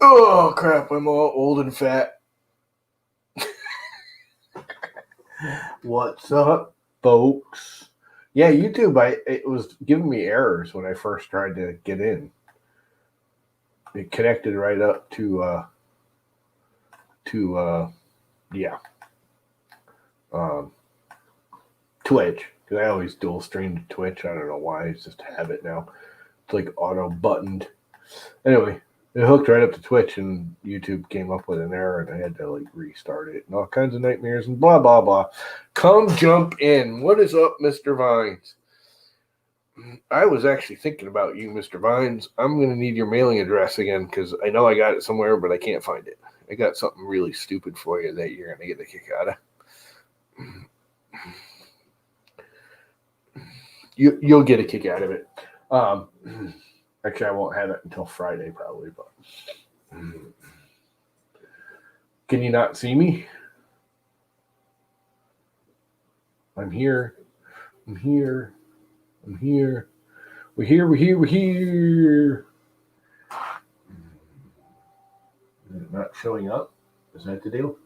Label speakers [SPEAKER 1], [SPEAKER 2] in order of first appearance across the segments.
[SPEAKER 1] Oh crap! I'm all old and fat. What's up, folks? Yeah, YouTube. It was giving me errors when I first tried to get in. It connected right up to yeah um, Twitch, because I always dual stream to Twitch. I don't know why. It's just a habit now. It's like auto buttoned. Anyway, it hooked right up to Twitch, and YouTube came up with an error, and I had to like restart it, and all kinds of nightmares and blah blah blah. Come jump in. What is up, Mr. Vines? I was actually thinking about you, Mr. Vines. I'm going to need your mailing address again because I know I got it somewhere, but I can't find it. I got something really stupid for you that you're going to get a kick out of. You'll get a kick out of it. Actually, I won't have it until Friday probably. But can you not see me? I'm here. I'm here. I'm here. We're here. We're here. We're here. Is it not showing up? Is that the deal?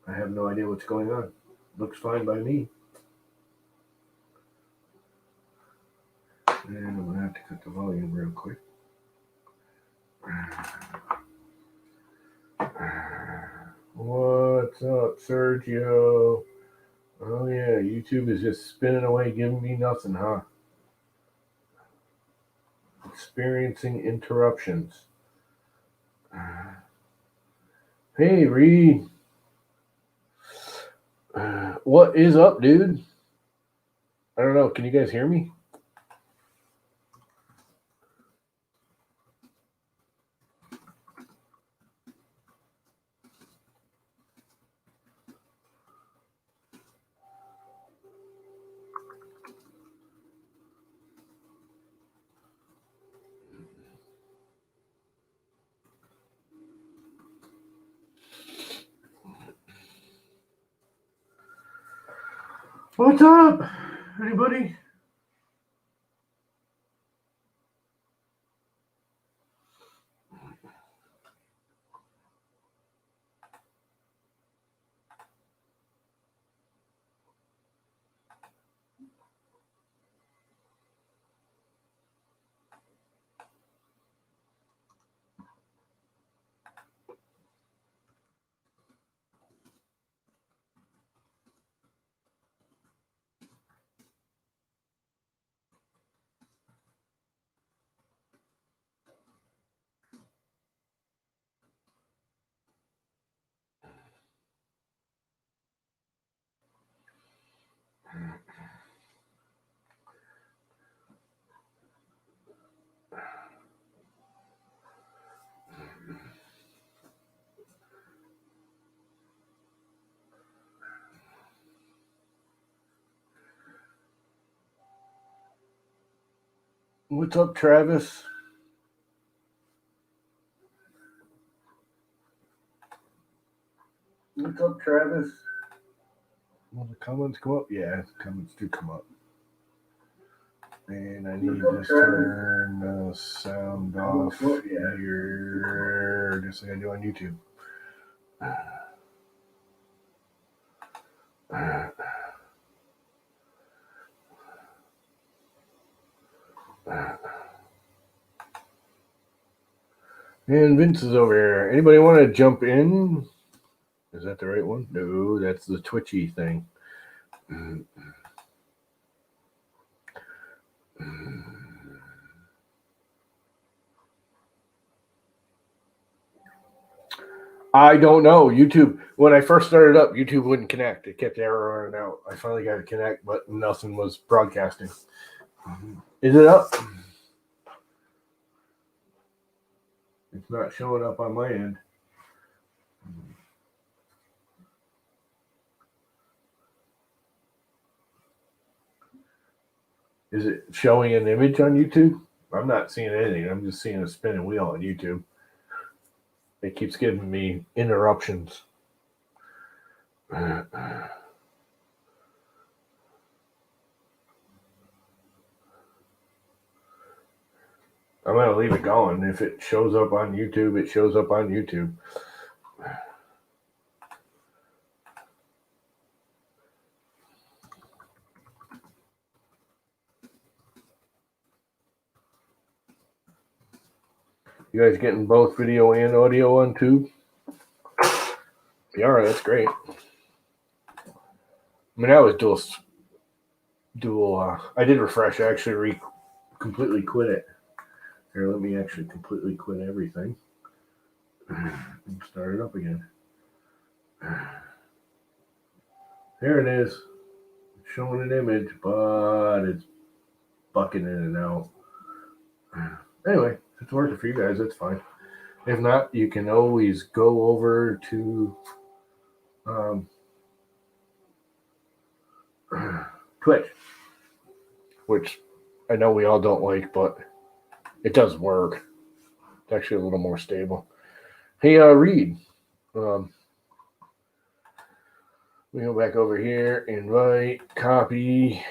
[SPEAKER 1] I have no idea what's going on. Looks fine by me. And I'm going to have to cut the volume real quick. What's up, Sergio? Oh, yeah, YouTube is just spinning away, giving me nothing, huh? Experiencing interruptions. Hey, Reed. What is up, dude? I don't know. Can you guys hear me? What's up? Anybody? What's up, Travis? What's up, Travis? Will the comments come up? Yeah, the comments do come up. And I need to turn the sound off here, just like I do on YouTube. And Vince is over here. Anybody want to jump in? Is that the right one? No, that's the twitchy thing. I don't know. YouTube, when I first started up, YouTube wouldn't connect. It kept erroring out. I finally got to connect, but nothing was broadcasting. Is it up? It's not showing up on my end. Is it showing an image on YouTube? I'm not seeing anything. I'm just seeing a spinning wheel on YouTube. It keeps giving me interruptions. I'm going to leave it going. If it shows up on YouTube, it shows up on YouTube. You guys getting both video and audio on tube? Yeah, all right, that's great. I mean, I was dual. I did refresh. I actually completely quit it. Here, let me actually completely quit everything and start it up again. There it is. It's showing an image, but it's bucking in and out. Anyway, if it's working for you guys, that's fine. If not, you can always go over to Twitch, which I know we all don't like, but it does work. It's actually a little more stable. Hey, Reed. We go back over here, invite, copy.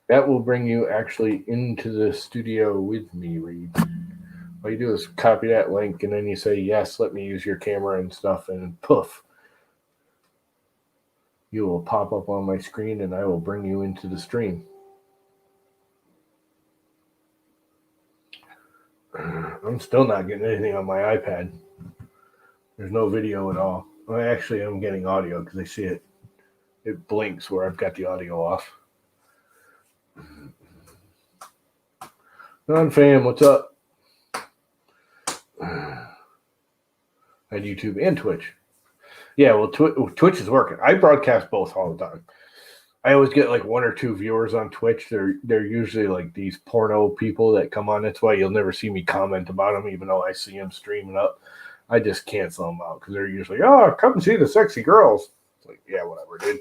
[SPEAKER 1] That will bring you actually into the studio with me, Reed. All you do is copy that link, and then you say, yes, let me use your camera and stuff, and poof. You will pop up on my screen, and I will bring you into the stream. I'm still not getting anything on my iPad. There's no video at all. I actually am getting audio because I see it. It blinks where I've got the audio off. Non-fam, what's up? On YouTube and Twitch. Yeah, well, Twitch is working. I broadcast both all the time. I always get like 1 or 2 viewers on Twitch. They're usually like these porno people that come on. That's why you'll never see me comment about them, even though I see them streaming up. I just cancel them out because they're usually, oh, come and see the sexy girls. It's like, yeah, whatever, dude.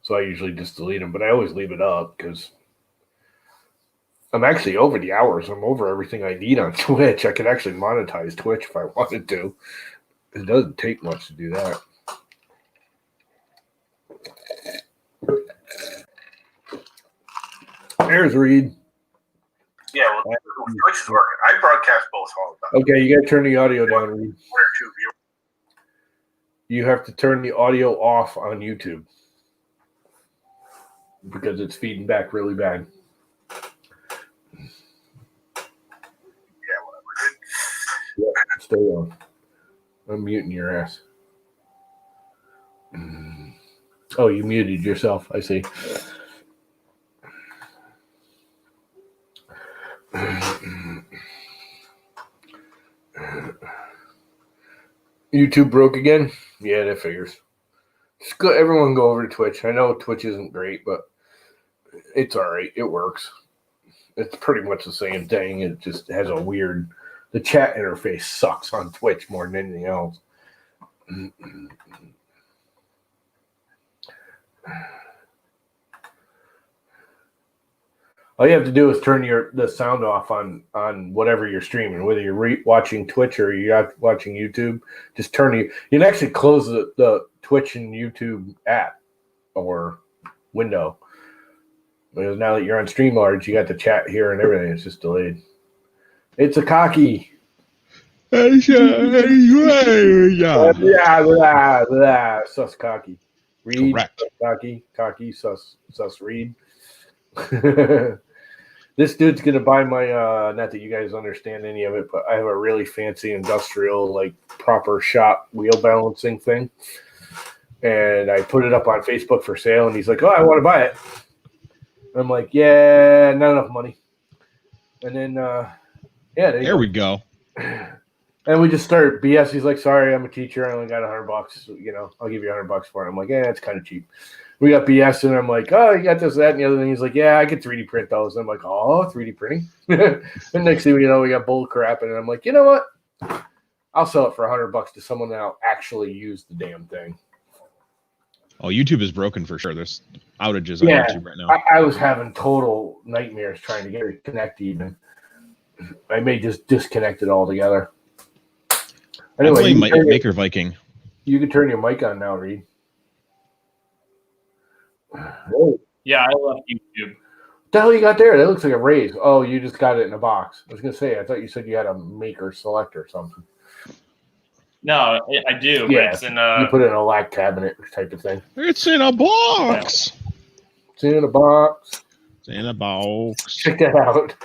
[SPEAKER 1] So I usually just delete them, but I always leave it up because I'm actually over the hours. I'm over everything I need on Twitch. I could actually monetize Twitch if I wanted to. It doesn't take much to do that. There's Reed. Yeah, well, Twitch is working. I broadcast both all the time. Okay, you got to turn the audio down, Reed. 1 or 2 viewers. You have to turn the audio off on YouTube because it's feeding back really bad. Yeah, whatever. Yeah, stay on. I'm muting your ass. Oh, you muted yourself. I see. YouTube broke again? Yeah, that figures. Just go, everyone go over to Twitch. I know Twitch isn't great, but it's all right. It works. It's pretty much the same thing. It just has a weird... The chat interface sucks on Twitch more than anything else. All you have to do is turn the sound off on whatever you're streaming, whether you're watching Twitch or you're watching YouTube. Just turn you can actually close the Twitch and YouTube app or window. Because now that you're on StreamYards, you got the chat here and everything. It's just delayed. It's a cocky. Yeah, sus cocky. Reed, correct. Cocky, sus Reed. This dude's gonna buy my not that you guys understand any of it, but I have a really fancy industrial, like proper shop wheel balancing thing. And I put it up on Facebook for sale, and he's like, oh, I want to buy it. I'm like, yeah, not enough money. And then there we go. And we just started BS. He's like, sorry, I'm a teacher. I only got $100. You know, I'll give you $100 for it. I'm like, yeah, it's kind of cheap. We got BS, and I'm like, oh, you got this, that, and the other thing. He's like, yeah, I could 3D print those. And I'm like, oh, 3D printing. And next thing you know, we got bull crap. And I'm like, you know what? I'll sell it for $100 to someone that'll actually use the damn thing.
[SPEAKER 2] Oh, YouTube is broken for sure. There's outages on YouTube right now.
[SPEAKER 1] I was having total nightmares trying to get it connected even. I may just disconnect it altogether.
[SPEAKER 2] Anyway, Maker Viking.
[SPEAKER 1] You can turn your mic on now, Reed.
[SPEAKER 3] Yeah, I love YouTube.
[SPEAKER 1] What the hell you got there? That looks like a raise. Oh, you just got it in a box. I was gonna say, I thought you said you had a maker select or something.
[SPEAKER 3] No, I do.
[SPEAKER 1] Yeah,
[SPEAKER 3] But it's in
[SPEAKER 1] you put it in a lock cabinet type of thing.
[SPEAKER 2] It's in a box.
[SPEAKER 1] It's in a box.
[SPEAKER 2] It's in a box.
[SPEAKER 1] Check that out.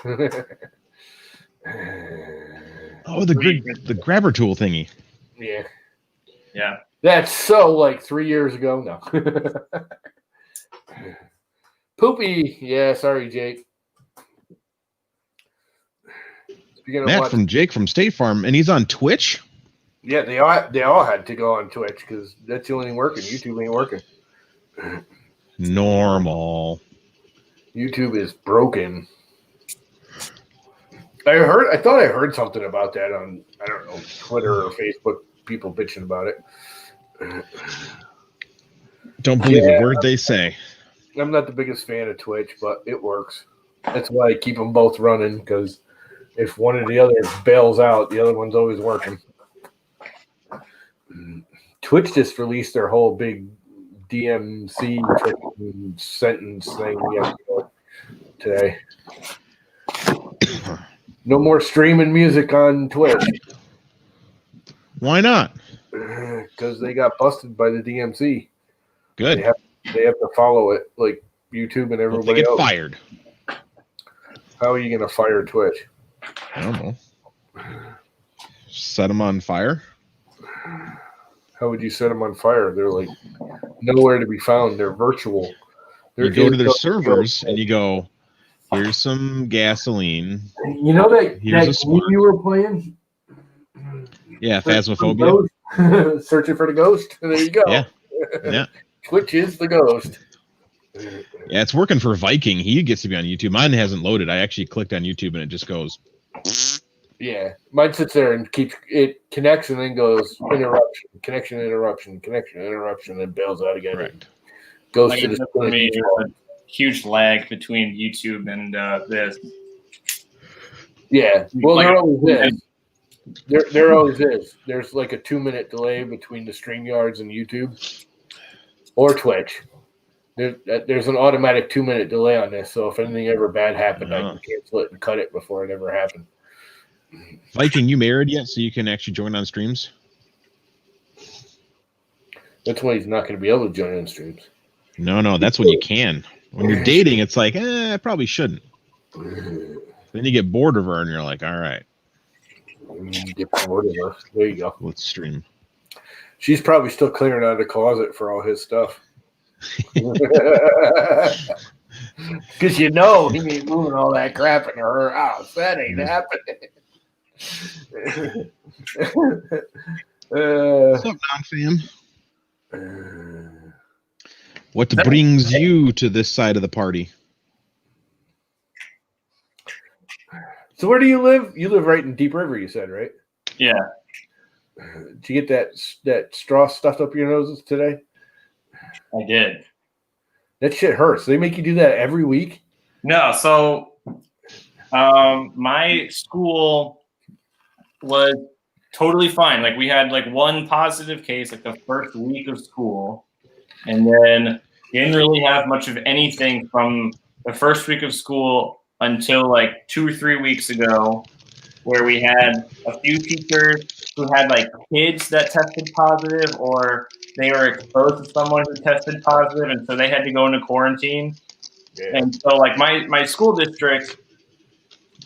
[SPEAKER 2] Oh, the grabber tool thingy.
[SPEAKER 1] Yeah.
[SPEAKER 3] Yeah.
[SPEAKER 1] That's so like 3 years ago. No. Poopy. Yeah, sorry, Jake. Speaking of
[SPEAKER 2] Matt
[SPEAKER 1] what,
[SPEAKER 2] from Jake from State Farm, and he's on Twitch.
[SPEAKER 1] yeah, they all had to go on Twitch because that's the only thing working. YouTube ain't working.
[SPEAKER 2] Normal.
[SPEAKER 1] YouTube is broken. I thought I heard something about that on, I don't know, Twitter or Facebook, people bitching about it.
[SPEAKER 2] Don't believe a word they say.
[SPEAKER 1] I'm not the biggest fan of Twitch, but it works. That's why I keep them both running, because if one or the other bails out, the other one's always working. Twitch just released their whole big DMC sentence thing today. No more streaming music on Twitch.
[SPEAKER 2] Why not?
[SPEAKER 1] Because they got busted by the DMC.
[SPEAKER 2] Good.
[SPEAKER 1] They have to follow it like YouTube and everybody
[SPEAKER 2] they get
[SPEAKER 1] else.
[SPEAKER 2] fired.
[SPEAKER 1] How are you going to fire Twitch?
[SPEAKER 2] I don't know. Set them on fire?
[SPEAKER 1] How would you set them on fire? They're like nowhere to be found. They're virtual.
[SPEAKER 2] You go to their servers and you go, here's some gasoline.
[SPEAKER 1] You know that
[SPEAKER 2] Here's a
[SPEAKER 1] game
[SPEAKER 2] spark.
[SPEAKER 1] you were playing?
[SPEAKER 2] Yeah, Phasmophobia.
[SPEAKER 1] Searching for the ghost. There you go.
[SPEAKER 2] Yeah. Yeah.
[SPEAKER 1] Twitch is the ghost.
[SPEAKER 2] Yeah, it's working for Viking. He gets to be on YouTube. Mine hasn't loaded. I actually clicked on YouTube and it just goes.
[SPEAKER 1] Yeah. Mine sits there and it connects and then goes interruption, connection, and bails out again.
[SPEAKER 2] Correct.
[SPEAKER 1] Goes
[SPEAKER 3] Like
[SPEAKER 1] to the
[SPEAKER 3] for me, there's a huge lag between YouTube and this.
[SPEAKER 1] Yeah. Well,
[SPEAKER 3] Like-
[SPEAKER 1] there always is. There always is. There's like a 2-minute delay between the StreamYards and YouTube or Twitch. There's an automatic 2-minute delay on this. So if anything ever bad happened, I can cancel it and cut it before it ever happened.
[SPEAKER 2] Viking, you married yet so you can actually join on streams?
[SPEAKER 1] That's why he's not going to be able to join in streams.
[SPEAKER 2] No, that's when you can. When you're dating, it's like, I probably shouldn't. Then you get bored of her and you're like, all right.
[SPEAKER 1] Get bored of her. There you go.
[SPEAKER 2] Let's stream.
[SPEAKER 1] She's probably still clearing out of the closet for all his stuff. Because he ain't moving all that crap into her house. That ain't happening.
[SPEAKER 2] What's up, non-fam? What brings you to this side of the party?
[SPEAKER 1] So where do you live? You live right in Deep River, you said, right?
[SPEAKER 3] Yeah.
[SPEAKER 1] Did you get that straw stuffed up your noses today?
[SPEAKER 3] I did.
[SPEAKER 1] That shit hurts. They make you do that every week?
[SPEAKER 3] No, so my school was totally fine. Like we had like one positive case like the first week of school, and then didn't really have much of anything from the first week of school until like 2 or 3 weeks ago, where we had a few teachers who had like kids that tested positive, or they were exposed to someone who tested positive, and so they had to go into quarantine. Yeah. And so like my school district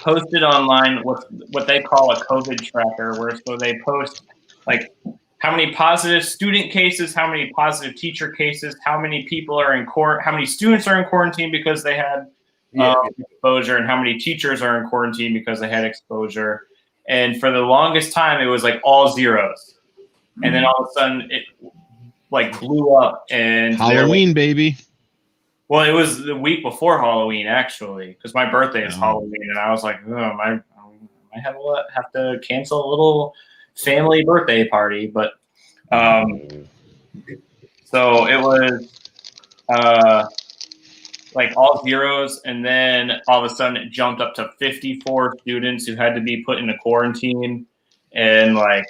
[SPEAKER 3] posted online what they call a COVID tracker, where so they post like how many positive student cases, how many positive teacher cases, how many people are in how many students are in quarantine because they had exposure, and how many teachers are in quarantine because they had exposure. And for the longest time, it was like all zeros. And then all of a sudden, it like blew up. And
[SPEAKER 2] Halloween, baby.
[SPEAKER 3] Well, it was the week before Halloween, actually, because my birthday is Halloween, and I was like, oh, I might have to cancel a little family birthday party. But so it was like all zeros, and then all of a sudden it jumped up to 54 students who had to be put into quarantine, and like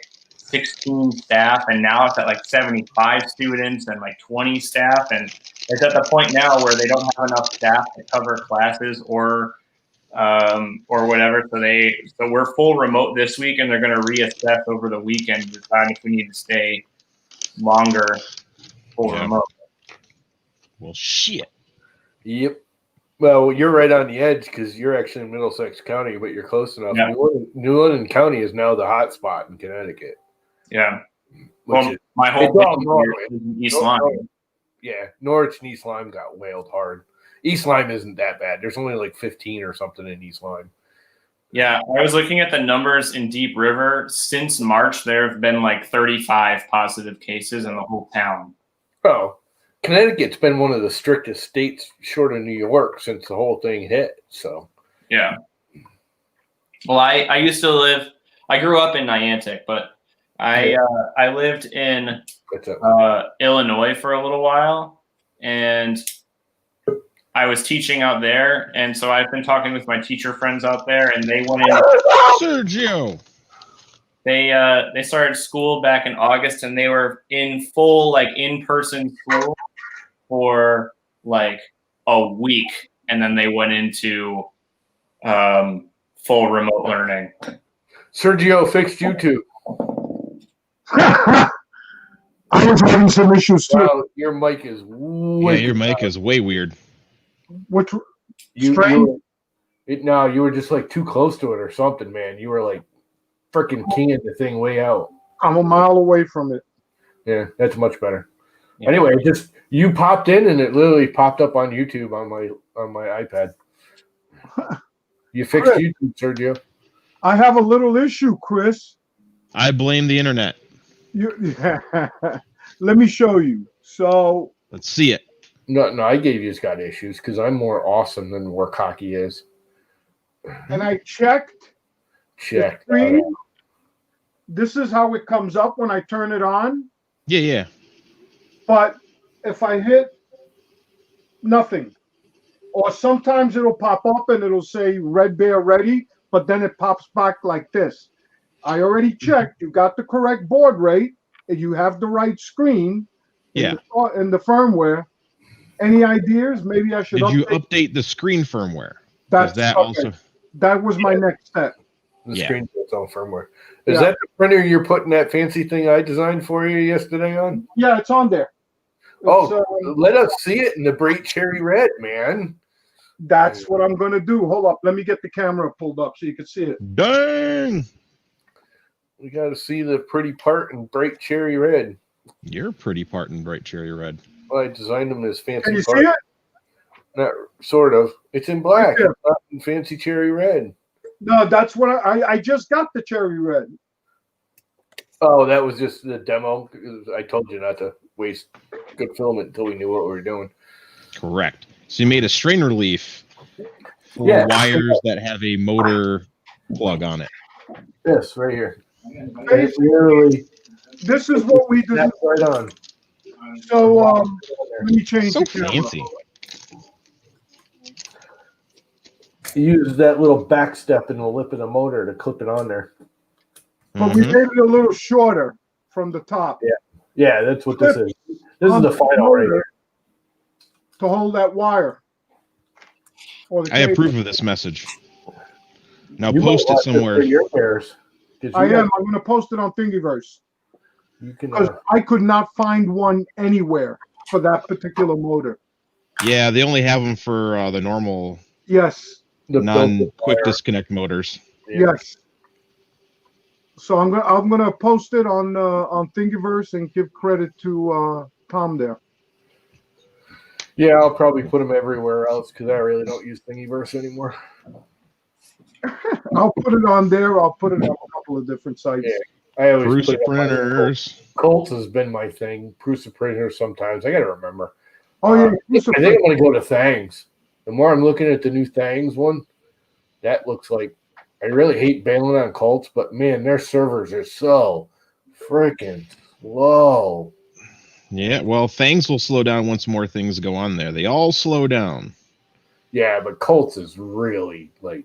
[SPEAKER 3] 16 staff, and now it's at like 75 students and like 20 staff, and it's at the point now where they don't have enough staff to cover classes or whatever. So we're full remote this week, and they're going to reassess over the weekend to decide if we need to stay longer full remote.
[SPEAKER 2] Well, shit.
[SPEAKER 1] Yep. Well, you're right on the edge because you're actually in Middlesex County, but you're close enough.
[SPEAKER 3] Yeah.
[SPEAKER 1] New London County is now the hot spot in Connecticut.
[SPEAKER 3] Yeah. Well, my whole thing is East Lyme.
[SPEAKER 1] Yeah, Norwich and East Lyme got whaled hard. East Lyme isn't that bad. There's only like 15 or something in East Lyme.
[SPEAKER 3] Yeah, I was looking at the numbers in Deep River. Since March, there have been like 35 positive cases in the whole town.
[SPEAKER 1] Oh, Connecticut's been one of the strictest states short of New York since the whole thing hit. So,
[SPEAKER 3] yeah. Well, I used to live. I grew up in Niantic, but I lived in Illinois for a little while, and I was teaching out there, and so I've been talking with my teacher friends out there, and they went in.
[SPEAKER 2] Sergio.
[SPEAKER 3] They started school back in August, and they were in full like in-person school for like a week, and then they went into full remote learning.
[SPEAKER 1] Sergio fixed YouTube.
[SPEAKER 4] I was having some issues too.
[SPEAKER 1] Wow, your mic is way
[SPEAKER 2] your mic is way weird.
[SPEAKER 4] Which
[SPEAKER 1] you were just like too close to it or something, man. You were like freaking keying the thing way out.
[SPEAKER 4] I'm a mile away from it.
[SPEAKER 1] Yeah, that's much better.
[SPEAKER 3] Yeah.
[SPEAKER 1] Anyway, just you popped in and it literally popped up on YouTube on my iPad. You fixed YouTube, Sergio.
[SPEAKER 4] I have a little issue, Chris.
[SPEAKER 2] I blame the internet.
[SPEAKER 4] Let me show you. So
[SPEAKER 2] let's see it.
[SPEAKER 1] No, I gave you got issues because I'm more awesome than Warcocky is.
[SPEAKER 4] And I checked. This is how it comes up when I turn it on.
[SPEAKER 2] Yeah.
[SPEAKER 4] But if I hit nothing, or sometimes it'll pop up and it'll say Red Bear ready, but then it pops back like this. I already checked. You got the correct board rate, and you have the right screen.
[SPEAKER 2] Yeah.
[SPEAKER 4] In the firmware. Any ideas? Maybe I should.
[SPEAKER 2] Did you update the screen firmware?
[SPEAKER 4] That was my next step.
[SPEAKER 1] The screen its own firmware. Is that the printer you're putting that fancy thing I designed for you yesterday on?
[SPEAKER 4] Yeah, it's on there.
[SPEAKER 1] Let us see it in the bright cherry red, man.
[SPEAKER 4] That's what I'm going to do. Hold up. Let me get the camera pulled up so you can see it.
[SPEAKER 2] Dang.
[SPEAKER 1] We got to see the pretty part in bright cherry red.
[SPEAKER 2] You're a pretty part in bright cherry red.
[SPEAKER 1] Well, I designed them as fancy.
[SPEAKER 4] Can you see it?
[SPEAKER 1] Not sort of. It's in black.
[SPEAKER 4] Yeah.
[SPEAKER 1] It's not in fancy cherry red.
[SPEAKER 4] No, that's what I just got the cherry red.
[SPEAKER 1] Oh, that was just the demo. I told you not to waste good filament until we knew what we were doing.
[SPEAKER 2] Correct. So you made a strain relief for wires that have a motor plug on it.
[SPEAKER 1] This right here.
[SPEAKER 4] This is what we do.
[SPEAKER 1] That's right on.
[SPEAKER 4] So let me change the camera.
[SPEAKER 2] Fancy.
[SPEAKER 1] Use that little back step in the lip of the motor to clip it on there.
[SPEAKER 4] But we made it a little shorter from the top.
[SPEAKER 1] Yeah, that's what this is. This is the final right here.
[SPEAKER 4] To hold that wire.
[SPEAKER 2] I approve of this message. Now post it somewhere.
[SPEAKER 1] Your pairs.
[SPEAKER 4] I am. I'm going to post it on Thingiverse. Because I could not find one anywhere for that particular motor.
[SPEAKER 2] Yeah, they only have them for the normal.
[SPEAKER 4] Yes.
[SPEAKER 2] Non-quick disconnect motors.
[SPEAKER 4] Yes. So I'm gonna post it on Thingiverse and give credit to Tom there.
[SPEAKER 1] Yeah, I'll probably put them everywhere else because I really don't use Thingiverse anymore.
[SPEAKER 4] I'll put it on there. I'll put it on a couple of different sites.
[SPEAKER 1] Yeah, I always
[SPEAKER 2] Prusa printers.
[SPEAKER 1] Colts has been my thing. Prusa printers sometimes. I got to remember.
[SPEAKER 4] Oh yeah,
[SPEAKER 1] I think I want to go to Thangs. The more I'm looking at the new Thangs one, that looks like I really hate bailing on Colts, but man, their servers are so freaking slow.
[SPEAKER 2] Yeah, well, Thangs will slow down once more things go on there. They all slow down.
[SPEAKER 1] Yeah, but Colts is really like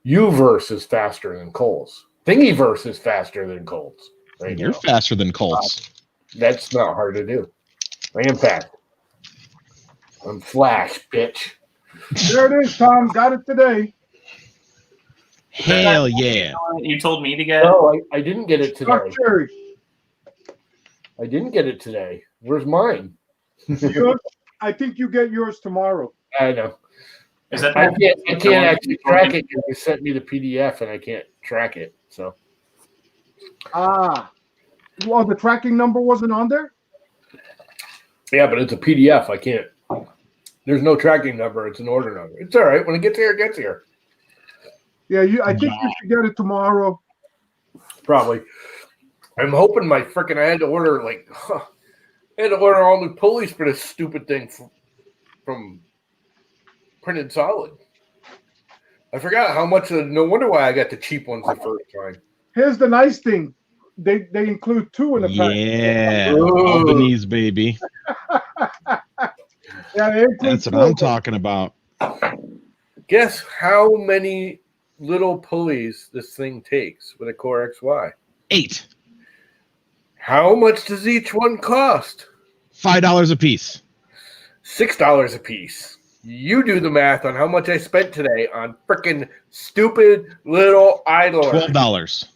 [SPEAKER 1] Uverse is faster than Coles. Thingiverse is faster than Colts. Right
[SPEAKER 2] You're
[SPEAKER 1] now.
[SPEAKER 2] faster than Colts.
[SPEAKER 1] That's not hard to do. I am fast. I'm Flash, bitch.
[SPEAKER 4] There it is, Tom. Got it today.
[SPEAKER 2] Hell yeah.
[SPEAKER 3] You told me to get.
[SPEAKER 1] No, I didn't get it
[SPEAKER 4] Chuck
[SPEAKER 1] today.
[SPEAKER 4] Cherry.
[SPEAKER 1] I didn't get it today. Where's mine?
[SPEAKER 4] Yours, I think you get yours tomorrow.
[SPEAKER 1] I know.
[SPEAKER 3] Is that
[SPEAKER 1] I can't actually track it because you sent me the PDF and I can't track it. So
[SPEAKER 4] Ah. Well, the tracking number wasn't on there?
[SPEAKER 1] yeah, but it's a PDF. I can't. There's no tracking number. It's an order number. It's all right. When it gets here, it gets here.
[SPEAKER 4] Yeah, I think you should get it tomorrow.
[SPEAKER 1] Probably. I'm hoping I had to order all new pulleys for this stupid thing from Printed Solid. I forgot how much. No wonder why I got the cheap ones the first time.
[SPEAKER 4] Here's the nice thing. They include 2 in the pack.
[SPEAKER 2] Yeah.
[SPEAKER 1] Ooh.
[SPEAKER 2] Albanese, baby.
[SPEAKER 4] Yeah, they include
[SPEAKER 2] That's what
[SPEAKER 4] 2
[SPEAKER 2] I'm
[SPEAKER 4] of them.
[SPEAKER 2] talking about.
[SPEAKER 1] Guess how many little pulleys this thing takes with a Core XY?
[SPEAKER 2] 8.
[SPEAKER 1] How much does each one cost?
[SPEAKER 2] $5 a piece.
[SPEAKER 1] $6 a piece. You do the math on how much I spent today on freaking stupid little idler.
[SPEAKER 2] $12.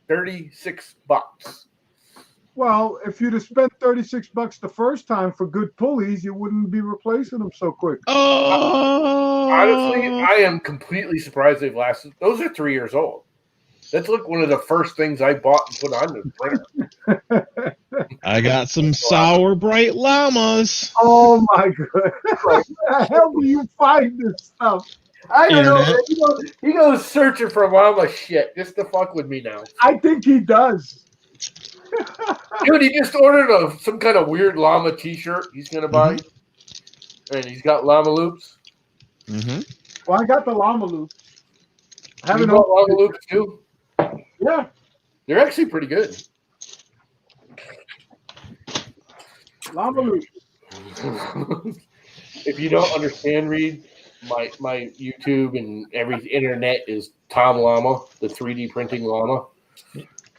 [SPEAKER 1] $36.
[SPEAKER 4] Well, if you'd have spent $36 the first time for good pulleys, you wouldn't be replacing them so quick.
[SPEAKER 2] Oh.
[SPEAKER 1] Honestly, I am completely surprised they've lasted. Those are 3 years old. That's like one of the first things I bought and put on the printer.
[SPEAKER 2] I got some sour bright llamas.
[SPEAKER 4] Oh my god! Where the hell do you find this stuff?
[SPEAKER 1] I don't know.
[SPEAKER 2] Internet.
[SPEAKER 1] He goes searching for llama shit just to fuck with me now.
[SPEAKER 4] I think he does.
[SPEAKER 1] Dude, he just ordered some kind of weird llama T-shirt he's gonna buy, and he's got llama loops.
[SPEAKER 2] Mm-hmm.
[SPEAKER 4] Well, I got the llama loop. I
[SPEAKER 1] You
[SPEAKER 4] haven't
[SPEAKER 1] bought
[SPEAKER 4] opened
[SPEAKER 1] llama loops too?
[SPEAKER 4] it. Yeah,
[SPEAKER 1] They're actually pretty good.
[SPEAKER 4] llama loop.
[SPEAKER 1] If you don't understand, Reed, my YouTube and every internet is Tom Llama, the 3D printing llama.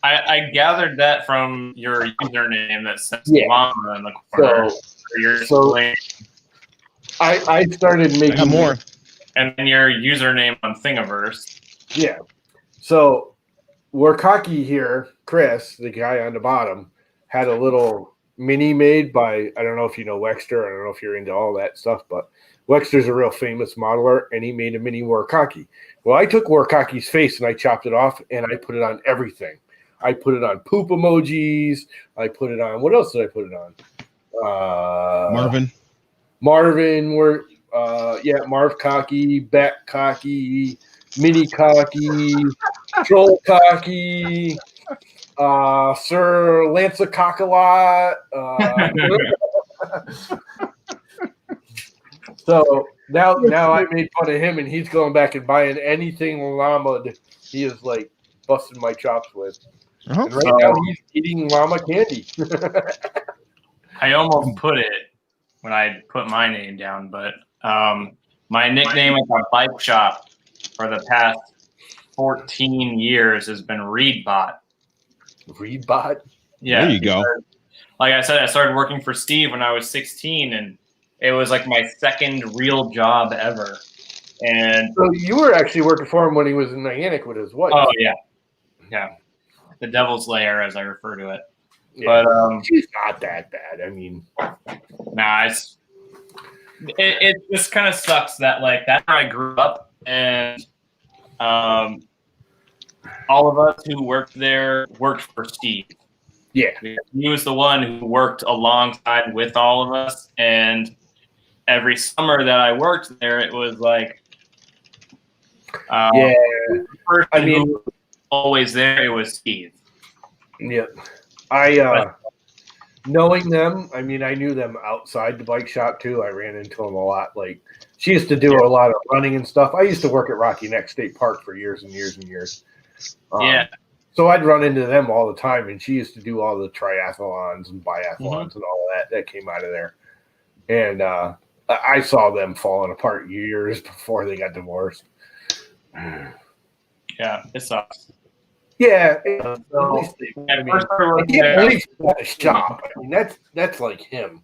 [SPEAKER 3] I gathered that from your username that says
[SPEAKER 1] Yeah.
[SPEAKER 3] llama in the corner.
[SPEAKER 1] So I started
[SPEAKER 2] I
[SPEAKER 1] making
[SPEAKER 2] got more.
[SPEAKER 3] And then your username on Thingiverse.
[SPEAKER 1] Yeah. So Warkaki here, Chris, the guy on the bottom, had a little mini made by, I don't know if you know Wexter, I don't know if you're into all that stuff, but Wexter's a real famous modeler, and he made a mini Warkaki. Well, I took Warkaki's face and I chopped it off, and I put it on everything. I put it on poop emojis. I put it on, what else did I put it on? Marvin, Marv Cocky, Beck Cocky, Mini Cocky, Troll Cocky, Sir Lance Cockalot. So now I made fun of him, and he's going back and buying anything llama he is like busting my chops with.
[SPEAKER 2] Uh-huh.
[SPEAKER 1] And right now he's eating llama candy.
[SPEAKER 3] I almost put it when I put my name down, but my nickname at the bike shop for the past 14 years has been Reedbot.
[SPEAKER 1] Reedbot?
[SPEAKER 3] Yeah.
[SPEAKER 2] There you go.
[SPEAKER 3] Like I said, I started working for Steve when I was 16, and it was like my second real job ever. And
[SPEAKER 1] so you were actually working for him when he was in Niantic with his wife.
[SPEAKER 3] Oh, yeah. Yeah. The Devil's Lair, as I refer to it.
[SPEAKER 1] Yeah,
[SPEAKER 3] But
[SPEAKER 1] she's not that bad. I mean,
[SPEAKER 3] nah, it just kind of sucks that like that's where I grew up, and all of us who worked there worked for Steve.
[SPEAKER 1] Yeah,
[SPEAKER 3] he was the one who worked alongside with all of us, and every summer that I worked there, it was like, the person who was always there, it was Steve.
[SPEAKER 1] Yeah, knowing them, I mean, I knew them outside the bike shop too. I ran into them a lot. Like, she used to do a lot of running and stuff. I used to work at Rocky Neck State Park for years and years and years. So I'd run into them all the time, and she used to do all the triathlons and biathlons and all of that came out of there. And I saw them falling apart years before they got divorced.
[SPEAKER 3] Yeah, it sucks.
[SPEAKER 1] Yeah.
[SPEAKER 3] So,
[SPEAKER 1] At least
[SPEAKER 3] when I
[SPEAKER 1] I mean,
[SPEAKER 3] first started
[SPEAKER 1] he
[SPEAKER 3] working
[SPEAKER 1] at
[SPEAKER 3] there,
[SPEAKER 1] least got a shop. I mean, that's like him.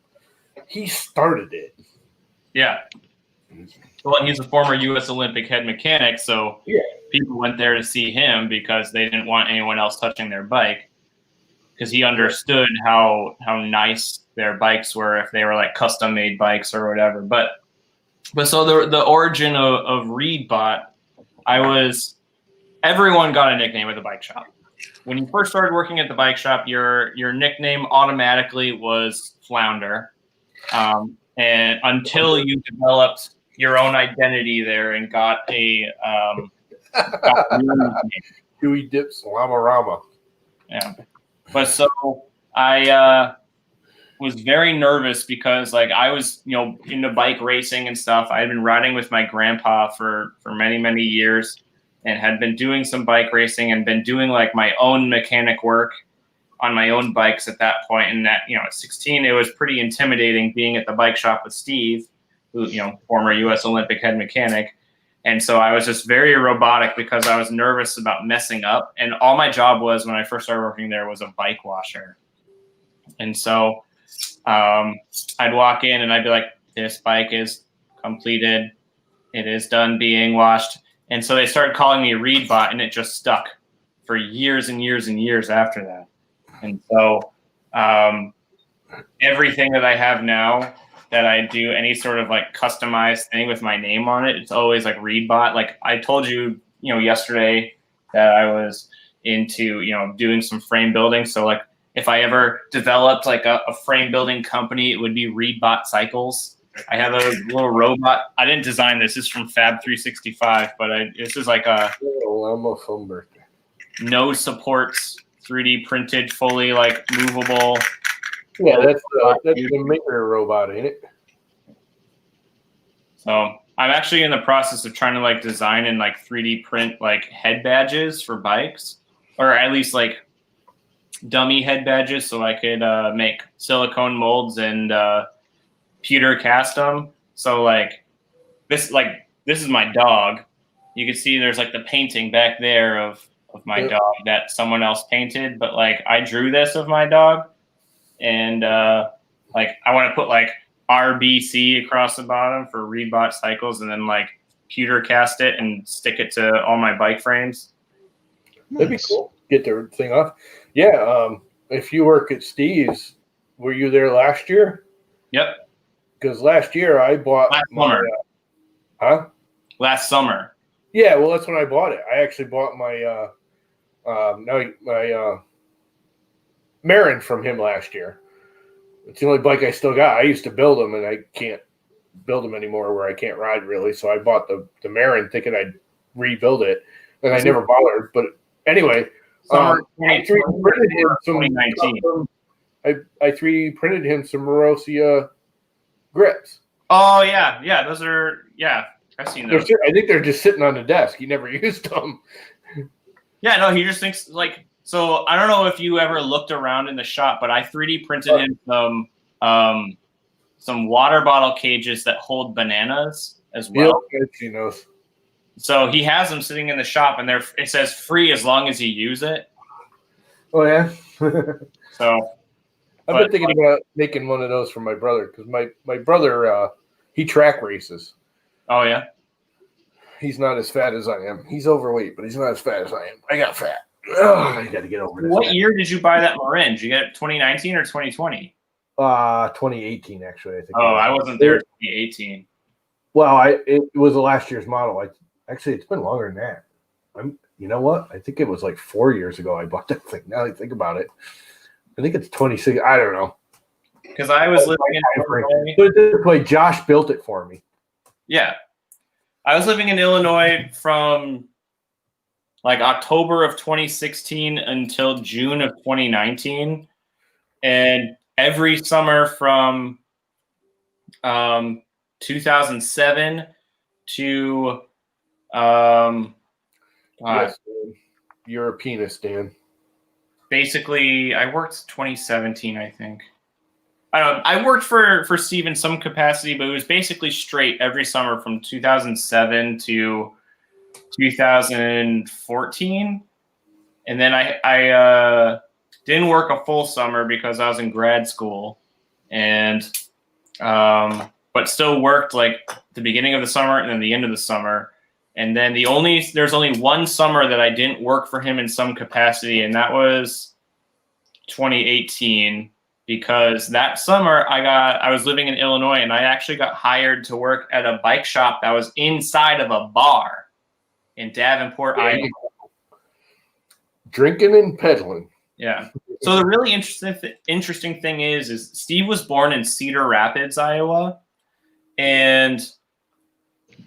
[SPEAKER 1] He started it.
[SPEAKER 3] yeah. Well, and he's a former U.S. Olympic head mechanic, so
[SPEAKER 1] Yeah.
[SPEAKER 3] people went there to see him because they didn't want anyone else touching their bike, because he understood how nice their bikes were if they were like custom made bikes or whatever. But so the origin of Reedbot, everyone got a nickname at the bike shop. When you first started working at the bike shop, your nickname automatically was Flounder, and until you developed your own identity there and got a real nickname.
[SPEAKER 1] Dewey Dips Llama Rama.
[SPEAKER 3] Yeah. But so I was very nervous because like I was, into bike racing and stuff. I had been riding with my grandpa for many, many years and had been doing some bike racing and been doing like my own mechanic work on my own bikes at that point. And that, at 16, it was pretty intimidating being at the bike shop with Steve, who, former US Olympic head mechanic. And so I was just very robotic because I was nervous about messing up. And all my job was when I first started working there was a bike washer. And so I'd walk in and I'd be like, this bike is completed. It is done being washed. And so they started calling me Reedbot, and it just stuck for years and years and years after that. And so everything that I have now that I do any sort of like customized thing with my name on it, it's always like Reedbot. Like I told you, yesterday that I was into, doing some frame building. So like if I ever developed like a frame building company, it would be Reedbot Cycles. I have a little robot. I didn't design this. This is from Fab 365, but this is like a
[SPEAKER 1] Llama phone birthday.
[SPEAKER 3] no supports, 3D printed, fully like movable.
[SPEAKER 1] Yeah, that's the maker robot, ain't it?
[SPEAKER 3] So I'm actually in the process of trying to like design and like 3D print like head badges for bikes, or at least like dummy head badges, so I could make silicone molds and pewter cast them. So this is my dog. You can see there's like the painting back there of my dog that someone else painted, but like I drew this of my dog, and like I want to put like RBC across the bottom for Reedbot Cycles, and then like pewter cast it and stick it to all my bike frames.
[SPEAKER 1] That'd be cool. Get the thing off. Yeah. If you work at Steve's, were you there last year?
[SPEAKER 3] Yep.
[SPEAKER 1] Because last year I bought
[SPEAKER 3] Last summer.
[SPEAKER 1] Yeah, well, that's when I bought it. I actually bought my Marin from him last year. It's the only bike I still got. I used to build them, and I can't build them anymore where I can't ride really. So I bought the Marin thinking I'd rebuild it, and I never bothered. But anyway, I 3D printed him some 2019. I 3D printed him some Marossia grips.
[SPEAKER 3] Oh yeah, those are I've seen those.
[SPEAKER 1] I think they're just sitting on the desk. He never used them.
[SPEAKER 3] Yeah, no, he just thinks like. So I don't know if you ever looked around in the shop, but I 3D printed him some water bottle cages that hold bananas as well.
[SPEAKER 1] Yeah, I've seen those.
[SPEAKER 3] So he has them sitting in the shop, and it says free as long as you use it.
[SPEAKER 1] Oh yeah.
[SPEAKER 3] So
[SPEAKER 1] I've been thinking about making one of those for my brother, because my brother he track races.
[SPEAKER 3] Oh yeah.
[SPEAKER 1] He's not as fat as I am. He's overweight, but he's not as fat as I am. I got fat. I got to get over this.
[SPEAKER 3] What year did you buy that Marin? Did you get it 2019 or 2020?
[SPEAKER 1] 2018 actually. I think.
[SPEAKER 3] Oh, I wasn't there in 2018.
[SPEAKER 1] Well, it was the last year's model. Actually, it's been longer than that. You know what? I think it was like 4 years ago I bought that thing. Now that I think about it, I think it's 26. I don't know.
[SPEAKER 3] Because I was living in
[SPEAKER 1] Illinois. Josh built it for me.
[SPEAKER 3] Yeah, I was living in Illinois from like October of 2016 until June of 2019, and every summer from 2007 to
[SPEAKER 1] yes, you're a penis, Dan.
[SPEAKER 3] Basically, I worked 2017, I think. I worked for Steve in some capacity, but it was basically straight every summer from 2007 to 2014. And then I didn't work a full summer because I was in grad school, and but still worked like the beginning of the summer and then the end of the summer. And then there's only one summer that I didn't work for him in some capacity, and that was 2018, because that summer I was living in Illinois, and I actually got hired to work at a bike shop that was inside of a bar in Davenport, Iowa.
[SPEAKER 1] Drinking and peddling.
[SPEAKER 3] Yeah. So the really interesting thing is Steve was born in Cedar Rapids, Iowa, and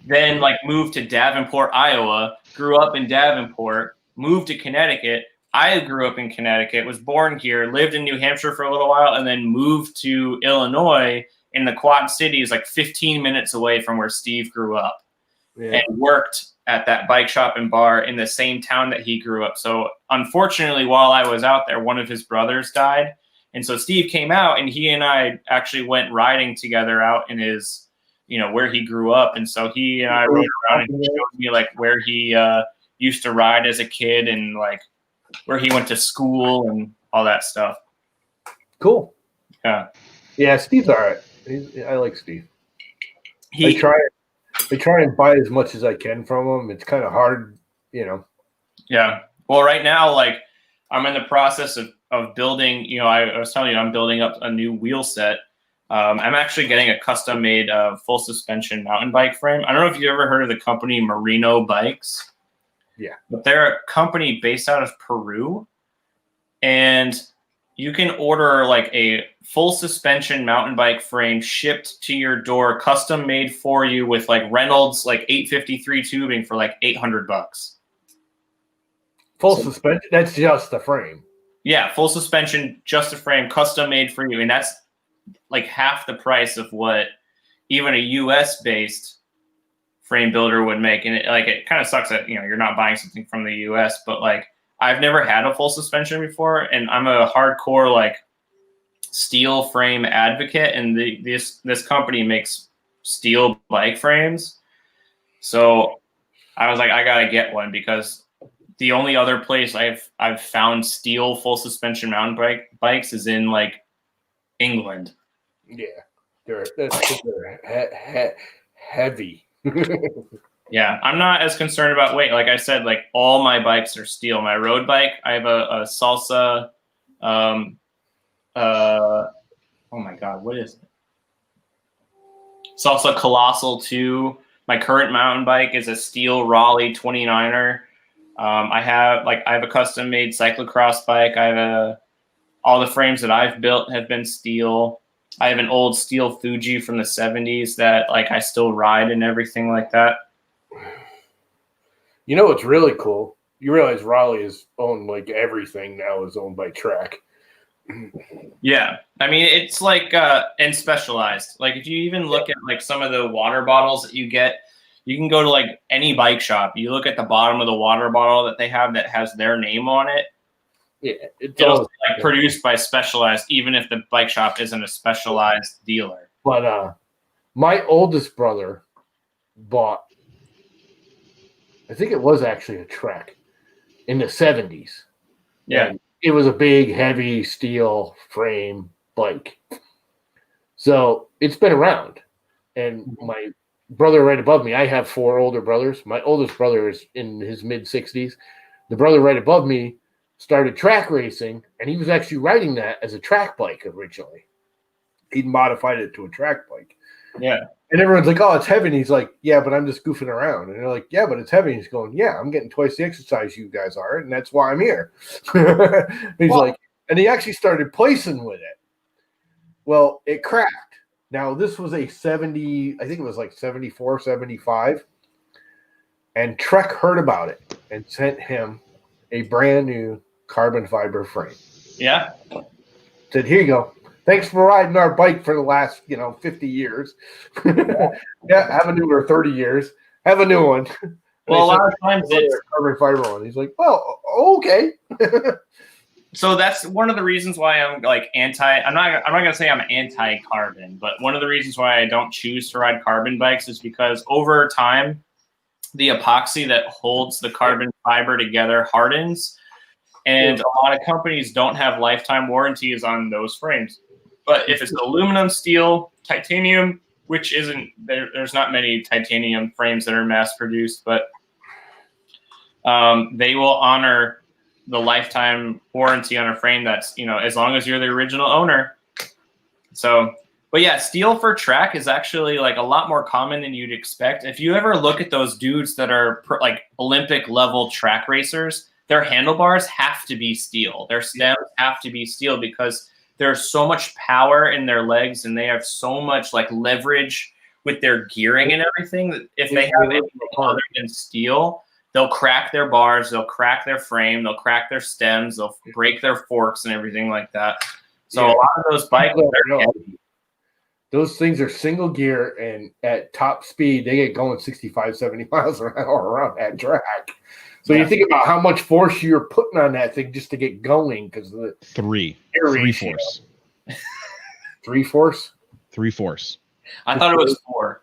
[SPEAKER 3] then like moved to Davenport, Iowa, grew up in Davenport, moved to Connecticut. I grew up in Connecticut, was born here, lived in New Hampshire for a little while, and then moved to Illinois in the Quad Cities, like 15 minutes away from where Steve grew up, and worked at that bike shop and bar in the same town that he grew up. So unfortunately, while I was out there, one of his brothers died. And so Steve came out, and he and I actually went riding together out in his, where he grew up. And so he and I rode around, and he showed me like where he used to ride as a kid, and like where he went to school and all that stuff.
[SPEAKER 1] Cool.
[SPEAKER 3] Yeah.
[SPEAKER 1] Yeah, Steve's all right. I like Steve. I try and buy as much as I can from him. It's kind of hard,
[SPEAKER 3] Yeah. Well, right now, like I'm in the process of building, I was telling you, I'm building up a new wheel set. I'm actually getting a custom made full suspension mountain bike frame. I don't know if you've ever heard of the company Merino Bikes.
[SPEAKER 1] Yeah.
[SPEAKER 3] But they're a company based out of Peru, and you can order like a full suspension mountain bike frame shipped to your door, custom made for you with like Reynolds like 853 tubing for like $800.
[SPEAKER 1] Full suspension? That's just the frame.
[SPEAKER 3] Yeah, full suspension, just a frame, custom made for you, and that's like half the price of what even a US based frame builder would make. And it kind of sucks that you're not buying something from the US, but like I've never had a full suspension before, and I'm a hardcore like steel frame advocate, and this company makes steel bike frames. So I was like, I gotta get one, because the only other place I've found steel full suspension mountain bikes is in like England.
[SPEAKER 1] Yeah, they're heavy.
[SPEAKER 3] Yeah, I'm not as concerned about weight. Like I said, like all my bikes are steel. My road bike, I have a Salsa. Oh my God, what is it? Salsa Colossal 2. My current mountain bike is a steel Raleigh 29er. I have a custom made cyclocross bike. All the frames that I've built have been steel. I have an old steel Fuji from the 70s that like I still ride and everything like that.
[SPEAKER 1] You know what's really cool? You realize Raleigh is owned, like everything now is owned by Trek.
[SPEAKER 3] Yeah. I mean, it's like and Specialized. Like if you even look at like some of the water bottles that you get, you can go to like any bike shop. You look at the bottom of the water bottle that they have that has their name on it.
[SPEAKER 1] Yeah,
[SPEAKER 3] it'll be like produced by Specialized, even if the bike shop isn't a Specialized dealer.
[SPEAKER 1] But my oldest brother bought, I think it was actually a Trek in the 70s.
[SPEAKER 3] Yeah.
[SPEAKER 1] And it was a big, heavy steel frame bike. So it's been around. And my brother right above me, I have 4 older brothers. My oldest brother is in his mid-60s. The brother right above me started track racing, and he was actually riding that as a track bike originally. He'd modified it to a track bike.
[SPEAKER 3] Yeah. And
[SPEAKER 1] everyone's like, oh, it's heavy. And he's like, yeah, but I'm just goofing around. And they're like, yeah, but it's heavy. And he's going, yeah, I'm getting twice the exercise you guys are, and that's why I'm here. He's like, and he actually started placing with it. Well, it cracked. Now, this was a 70, I think it was like 74, 75. And Trek heard about it and sent him a brand new carbon fiber frame.
[SPEAKER 3] Yeah.
[SPEAKER 1] Said, here you go. Thanks for riding our bike for the last, 50 years. Yeah, have a new or 30 years. Have a new one.
[SPEAKER 3] Well, a lot of times it's
[SPEAKER 1] carbon fiber one. He's like, well, okay.
[SPEAKER 3] So that's one of the reasons why I'm like I'm not gonna say I'm anti-carbon, but one of the reasons why I don't choose to ride carbon bikes is because over time, the epoxy that holds the carbon fiber together hardens. And a lot of companies don't have lifetime warranties on those frames. But if it's aluminum, steel, titanium, which isn't there's not many titanium frames that are mass produced, but they will honor the lifetime warranty on a frame that's, as long as you're the original owner. So, but yeah, steel for track is actually like a lot more common than you'd expect. If you ever look at those dudes that are like Olympic level track racers, their handlebars have to be steel. Their stems have to be steel because there's so much power in their legs and they have so much like leverage with their gearing and everything that if they have anything other than steel, they'll crack their bars, they'll crack their frame, they'll crack their stems, they'll break their forks and everything like that. So a lot of those bikes,
[SPEAKER 1] those things are single gear, and at top speed, they get going 65, 70 miles an hour around that track. So you think about how much force you're putting on that thing just to get going because of the
[SPEAKER 2] three force.
[SPEAKER 1] 3 force?
[SPEAKER 2] 3 force.
[SPEAKER 3] I thought it was 4.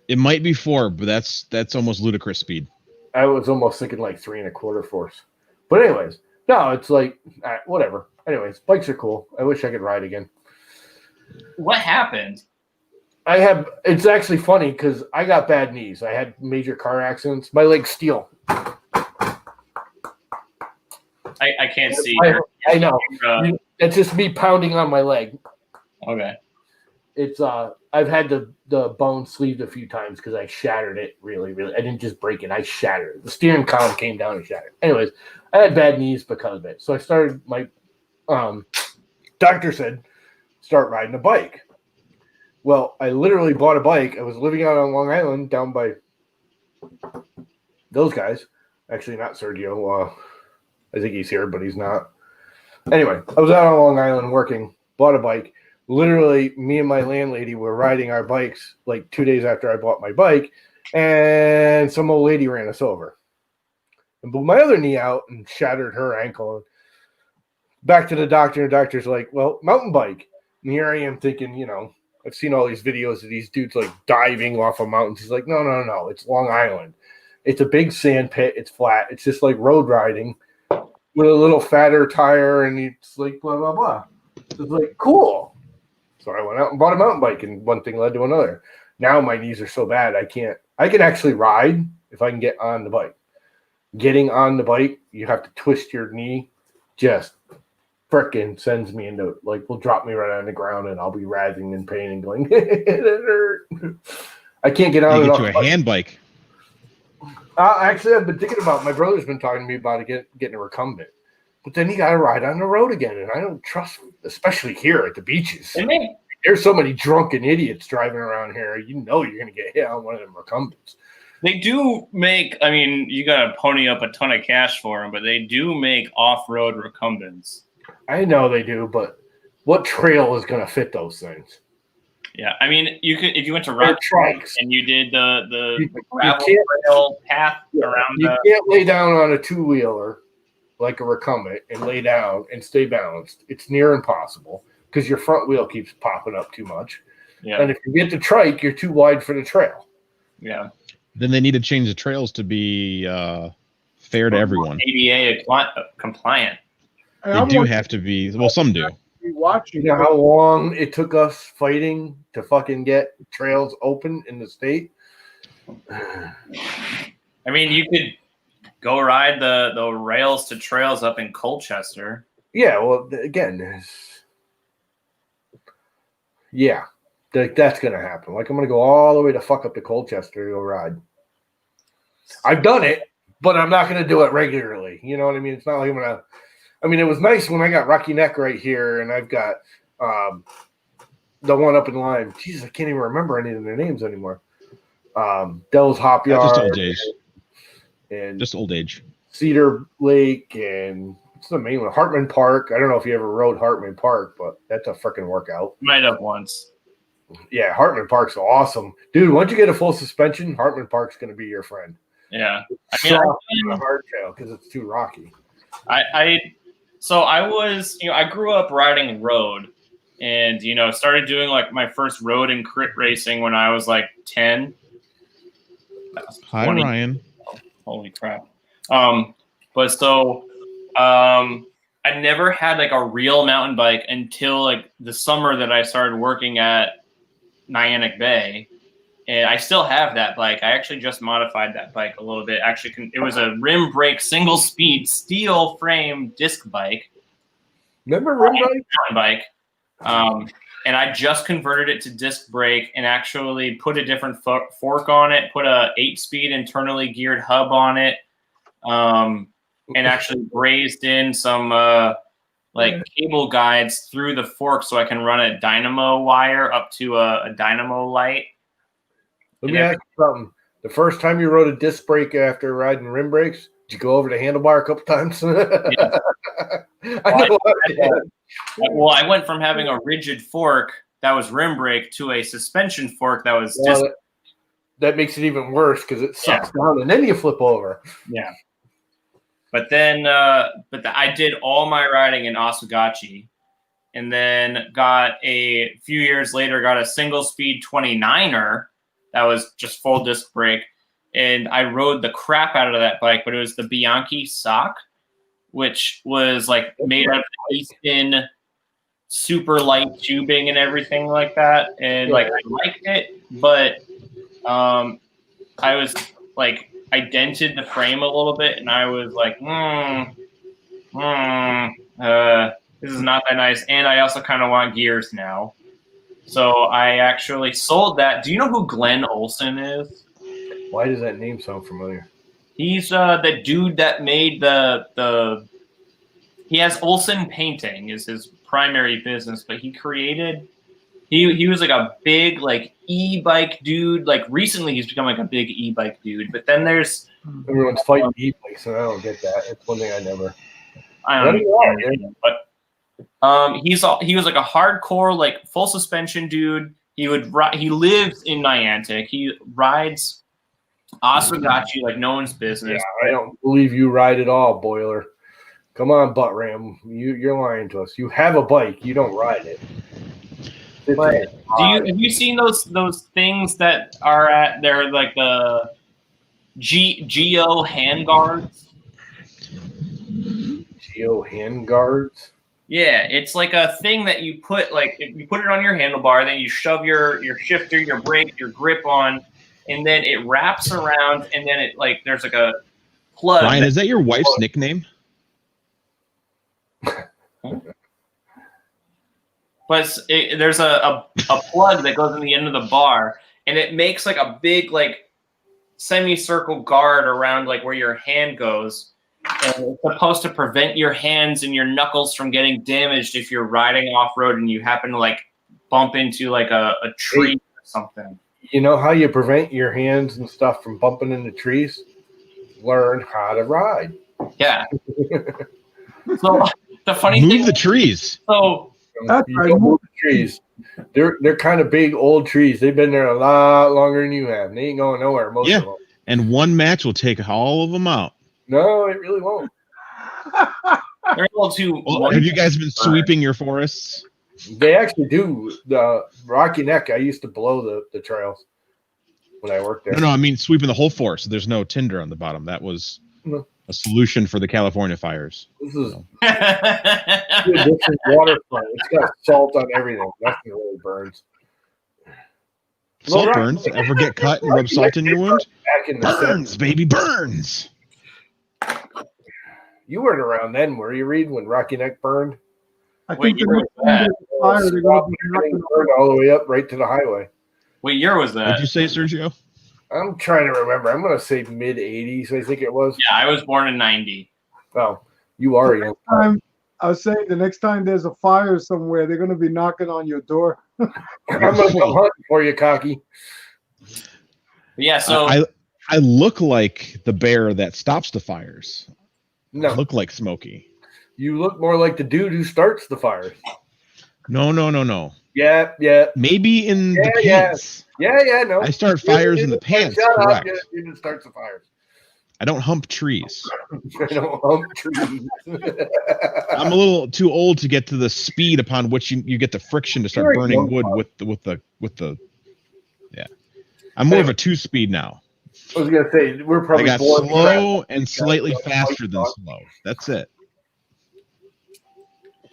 [SPEAKER 2] It might be 4, but that's almost ludicrous speed.
[SPEAKER 1] I was almost thinking like 3 1/4 force. But anyways, no, it's like whatever. Anyways, bikes are cool. I wish I could ride again.
[SPEAKER 3] What happened?
[SPEAKER 1] It's actually funny because I got bad knees. I had major car accidents. My legs steel.
[SPEAKER 3] I can't see.
[SPEAKER 1] I know. It's just me pounding on my leg.
[SPEAKER 3] Okay.
[SPEAKER 1] It's I've had the bone sleeved a few times because I shattered it really. I didn't just break it, I shattered it. The steering column came down and shattered. Anyways, I had bad knees because of it. So I started my doctor said start riding a bike. Well, I literally bought a bike. I was living out on Long Island down by those guys. Actually, not Sergio. I think he's here, but he's not. Anyway, I was out on Long Island working, bought a bike. Literally, me and my landlady were riding our bikes like 2 days after I bought my bike, and some old lady ran us over and blew my other knee out and shattered her ankle. Back to the doctor, and the doctor's like, well, mountain bike. And here I am thinking, I've seen all these videos of these dudes like diving off of mountains. He's like, no. It's Long Island. It's a big sand pit. It's flat. It's just like road riding with a little fatter tire. And it's like, blah, blah, blah. So it's like, cool. So I went out and bought a mountain bike, and one thing led to another. Now my knees are so bad. I can actually ride if I can get on the bike. Getting on the bike, you have to twist your knee. Just frickin' sends me into will drop me right on the ground, and I'll be writhing in pain and going, it hurt. I can't get on.
[SPEAKER 2] You get you a hand bike.
[SPEAKER 1] Actually, I've been thinking about. My brother's been talking to me about getting a recumbent, but then you got to ride on the road again, and I don't trust, especially here at the beaches. There's so many drunken idiots driving around here. You're going to get hit on one of them recumbents.
[SPEAKER 3] They do make. I mean, you got to pony up a ton of cash for them, but they do make off-road recumbents.
[SPEAKER 1] I know they do, but what trail is going to fit those things?
[SPEAKER 3] Yeah, I mean, you could if you went to rock
[SPEAKER 1] trikes
[SPEAKER 3] and you did the gravel trail path around.
[SPEAKER 1] You can't lay down on a 2-wheeler like a recumbent and lay down and stay balanced. It's near impossible because your front wheel keeps popping up too much.
[SPEAKER 3] Yeah, and
[SPEAKER 1] if you get the trike, you're too wide for the trail.
[SPEAKER 3] Yeah.
[SPEAKER 2] Then they need to change the trails to be fair to everyone.
[SPEAKER 3] ADA compliant.
[SPEAKER 2] They do have to be. Well, some do.
[SPEAKER 4] Watching.
[SPEAKER 1] You know how long it took us fighting to fucking get trails open in the state?
[SPEAKER 3] I mean, you could go ride the rails to trails up in Colchester.
[SPEAKER 1] Yeah, well, again, that's going to happen. Like, I'm going to go all the way to fuck up to Colchester to go ride. I've done it, but I'm not going to do it regularly. You know what I mean? It's not like I'm going to. I mean, it was nice when I got Rocky Neck right here, and I've got the one up in Lyme. Jesus, I can't even remember any of their names anymore. Dell's Hop Yard.
[SPEAKER 2] Just old age.
[SPEAKER 1] And
[SPEAKER 2] just old age.
[SPEAKER 1] Cedar Lake, and what's the main one? Hartman Park. I don't know if you ever rode Hartman Park, but that's a freaking workout.
[SPEAKER 3] Might have once.
[SPEAKER 1] Yeah, Hartman Park's awesome. Dude, once you get a full suspension, Hartman Park's going to be your friend.
[SPEAKER 3] Yeah.
[SPEAKER 1] I mean, on a hard trail because it's too rocky.
[SPEAKER 3] So I was, I grew up riding road and, started doing like my first road and crit racing when I was like 10. That was
[SPEAKER 2] Hi,
[SPEAKER 3] 20
[SPEAKER 2] Ryan.
[SPEAKER 3] Holy crap. But so I never had like a real mountain bike until like the summer that I started working at Nyannick Bay. And I still have that bike. I actually just modified that bike a little bit. Actually, it was a rim brake single speed steel frame disc bike.
[SPEAKER 1] Remember rim bike?
[SPEAKER 3] Mountain bike. And I just converted it to disc brake and actually put a different fork on it, put a 8-speed internally geared hub on it, and actually brazed in some like cable guides through the fork so I can run a dynamo wire up to a dynamo light.
[SPEAKER 1] Let me ask you something. The first time you rode a disc brake after riding rim brakes, did you go over the handlebar a couple times?
[SPEAKER 3] Yes.
[SPEAKER 1] I know.
[SPEAKER 3] Well, I went from having a rigid fork that was rim brake to a suspension fork that was disc.
[SPEAKER 1] That makes it even worse because it sucks down and then you flip over.
[SPEAKER 3] Yeah. But then, I did all my riding in Oswegatchie, and then got a few years later, got a single speed 29er that was just full disc brake. And I rode the crap out of that bike, but it was the Bianchi sock, which was like made out of Easton super light tubing and everything like that. And like, I liked it, but I was like, I dented the frame a little bit and I was like, this is not that nice. And I also kind of want gears now. So I actually sold that. Do you know who Glenn Olson is?
[SPEAKER 1] Why does that name sound familiar?
[SPEAKER 3] He's the dude that made he has Olson Painting is his primary business, but he created, he was like a big like e-bike dude. Like recently he's become like a big e-bike dude, but then there's
[SPEAKER 1] everyone's fighting e-bikes, and I don't get that. It's one thing I
[SPEAKER 3] don't know, but he was like a hardcore like full suspension dude. He lives in Niantic. He rides Oswegatchie like no one's business.
[SPEAKER 1] Yeah, I don't believe you ride at all, Boiler. Come on, butt ram. You're lying to us. You have a bike. You don't ride it.
[SPEAKER 3] But have you seen those things that are at they're like the Geo handguards?
[SPEAKER 1] Geo handguards?
[SPEAKER 3] Yeah, it's like a thing that you put you put it on your handlebar, then you shove your shifter, your brake, your grip on, and then it wraps around, and then it like there's like a plug.
[SPEAKER 2] Ryan, is that your wife's nickname?
[SPEAKER 3] But there's a plug that goes in the end of the bar, and it makes like a big like semicircle guard around like where your hand goes, and it's supposed to prevent your hands and your knuckles from getting damaged if you're riding off road and you happen to like bump into like a tree or something.
[SPEAKER 1] You know how you prevent your hands and stuff from bumping into trees? Learn how to ride.
[SPEAKER 3] Yeah. So the funny thing,
[SPEAKER 2] move the trees.
[SPEAKER 3] So
[SPEAKER 4] That's
[SPEAKER 1] you
[SPEAKER 4] right.
[SPEAKER 1] don't move the trees. They're kind of big old trees. They've been there a lot longer than you have. They ain't going nowhere. Most of them.
[SPEAKER 2] And one match will take all of them out.
[SPEAKER 1] No, it really won't.
[SPEAKER 3] they're a little too.
[SPEAKER 2] Have you guys been sweeping your forests?
[SPEAKER 1] They actually do. The Rocky Neck, I used to blow the trails when I worked there.
[SPEAKER 2] No, I mean sweeping the whole forest. So there's no tinder on the bottom. That was a solution for the California fires.
[SPEAKER 1] This is a different waterfront. It's got salt on everything. Nothing really burns.
[SPEAKER 2] Salt burns. Ever get cut and rub salt in your wound?
[SPEAKER 1] Back in the
[SPEAKER 2] Burns, baby, burns.
[SPEAKER 1] You weren't around then, were you, Reed, when Rocky Neck burned?
[SPEAKER 4] I
[SPEAKER 3] What
[SPEAKER 4] think
[SPEAKER 3] year
[SPEAKER 4] the
[SPEAKER 3] was that?
[SPEAKER 4] fire, they're gonna be
[SPEAKER 1] Everything
[SPEAKER 4] knocking
[SPEAKER 1] burned all the way up right to the highway.
[SPEAKER 3] What year was
[SPEAKER 2] What'd
[SPEAKER 3] that?
[SPEAKER 2] you say, Sergio?
[SPEAKER 1] I'm trying to remember. I'm going to say mid 80s, I think it was.
[SPEAKER 3] Yeah, I was born in 90.
[SPEAKER 1] Oh, you are young.
[SPEAKER 4] I was saying the next time there's a fire somewhere, they're going to be knocking on your door.
[SPEAKER 1] I'm going to come hunting for you, Cocky.
[SPEAKER 3] But yeah, so
[SPEAKER 2] I look like the bear that stops the fires. I
[SPEAKER 1] No,
[SPEAKER 2] look like Smokey.
[SPEAKER 1] you look more like the dude who starts the fires.
[SPEAKER 2] No.
[SPEAKER 1] Yeah.
[SPEAKER 2] Maybe in the
[SPEAKER 1] Yeah.
[SPEAKER 2] pants.
[SPEAKER 1] Yeah, no.
[SPEAKER 2] I start fires in the pants.
[SPEAKER 1] Shut up.
[SPEAKER 2] Correct.
[SPEAKER 1] You didn't start the fires.
[SPEAKER 2] I don't hump trees.
[SPEAKER 1] I don't hump trees.
[SPEAKER 2] I'm a little too old to get to the speed upon which you get the friction to start
[SPEAKER 1] You're a
[SPEAKER 2] burning
[SPEAKER 1] young
[SPEAKER 2] wood
[SPEAKER 1] buck.
[SPEAKER 2] with the. Yeah. I'm more of a 2-speed now.
[SPEAKER 1] I was gonna say we're
[SPEAKER 2] I
[SPEAKER 1] probably
[SPEAKER 2] got
[SPEAKER 1] born
[SPEAKER 2] slow and slightly faster than slow. That's it.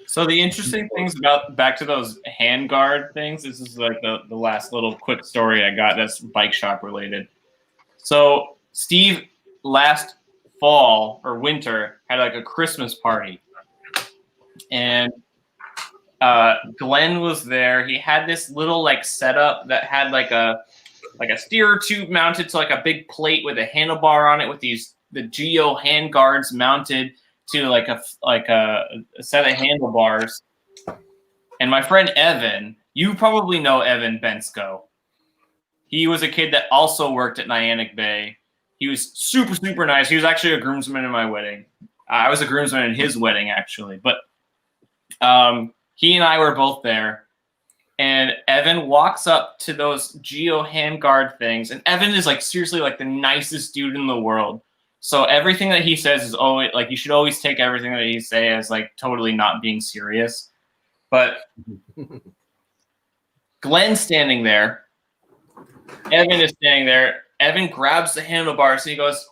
[SPEAKER 3] So the interesting things about back to those handguard things. This is like the last little quick story I got that's bike shop related. So Steve last fall or winter had like a Christmas party, and Glenn was there. He had this little like setup that had like a steerer tube mounted to like a big plate with a handlebar on it with the Geo hand guards mounted to like a set of handlebars. And my friend Evan, you probably know Evan Bensko. He was a kid that also worked at Niantic Bay. He was super, super nice. He was actually a groomsman in my wedding. I was a groomsman in his wedding, actually. But he and I were both there. And Evan walks up to those Geo handguard things. And Evan is like seriously like the nicest dude in the world. So everything that he says is always like, you should always take everything that he say as like totally not being serious. But Glenn's standing there. Evan is standing there. Evan grabs the handlebars and he goes,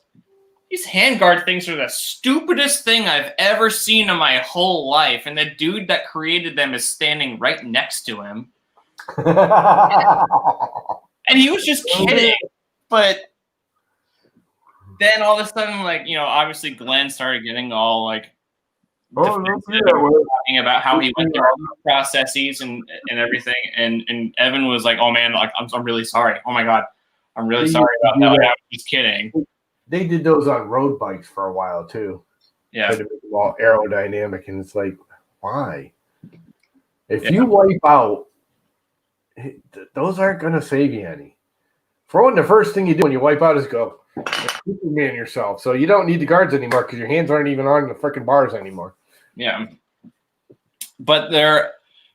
[SPEAKER 3] "These handguard things are the stupidest thing I've ever seen in my whole life." And the dude that created them is standing right next to him. And he was just kidding. But then all of a sudden, like, you know, obviously Glenn started getting all like talking about how he went through all the processes and everything. And Evan was like, "Oh man, like I'm really sorry. Oh my God. I'm really sorry about that. Like, I was just kidding."
[SPEAKER 1] They did those on road bikes for a while too.
[SPEAKER 3] Yeah.
[SPEAKER 1] To make them all aerodynamic, and it's like, why? If you wipe out, those aren't going to save you any. For one, the first thing you do when you wipe out is go Superman yourself. So you don't need the guards anymore because your hands aren't even on the freaking bars anymore.
[SPEAKER 3] Yeah. But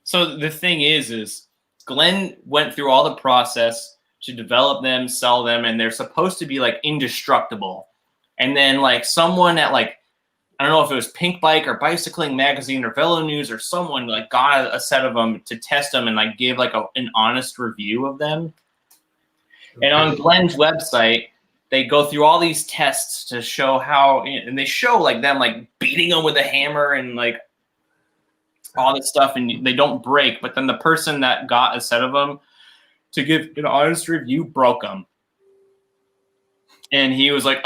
[SPEAKER 3] so the thing is Glenn went through all the process to develop them, sell them, and they're supposed to be like indestructible. And then like someone at like, I don't know if it was Pink Bike or Bicycling Magazine or Velo News or someone like got a set of them to test them and like give like an honest review of them. And on Glenn's website, they go through all these tests to show how, and they show like them like beating them with a hammer and like all this stuff, and they don't break. But then the person that got a set of them to give an honest review broke them. And he was like,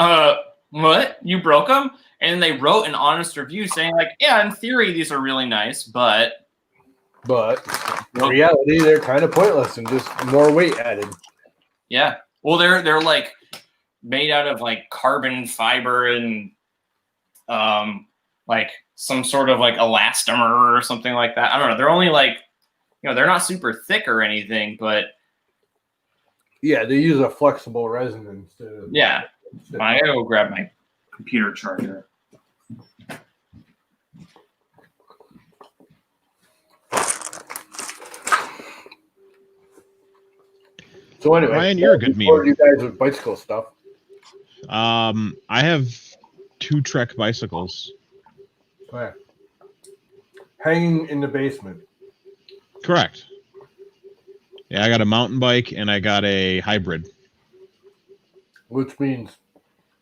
[SPEAKER 3] what? You broke them? And they wrote an honest review saying like, yeah, in theory, these are really nice, but
[SPEAKER 1] in reality, they're kind of pointless and just more weight added.
[SPEAKER 3] Yeah. Well, they're like made out of like carbon fiber and like some sort of like elastomer or something like that. I don't know. They're only like, you know, they're not super thick or anything, but
[SPEAKER 1] yeah, they use a flexible resin instead of.
[SPEAKER 3] Yeah. I gotta go grab my computer charger.
[SPEAKER 1] So anyway,
[SPEAKER 2] Ryan, you're a good meme.
[SPEAKER 1] What you guys with bicycle stuff?
[SPEAKER 2] I have 2 Trek bicycles.
[SPEAKER 1] Okay. Hanging in the basement.
[SPEAKER 2] Correct. Yeah, I got a mountain bike and I got a hybrid.
[SPEAKER 1] Which means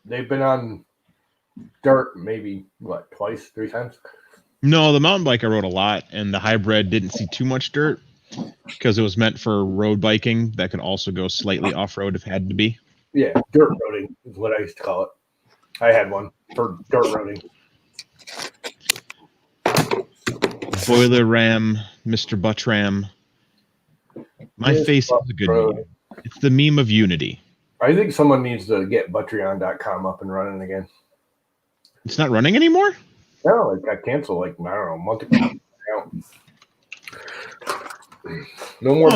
[SPEAKER 1] they've been on dirt maybe, what, twice, 3 times?
[SPEAKER 2] No, the mountain bike I rode a lot, and the hybrid didn't see too much dirt because it was meant for road biking that could also go slightly off-road if it had to be.
[SPEAKER 1] Yeah, dirt roading is what I used to call it. I had one for dirt roading.
[SPEAKER 2] Boiler Ram, Mr. Buttram. My face is a good meme. It's the meme of unity.
[SPEAKER 1] I think someone needs to get Butreon.com up and running again.
[SPEAKER 2] It's not running anymore?
[SPEAKER 1] No, it got canceled like, I don't know, a month ago. No more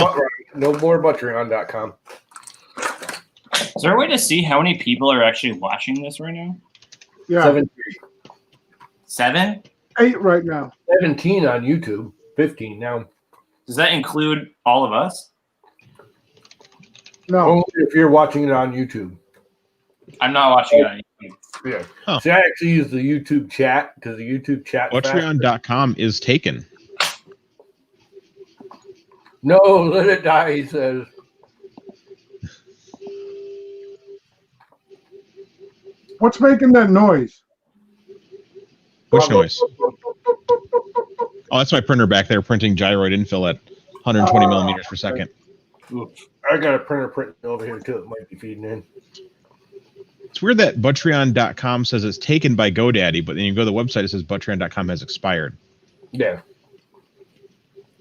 [SPEAKER 1] Butreon.com.
[SPEAKER 3] Is there a way to see how many people are actually watching this right now?
[SPEAKER 4] Yeah,
[SPEAKER 3] 7?
[SPEAKER 4] 8 right now.
[SPEAKER 1] 17 on YouTube, 15 now.
[SPEAKER 3] Does that include all of us?
[SPEAKER 4] No,
[SPEAKER 1] Only if you're watching it on YouTube.
[SPEAKER 3] I'm not watching it on YouTube.
[SPEAKER 1] Yeah.
[SPEAKER 2] Huh.
[SPEAKER 1] See, I actually use the YouTube chat because the YouTube chat.
[SPEAKER 2] Butreon.com is taken.
[SPEAKER 1] No, let it die, he says.
[SPEAKER 4] What's making that noise?
[SPEAKER 2] Which noise? Oh, that's my printer back there printing gyroid infill at 120 millimeters per second.
[SPEAKER 1] I got a printer printing over here too. It might be feeding in.
[SPEAKER 2] It's weird that Butreon.com says it's taken by GoDaddy, but then you go to the website, it says Butreon.com has expired.
[SPEAKER 1] Yeah.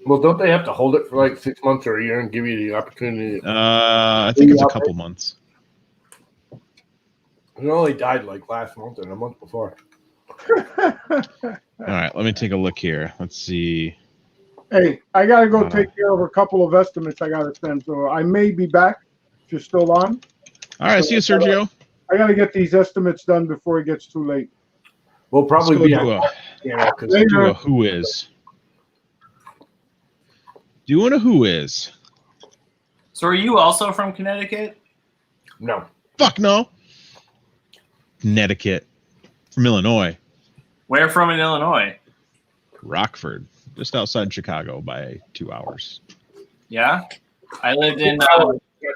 [SPEAKER 1] Well, don't they have to hold it for like 6 months or a year and give you the opportunity?
[SPEAKER 2] I think it's a couple months.
[SPEAKER 1] It only died like last month and a month before.
[SPEAKER 2] All right, let me take a look here. Let's see.
[SPEAKER 4] Hey, I gotta go take care of a couple of estimates I gotta send, so I may be back if you're still on.
[SPEAKER 2] All right, see you, Sergio.
[SPEAKER 4] I gotta get these estimates done before it gets too late.
[SPEAKER 1] We'll probably
[SPEAKER 2] Let's
[SPEAKER 1] be
[SPEAKER 2] go do a who is. Doing a who is.
[SPEAKER 3] So are you also from Connecticut?
[SPEAKER 1] No.
[SPEAKER 2] Fuck no. Connecticut. From Illinois.
[SPEAKER 3] Where from in Illinois?
[SPEAKER 2] Rockford. Just outside Chicago by 2 hours.
[SPEAKER 3] Yeah? I lived in,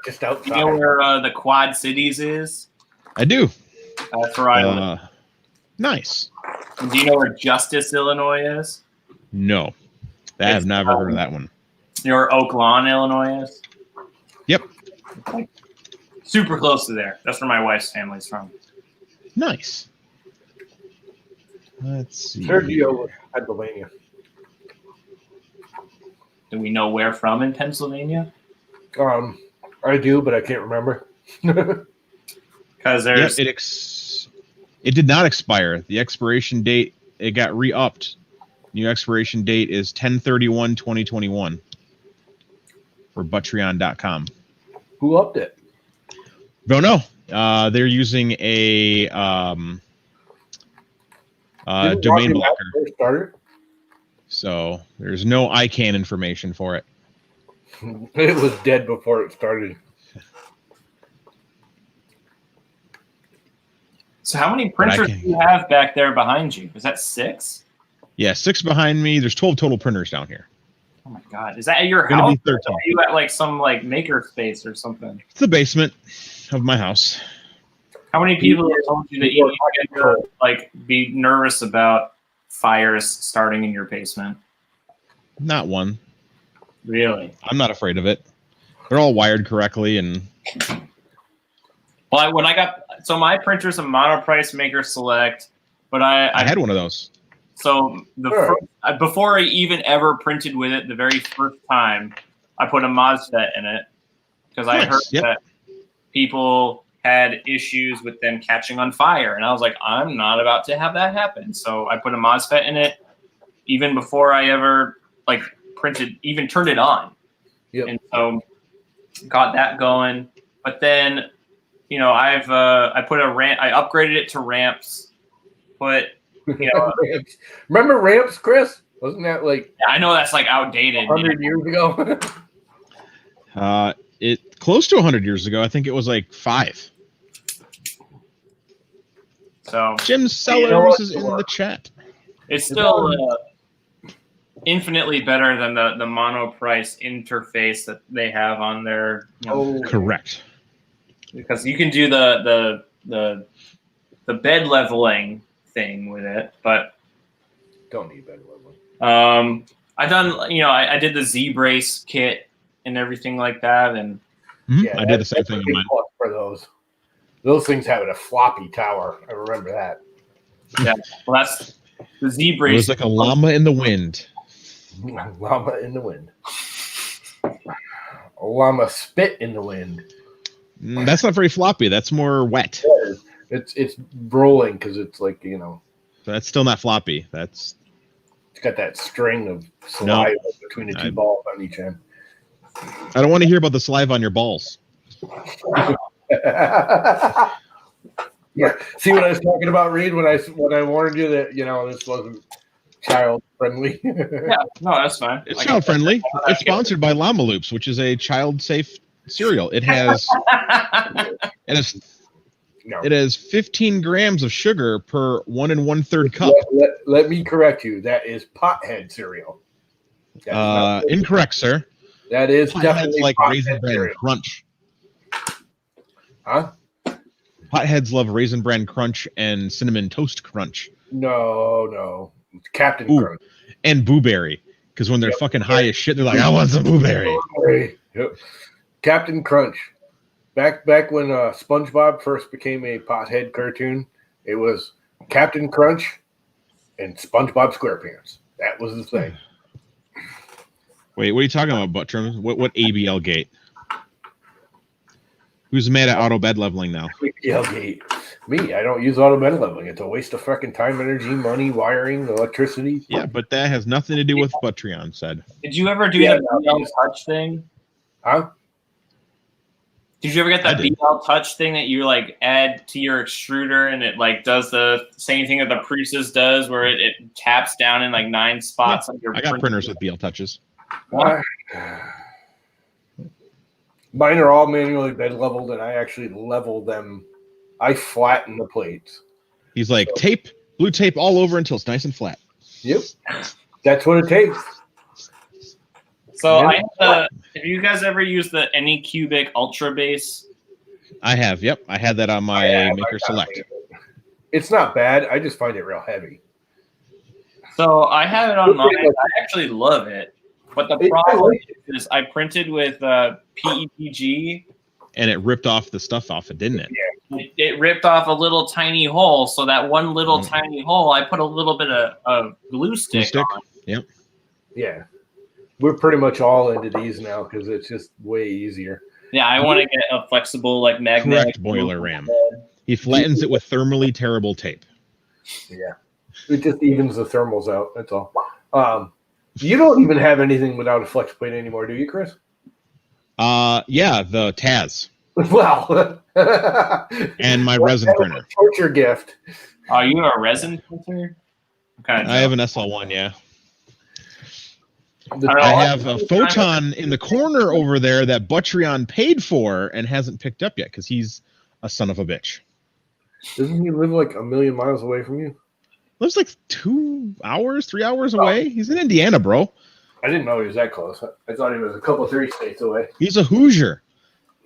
[SPEAKER 1] Just outside.
[SPEAKER 3] you know where the Quad Cities is?
[SPEAKER 2] I do.
[SPEAKER 3] That's where I live.
[SPEAKER 2] Nice.
[SPEAKER 3] And do you know where Justice, Illinois is?
[SPEAKER 2] No. I have never heard of that one.
[SPEAKER 3] You know where Oak Lawn, Illinois is?
[SPEAKER 2] Yep.
[SPEAKER 3] Super close to there. That's where my wife's family's from.
[SPEAKER 2] Nice. Let's see.
[SPEAKER 1] Sergio, Pennsylvania.
[SPEAKER 3] Do we know where from in Pennsylvania?
[SPEAKER 1] I do, but I can't remember.
[SPEAKER 3] Because there's
[SPEAKER 2] It did not expire. The expiration date, it got re-upped. New expiration date is 10/31/2021 for Butreon.com.
[SPEAKER 1] Who upped it?
[SPEAKER 2] Don't know. They're using a domain blocker.
[SPEAKER 1] Started?
[SPEAKER 2] So there's no ICANN information for it.
[SPEAKER 1] It was dead before it started.
[SPEAKER 3] So how many printers do you have back there behind you? Is that 6?
[SPEAKER 2] Yeah, 6 behind me. There's 12 total printers down here.
[SPEAKER 3] Oh my God. Is that at your
[SPEAKER 2] Gonna
[SPEAKER 3] house?
[SPEAKER 2] be 13.
[SPEAKER 3] Or are you at like some like maker space or something?
[SPEAKER 2] It's the basement of my house.
[SPEAKER 3] How many people have told you that you need to like be nervous about fires starting in your basement?
[SPEAKER 2] Not one.
[SPEAKER 3] Really?
[SPEAKER 2] I'm not afraid of it. They're all wired correctly, and
[SPEAKER 3] well, my printer's a monoprice Maker Select, but I
[SPEAKER 2] had one of those.
[SPEAKER 3] So before I even ever printed with it, the very first time, I put a MOSFET in it because I heard that people had issues with them catching on fire, and I was like, I'm not about to have that happen. So I put a MOSFET in it even before I ever like even turned it on.
[SPEAKER 1] Yep.
[SPEAKER 3] And so got that going. But then, you know, I upgraded it to ramps.
[SPEAKER 1] Remember ramps, Chris? Wasn't that like?
[SPEAKER 3] I know that's like outdated.
[SPEAKER 1] 100 years ago.
[SPEAKER 2] It close to 100 years ago. I think it was like 5.
[SPEAKER 3] So
[SPEAKER 2] Jim Sellers is in the chat.
[SPEAKER 3] It's still infinitely better than the monoprice interface that they have on their.
[SPEAKER 2] Correct.
[SPEAKER 3] Because you can do the bed leveling thing with it, but
[SPEAKER 1] don't need bed leveling.
[SPEAKER 3] I did the Z-brace kit and everything like that, and
[SPEAKER 2] I did the same thing in mine.
[SPEAKER 1] For those things having a floppy tower, I remember that.
[SPEAKER 3] Yeah, well, that's the Z-brace.
[SPEAKER 2] It was like a llama in the wind.
[SPEAKER 1] Llama in the wind. A llama spit in the wind.
[SPEAKER 2] That's not very floppy. That's more wet.
[SPEAKER 1] It's rolling because it's like, you know.
[SPEAKER 2] That's still not floppy. It's
[SPEAKER 1] got that string of saliva between the two balls on each end.
[SPEAKER 2] I don't want to hear about the saliva on your balls.
[SPEAKER 1] Yeah. See what I was talking about, Reed, when I warned you that, you know, this wasn't child friendly.
[SPEAKER 3] Yeah, no, that's fine.
[SPEAKER 2] It's child friendly. It's sponsored by Llama Loops, which is a child safe cereal. It has it has 15 grams of sugar per 1 1/3 cup.
[SPEAKER 1] Let me correct you. That is pothead cereal.
[SPEAKER 2] Incorrect, sir.
[SPEAKER 1] That is
[SPEAKER 2] Pothead's
[SPEAKER 1] definitely
[SPEAKER 2] like
[SPEAKER 1] Raisin
[SPEAKER 2] Raisin Bran
[SPEAKER 1] cereal.
[SPEAKER 2] Crunch.
[SPEAKER 1] Huh?
[SPEAKER 2] Potheads love Raisin Bran Crunch and Cinnamon Toast Crunch.
[SPEAKER 1] No. It's Captain
[SPEAKER 2] Ooh.
[SPEAKER 1] Crunch.
[SPEAKER 2] And Blueberry. Because when they're fucking high as shit, they're like, I want some Blueberry.
[SPEAKER 1] Yep. Captain Crunch. Back when SpongeBob first became a pothead cartoon, it was Captain Crunch and SpongeBob SquarePants. That was the thing.
[SPEAKER 2] Wait, what are you talking about, Buttram? What ABL gate? Who's mad at auto bed leveling now?
[SPEAKER 1] ABL gate. Me, I don't use auto bed leveling. It's a waste of fucking time, energy, money, wiring, electricity.
[SPEAKER 2] Yeah, but that has nothing to do with what Trion said.
[SPEAKER 3] Did you ever do the BL touch thing?
[SPEAKER 1] Huh?
[SPEAKER 3] Did you ever get that BL touch thing that you like add to your extruder and it like does the same thing that the Prius does where it taps down in like 9 spots?
[SPEAKER 2] Yeah, I got printers with BL touches.
[SPEAKER 1] Mine are all manually bed leveled, and I actually level them. I flatten the plates.
[SPEAKER 2] He's like, blue tape all over until it's nice and flat.
[SPEAKER 1] Yep. That's what it takes.
[SPEAKER 3] So have you guys ever used the Anycubic Ultra Base?
[SPEAKER 2] I have, yep. I had that on my Maker Select.
[SPEAKER 1] It's not bad. I just find it real heavy.
[SPEAKER 3] So I have it on mine. I actually love it. But the problem is I printed with PETG.
[SPEAKER 2] And it ripped off the stuff off it, didn't it?
[SPEAKER 3] Yeah. It ripped off a little tiny hole. So that one little tiny hole, I put a little bit of glue stick on.
[SPEAKER 2] Yep.
[SPEAKER 1] Yeah. We're pretty much all into these now because it's just way easier.
[SPEAKER 3] Yeah, I want to get a flexible, like magnetic
[SPEAKER 2] boiler ram. He flattens it with thermally terrible tape.
[SPEAKER 1] Yeah. It just evens the thermals out. That's all. You don't even have anything without a flex plate anymore, do you, Chris?
[SPEAKER 2] Yeah, the Taz.
[SPEAKER 1] Well,
[SPEAKER 2] and my resin printer.
[SPEAKER 1] Torture gift.
[SPEAKER 3] Are you a resin printer?
[SPEAKER 2] I have an SL1, yeah. I have a Photon in the corner over there that Buttrion paid for and hasn't picked up yet because he's a son of a bitch.
[SPEAKER 1] Doesn't he live like a million miles away from you?
[SPEAKER 2] Lives like 2 hours, 3 hours away. He's in Indiana, bro.
[SPEAKER 1] I didn't know he was that close. I thought he was a couple 3 states away.
[SPEAKER 2] He's a Hoosier.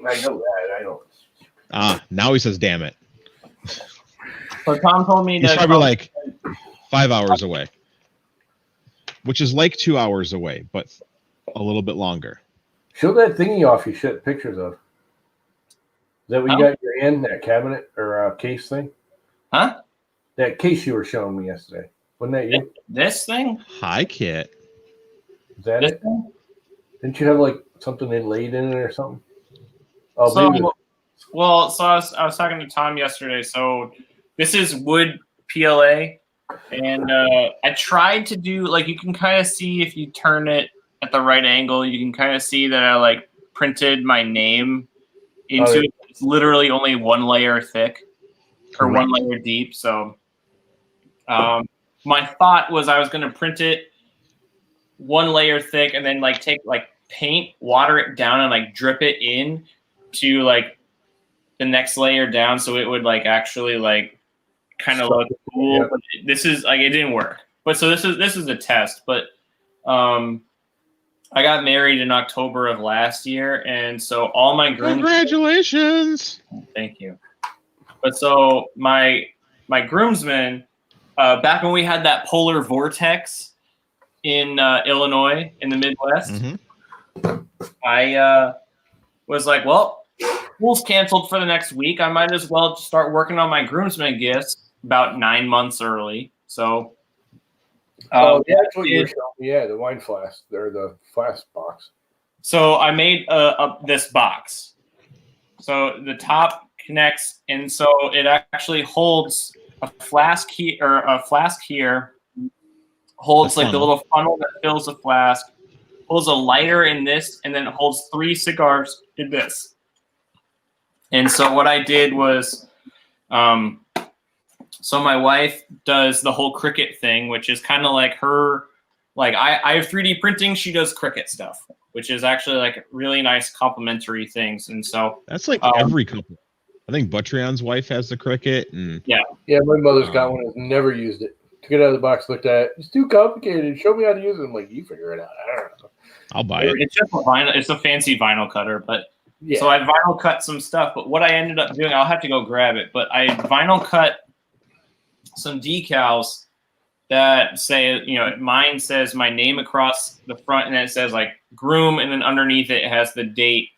[SPEAKER 1] I know that. I know.
[SPEAKER 2] Now he says, damn it.
[SPEAKER 3] So Tom told me
[SPEAKER 2] he's probably like 5 hours away, which is like 2 hours away, but a little bit longer.
[SPEAKER 1] Show that thingy off you shot pictures of. Is that what you got in your hand, that cabinet or case thing?
[SPEAKER 3] Huh?
[SPEAKER 1] That case you were showing me yesterday. Wasn't that you?
[SPEAKER 3] This thing?
[SPEAKER 2] Hi, Kit.
[SPEAKER 1] Is that
[SPEAKER 3] this
[SPEAKER 1] it?
[SPEAKER 3] Thing?
[SPEAKER 1] Didn't you have like something inlaid in it or something?
[SPEAKER 3] Oh, so, I was talking to Tom yesterday. So this is wood PLA. And I tried to do, like, you can kind of see if you turn it at the right angle, you can kind of see that I, like, printed my name into it. It's literally only 1 layer thick or 1 layer deep. So my thought was I was going to print it 1 layer thick and then, like, take, like, paint, water it down, and, like, drip it in to, like, the next layer down so it would, like, actually, like, kind of look cool. Yeah. But this is like, it didn't work. But so this is a test. But I got married in October of last year, and so all my
[SPEAKER 2] congratulations.
[SPEAKER 3] Thank you. But so my groomsmen, back when we had that polar vortex in Illinois in the Midwest, I was like, well, school's canceled for the next week. I might as well start working on my groomsmen gifts about 9 months early. So,
[SPEAKER 1] that's what you were showing me. Yeah, the wine flask or the flask box.
[SPEAKER 3] So I made this box. So the top connects, and so it actually holds a flask here, or a flask here. Holds like the little funnel that fills the flask. Holds a lighter in this, and then it holds 3 cigars in this. And so what I did was, so my wife does the whole Cricut thing, which is kind of like her, like I have 3D printing. She does Cricut stuff, which is actually like really nice complementary things. And so
[SPEAKER 2] that's like every couple. I think Buttrion's wife has the Cricut, and
[SPEAKER 1] yeah, my mother's got one. Has never used it. Took it out of the box, looked at it. It's too complicated. Show me how to use it. I'm like, you figure it out. I don't know.
[SPEAKER 2] I'll buy it.
[SPEAKER 3] It's just a vinyl. It's a fancy vinyl cutter, but
[SPEAKER 1] Yeah.
[SPEAKER 3] So I vinyl cut some stuff, but what I ended up doing, I'll have to go grab it, but I vinyl cut some decals that say, mine says my name across the front, and then it says like groom, and then underneath it has the date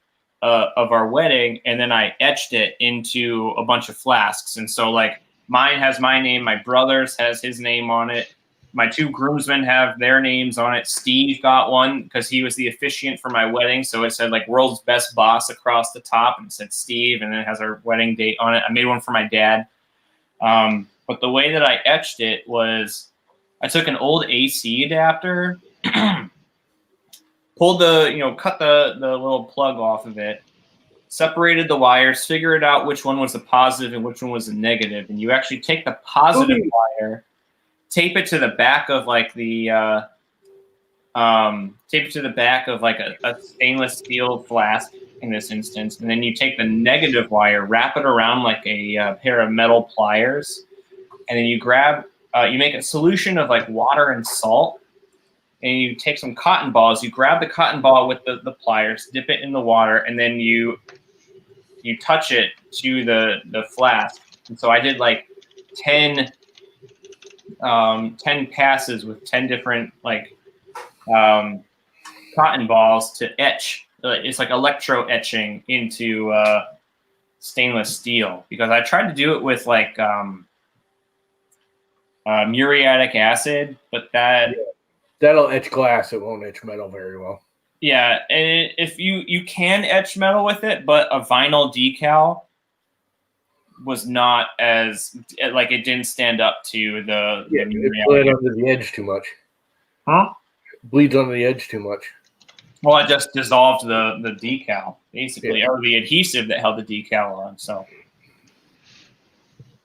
[SPEAKER 3] of our wedding, and then I etched it into a bunch of flasks. And so like mine has my name, my brother's has his name on it, my two groomsmen have their names on it. Steve got one because he was the officiant for my wedding, so it said like world's best boss across the top, and it said Steve, and then it has our wedding date on it. I made one for my dad. But the way that I etched it was I took an old AC adapter, pulled cut the little plug off of it, separated the wires, figured out which one was the positive and which one was the negative. And you actually take the positive wire, tape it to the back of like a stainless steel flask in this instance. And then you take the negative wire, wrap it around like a pair of metal pliers. And then you make a solution of like water and salt, and you take some cotton balls. You grab the cotton ball with the pliers, dip it in the water, and then you touch it to the flask. And so I did like 10 passes with 10 different like cotton balls to etch. It's like electro etching into stainless steel, because I tried to do it with like muriatic acid, but
[SPEAKER 1] that'll etch glass. It won't etch metal very well.
[SPEAKER 3] Yeah, and if you can etch metal with it, but a vinyl decal was not as like, it didn't stand up to the
[SPEAKER 1] it bled under the edge too much.
[SPEAKER 3] Huh?
[SPEAKER 1] Bleeds under the edge too much.
[SPEAKER 3] Well, I just dissolved the decal basically, or the adhesive that held the decal on. So.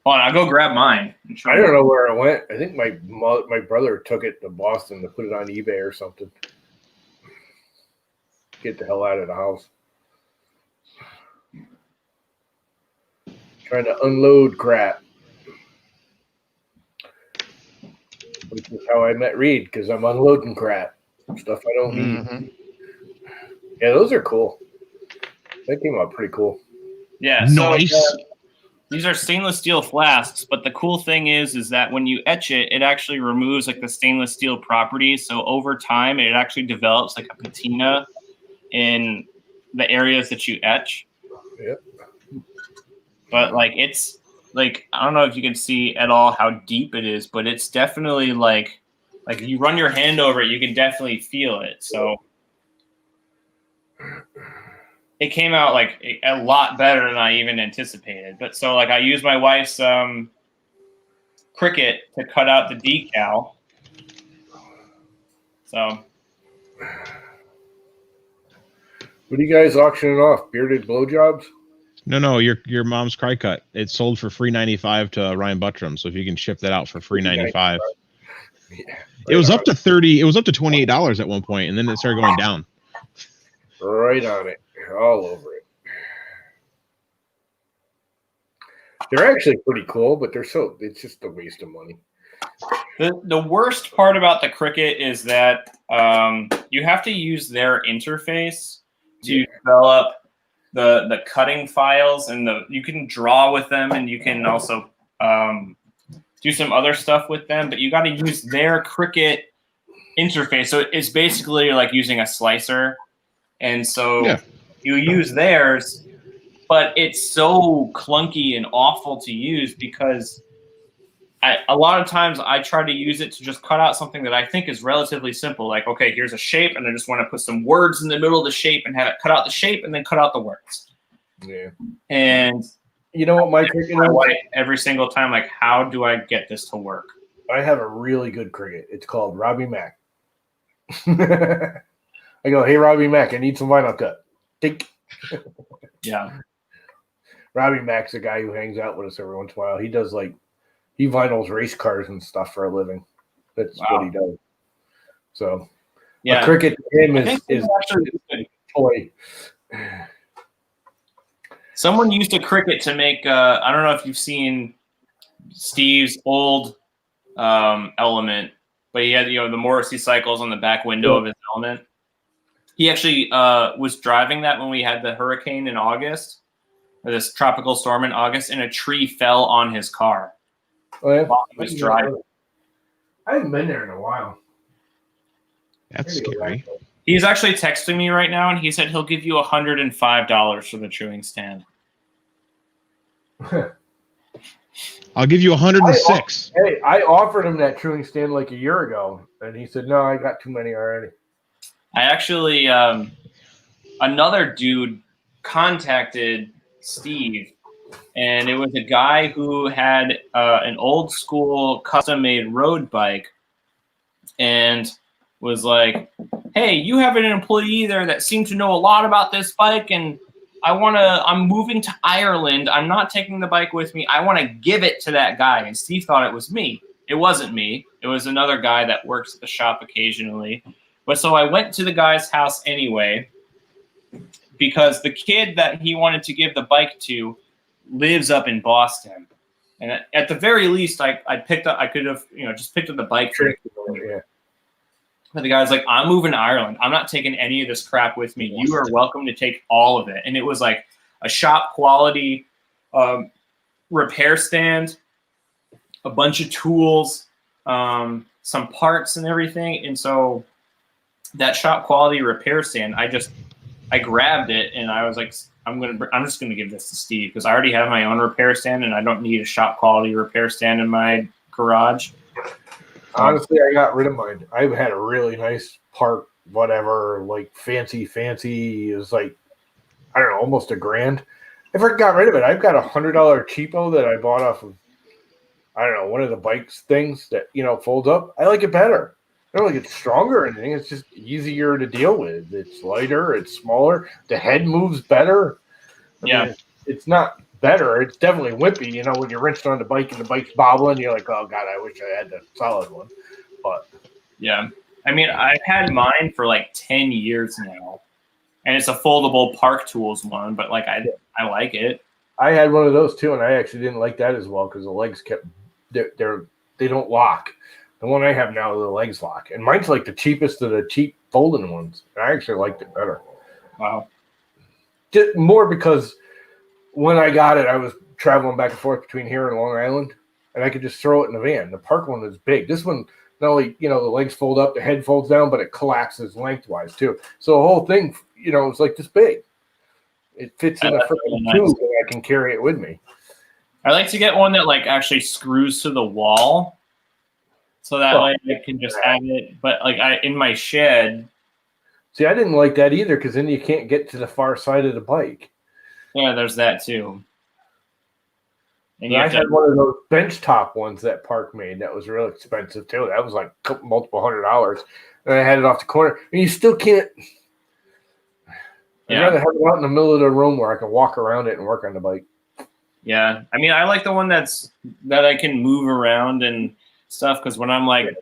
[SPEAKER 3] Hold on, I'll go grab mine.
[SPEAKER 1] I don't know where it went. I think my brother took it to Boston to put it on eBay or something. Get the hell out of the house. Trying to unload crap. Which is how I met Reed, because I'm unloading crap. Stuff I don't need. Yeah, those are cool. That came out pretty cool.
[SPEAKER 3] Yeah,
[SPEAKER 2] nice.
[SPEAKER 3] So, these are stainless steel flasks, but the cool thing is that when you etch it, it actually removes like the stainless steel properties. So over time, it actually develops like a patina in the areas that you etch.
[SPEAKER 1] Yep.
[SPEAKER 3] But like, it's like, I don't know if you can see at all how deep it is, but it's definitely like if you run your hand over it, you can definitely feel it. So it came out like a lot better than I even anticipated. But so like I used my wife's Cricut to cut out the decal. So.
[SPEAKER 1] What are you guys auctioning off? Bearded blowjobs?
[SPEAKER 2] No, your mom's cry cut. It sold for $3.95 to Ryan Buttram. So if you can ship that out for $3.95.
[SPEAKER 1] Yeah,
[SPEAKER 2] it was up to $30. It was up to $28 at one point, and then it started going down.
[SPEAKER 1] Right on it. All over it. They're actually pretty cool, but it's just a waste of money.
[SPEAKER 3] The worst part about the Cricut is that you have to use their interface to develop the cutting files, and you can draw with them, and you can also do some other stuff with them, but you got to use their Cricut interface. So it's basically like using a slicer. And so you use theirs, but it's so clunky and awful to use, because a lot of times I try to use it to just cut out something that I think is relatively simple. Like, okay, here's a shape, and I just want to put some words in the middle of the shape and have it cut out the shape and then cut out the words.
[SPEAKER 1] Yeah.
[SPEAKER 3] And
[SPEAKER 1] you know what my Cricut is?
[SPEAKER 3] Every single time, like, how do I get this to work?
[SPEAKER 1] I have a really good Cricut. It's called Robbie Mac. I go, hey, Robbie Mac, I need some vinyl cut. Think.
[SPEAKER 3] Yeah.
[SPEAKER 1] Robbie Mac's a guy who hangs out with us every once in a while. He does he vinyls race cars and stuff for a living. That's what he does. So, a Cricut to him is a toy.
[SPEAKER 3] Someone used a Cricut to make, I don't know if you've seen Steve's old Element, but he had, the Morrissey cycles on the back window of his Element. He actually was driving that when we had the hurricane in August, or this tropical storm in August, and a tree fell on his car while he was driving.
[SPEAKER 1] I haven't been there in a while.
[SPEAKER 2] That's scary.
[SPEAKER 3] He's actually texting me right now, and he said he'll give you $105 for the chewing stand.
[SPEAKER 2] I'll give you 106.
[SPEAKER 1] Hey, I offered him that chewing stand like a year ago, and he said, no, I got too many already.
[SPEAKER 3] I actually, another dude contacted Steve, and it was a guy who had an old school custom made road bike and was like, hey, you have an employee there that seemed to know a lot about this bike, and I'm moving to Ireland. I'm not taking the bike with me. I want to give it to that guy. And Steve thought it was me. It wasn't me. It was another guy that works at the shop occasionally. But so I went to the guy's house anyway, because the kid that he wanted to give the bike to lives up in Boston. And at the very least, I could have, just picked up the bike for him.
[SPEAKER 1] Yeah.
[SPEAKER 3] But the guy's like, I'm moving to Ireland. I'm not taking any of this crap with me. You are welcome to take all of it. And it was like a shop quality repair stand, a bunch of tools, some parts and everything. And so that shop quality repair stand, I grabbed it and I was like, I'm just gonna give this to Steve because I already have my own repair stand and I don't need a shop quality repair stand in my garage.
[SPEAKER 1] Honestly, I got rid of mine. I had a really nice park, whatever, like fancy. It was like, I don't know, almost $1,000. I got rid of it. I've got $100 cheapo that I bought off of, I don't know, one of the bikes things that, folds up. I like it better. I don't like it's stronger or anything. It's just easier to deal with. It's lighter. It's smaller. The head moves better. I mean, it's not better. It's definitely wimpy. When you're wrenching on the bike and the bike's bobbling, you're like, oh, God, I wish I had the solid one. But
[SPEAKER 3] yeah. I mean, I've had mine for like 10 years now. And it's a foldable Park Tools one, but like I like it.
[SPEAKER 1] I had one of those too, and I actually didn't like that as well because the legs they don't lock. The one I have now, the legs lock. And mine's like the cheapest of the cheap folding ones. I actually liked it better.
[SPEAKER 3] Wow.
[SPEAKER 1] Just more because when I got it, I was traveling back and forth between here and Long Island, and I could just throw it in the van. The Park one is big. This one, not only, the legs fold up, the head folds down, but it collapses lengthwise too. So the whole thing, it's like this big. It fits in a freaking tube, and I can carry it with me.
[SPEAKER 3] I like to get one that like actually screws to the wall. So that way I can just have it, but like in my shed.
[SPEAKER 1] See, I didn't like that either because then you can't get to the far side of the bike.
[SPEAKER 3] Yeah, there's that too. And
[SPEAKER 1] I had one of those bench top ones that Park made that was real expensive too. That was like multiple $100s. And I had it off the corner. And you still can't. I'd rather have it out in the middle of the room where I can walk around it and work on the bike.
[SPEAKER 3] Yeah. I mean, I like the one that I can move around and stuff because when I'm like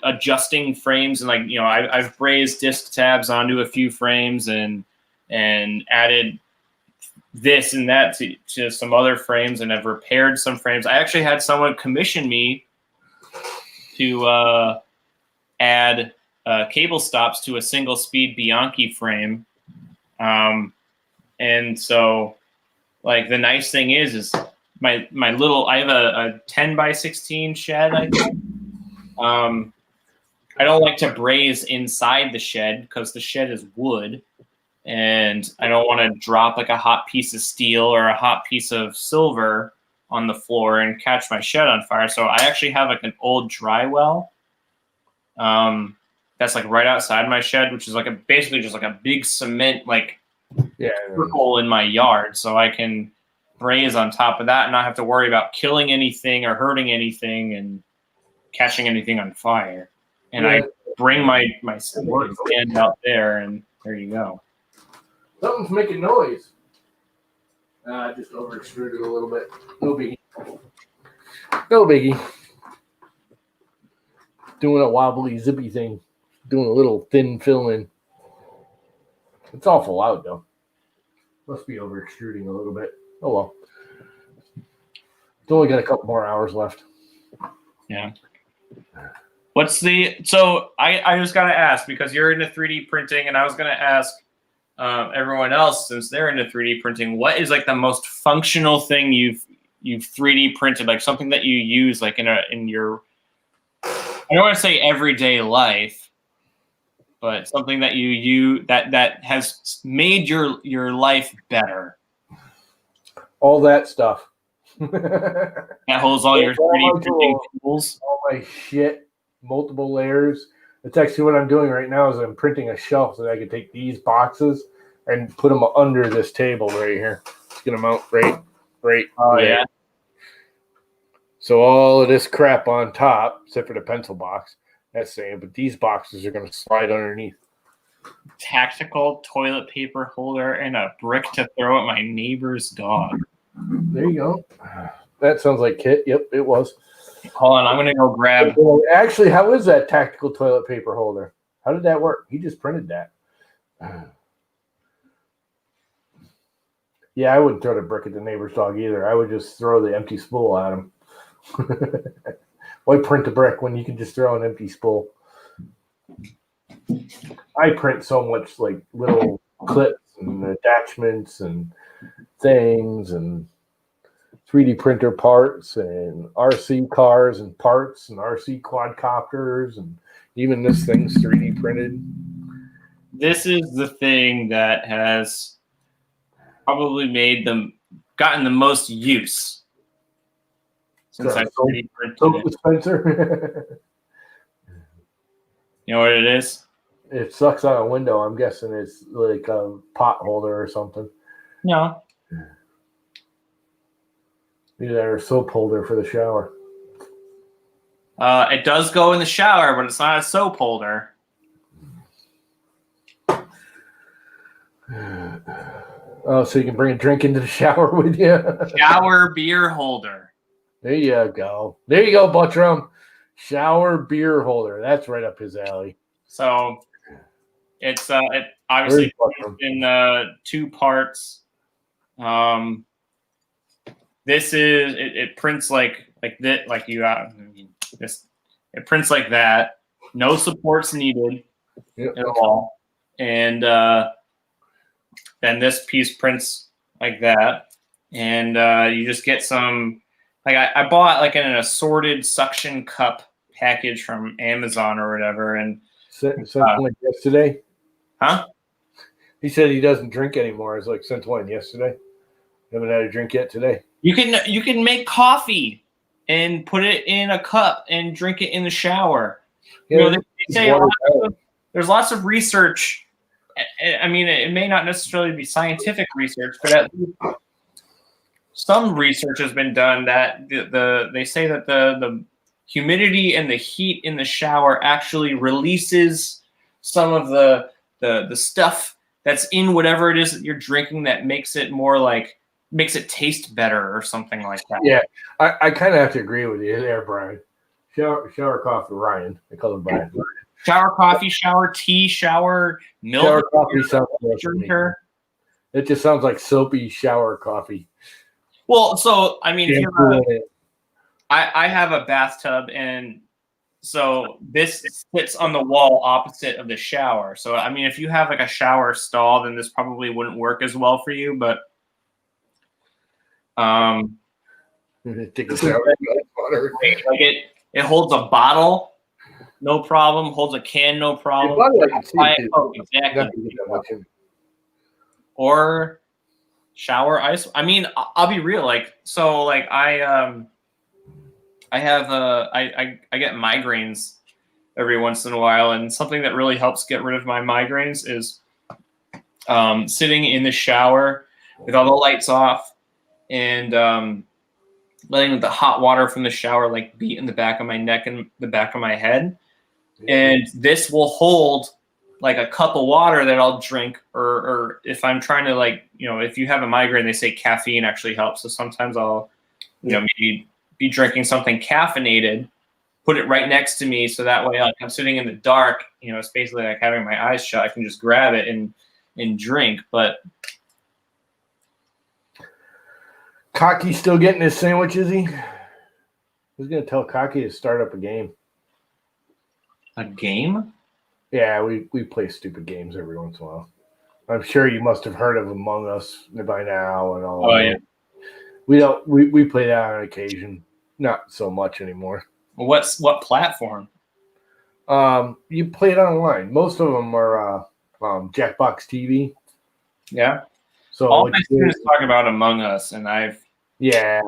[SPEAKER 3] adjusting frames and like I've brazed disc tabs onto a few frames and added this and that to some other frames and I've repaired some frames. I actually had someone commission me to add cable stops to a single speed Bianchi frame, and so like the nice thing is my little, I have a 10 by 16 shed, I think. I don't like to braze inside the shed because the shed is wood and I don't want to drop like a hot piece of steel or a hot piece of silver on the floor and catch my shed on fire. So I actually have like an old dry well that's like right outside my shed, which is like basically just like a big cement circle in my yard. So I can braze on top of that and not have to worry about killing anything or hurting anything and catching anything on fire. And I bring my stand out there and there you go.
[SPEAKER 1] Something's making noise. I just over extruded a little bit. No biggie. Doing a wobbly zippy thing. Doing a little thin fill in. It's awful loud though. Must be over extruding a little bit. Oh well. It's only got a couple more hours left.
[SPEAKER 3] Yeah. So I just gotta ask, because you're into 3D printing, and I was gonna ask everyone else, since they're into 3D printing, what is like the most functional thing you've 3D printed, like something that you use like in your, I don't want to say everyday life, but something that that has made your life better.
[SPEAKER 1] All that stuff.
[SPEAKER 3] That holds all your
[SPEAKER 1] All
[SPEAKER 3] 3D
[SPEAKER 1] my
[SPEAKER 3] printing tools.
[SPEAKER 1] all my shit, multiple layers. It's actually what I'm doing right now is I'm printing a shelf so that I can take these boxes and put them under this table right here. Let's get them out right
[SPEAKER 3] Oh
[SPEAKER 1] there.
[SPEAKER 3] yeah.
[SPEAKER 1] So all of this crap on top, except for the pencil box, that's saying, but these boxes are going to slide underneath.
[SPEAKER 3] Tactical toilet paper holder and a brick to throw at my neighbor's dog.
[SPEAKER 1] There you go. That sounds like Kit. Yep, it was.
[SPEAKER 3] Hold on, I'm gonna go grab.
[SPEAKER 1] Actually, how is that tactical toilet paper holder? How did that work? He just printed that. Yeah, I wouldn't throw the brick at the neighbor's dog either. I would just throw the empty spool at him. Why print a brick when you can just throw an empty spool? I print so much like little clips and attachments and things and 3D printer parts and RC cars and parts and RC quadcopters, and even this thing's 3D printed.
[SPEAKER 3] This is the thing that has probably gotten the most use since I 3D printed
[SPEAKER 1] Soap
[SPEAKER 3] it.
[SPEAKER 1] dispenser.
[SPEAKER 3] You know what it is?
[SPEAKER 1] It sucks on a window. I'm guessing it's like a pot holder or something.
[SPEAKER 3] No.
[SPEAKER 1] Either a soap holder for the shower.
[SPEAKER 3] It does go in the shower, but it's not a soap holder.
[SPEAKER 1] Oh, so you can bring a drink into the shower with you?
[SPEAKER 3] Shower beer holder.
[SPEAKER 1] There you go. There you go, Buttram. Shower beer holder. That's right up his alley.
[SPEAKER 3] So it's it obviously comes in 2 parts. This is it prints like this, like you this. It prints like that. No supports needed at all, and then this piece prints like that, and you just get some. Like I bought like an assorted suction cup package from Amazon or whatever, and
[SPEAKER 1] since when, yesterday?
[SPEAKER 3] Huh?
[SPEAKER 1] He said he doesn't drink anymore. It's like since when? Yesterday? Haven't had a drink yet today.
[SPEAKER 3] You can make coffee and put it in a cup and drink it in the shower.
[SPEAKER 1] Yeah,
[SPEAKER 3] you know, they say there's lots of research. I mean, it may not necessarily be scientific research, but at least some research has been done that they say that the humidity and the heat in the shower actually releases some of the stuff that's in whatever it is that you're drinking that makes it taste better or something like that.
[SPEAKER 1] Yeah, I kind of have to agree with you there, Brian. Shower coffee, Ryan. I call him Brian.
[SPEAKER 3] Shower coffee, shower tea, shower milk.
[SPEAKER 1] Shower coffee sounds drinker. It just sounds like soapy shower coffee.
[SPEAKER 3] Well, so I mean, I have a bathtub, and so this sits on the wall opposite of the shower. So I mean, if you have like a shower stall, then this probably wouldn't work as well for you. But
[SPEAKER 1] take a shower.
[SPEAKER 3] Like it holds a bottle, no problem. Holds a can, no problem. Exactly. Or shower ice. I mean, I'll be real. Like I get migraines every once in a while, and something that really helps get rid of my migraines is sitting in the shower with all the lights off and letting the hot water from the shower like beat in the back of my neck and the back of my head. And this will hold like a cup of water that I'll drink, or if I'm trying to, like, you know, if you have a migraine, they say caffeine actually helps. So sometimes I'll, you know, maybe be drinking something caffeinated, put it right next to me. So that way, like, I'm sitting in the dark, you know, it's basically like having my eyes shut. I can just grab it and drink. But
[SPEAKER 1] Cocky still getting his sandwich, is he? Who's going to tell Cocky to start up a game?
[SPEAKER 3] A game?
[SPEAKER 1] Yeah, we play stupid games every once in a while. I'm sure you must have heard of Among Us by now and all.
[SPEAKER 3] Oh,
[SPEAKER 1] that.
[SPEAKER 3] yeah.
[SPEAKER 1] We play that on occasion, not so much anymore.
[SPEAKER 3] What platform?
[SPEAKER 1] You play it online. Most of them are Jackbox TV.
[SPEAKER 3] Yeah.
[SPEAKER 1] So
[SPEAKER 3] All
[SPEAKER 1] what
[SPEAKER 3] my
[SPEAKER 1] you do-
[SPEAKER 3] students talk about Among Us, and
[SPEAKER 1] yeah,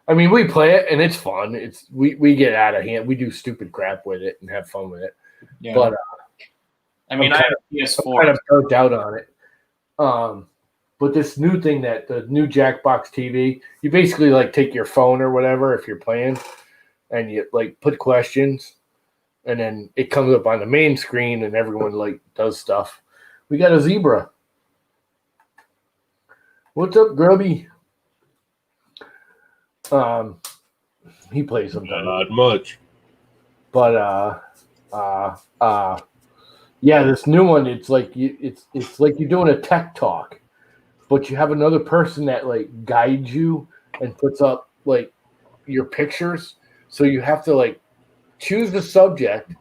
[SPEAKER 1] I mean we play it and it's fun. We get out of hand. We do stupid crap with it and have fun with it.
[SPEAKER 3] yeah.
[SPEAKER 1] But
[SPEAKER 3] I mean, I have a PS4.
[SPEAKER 1] kind of burnt out on it. But this new thing the new Jackbox TV, you basically like take your phone or whatever if you're playing, and you like put questions, and then it comes up on the main screen, and everyone like does stuff. We got a zebra. What's up, Grubby? He plays sometimes.
[SPEAKER 5] Not much.
[SPEAKER 1] But yeah, this new one, it's like it's like you're doing a tech talk, but you have another person that like guides you and puts up like your pictures. So you have to like choose the subject,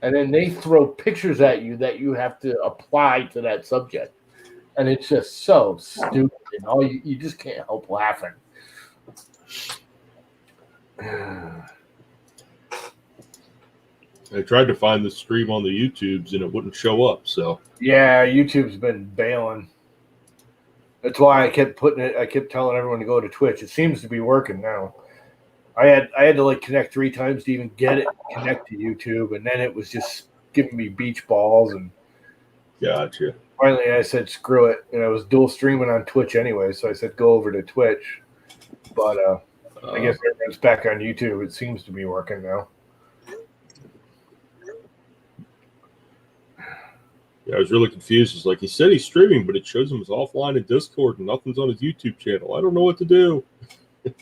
[SPEAKER 1] and then they throw pictures at you that you have to apply to that subject. And it's just so stupid. And all you just can't help laughing.
[SPEAKER 5] I tried to find the stream on the YouTubes and it wouldn't show up. So
[SPEAKER 1] Yeah, YouTube's been bailing. That's why I kept telling everyone to go to Twitch. It seems to be working now. I had to like connect 3 times to even get it connect to YouTube, and then it was just giving me beach balls. And
[SPEAKER 5] gotcha.
[SPEAKER 1] finally, I said screw it, and I was dual streaming on Twitch anyway, so I said go over to Twitch. But I guess everyone's back on YouTube. It seems to be working now.
[SPEAKER 5] Yeah, I was really confused. It's like he said he's streaming, but it shows him as offline in Discord and nothing's on his YouTube channel. I don't know what to do.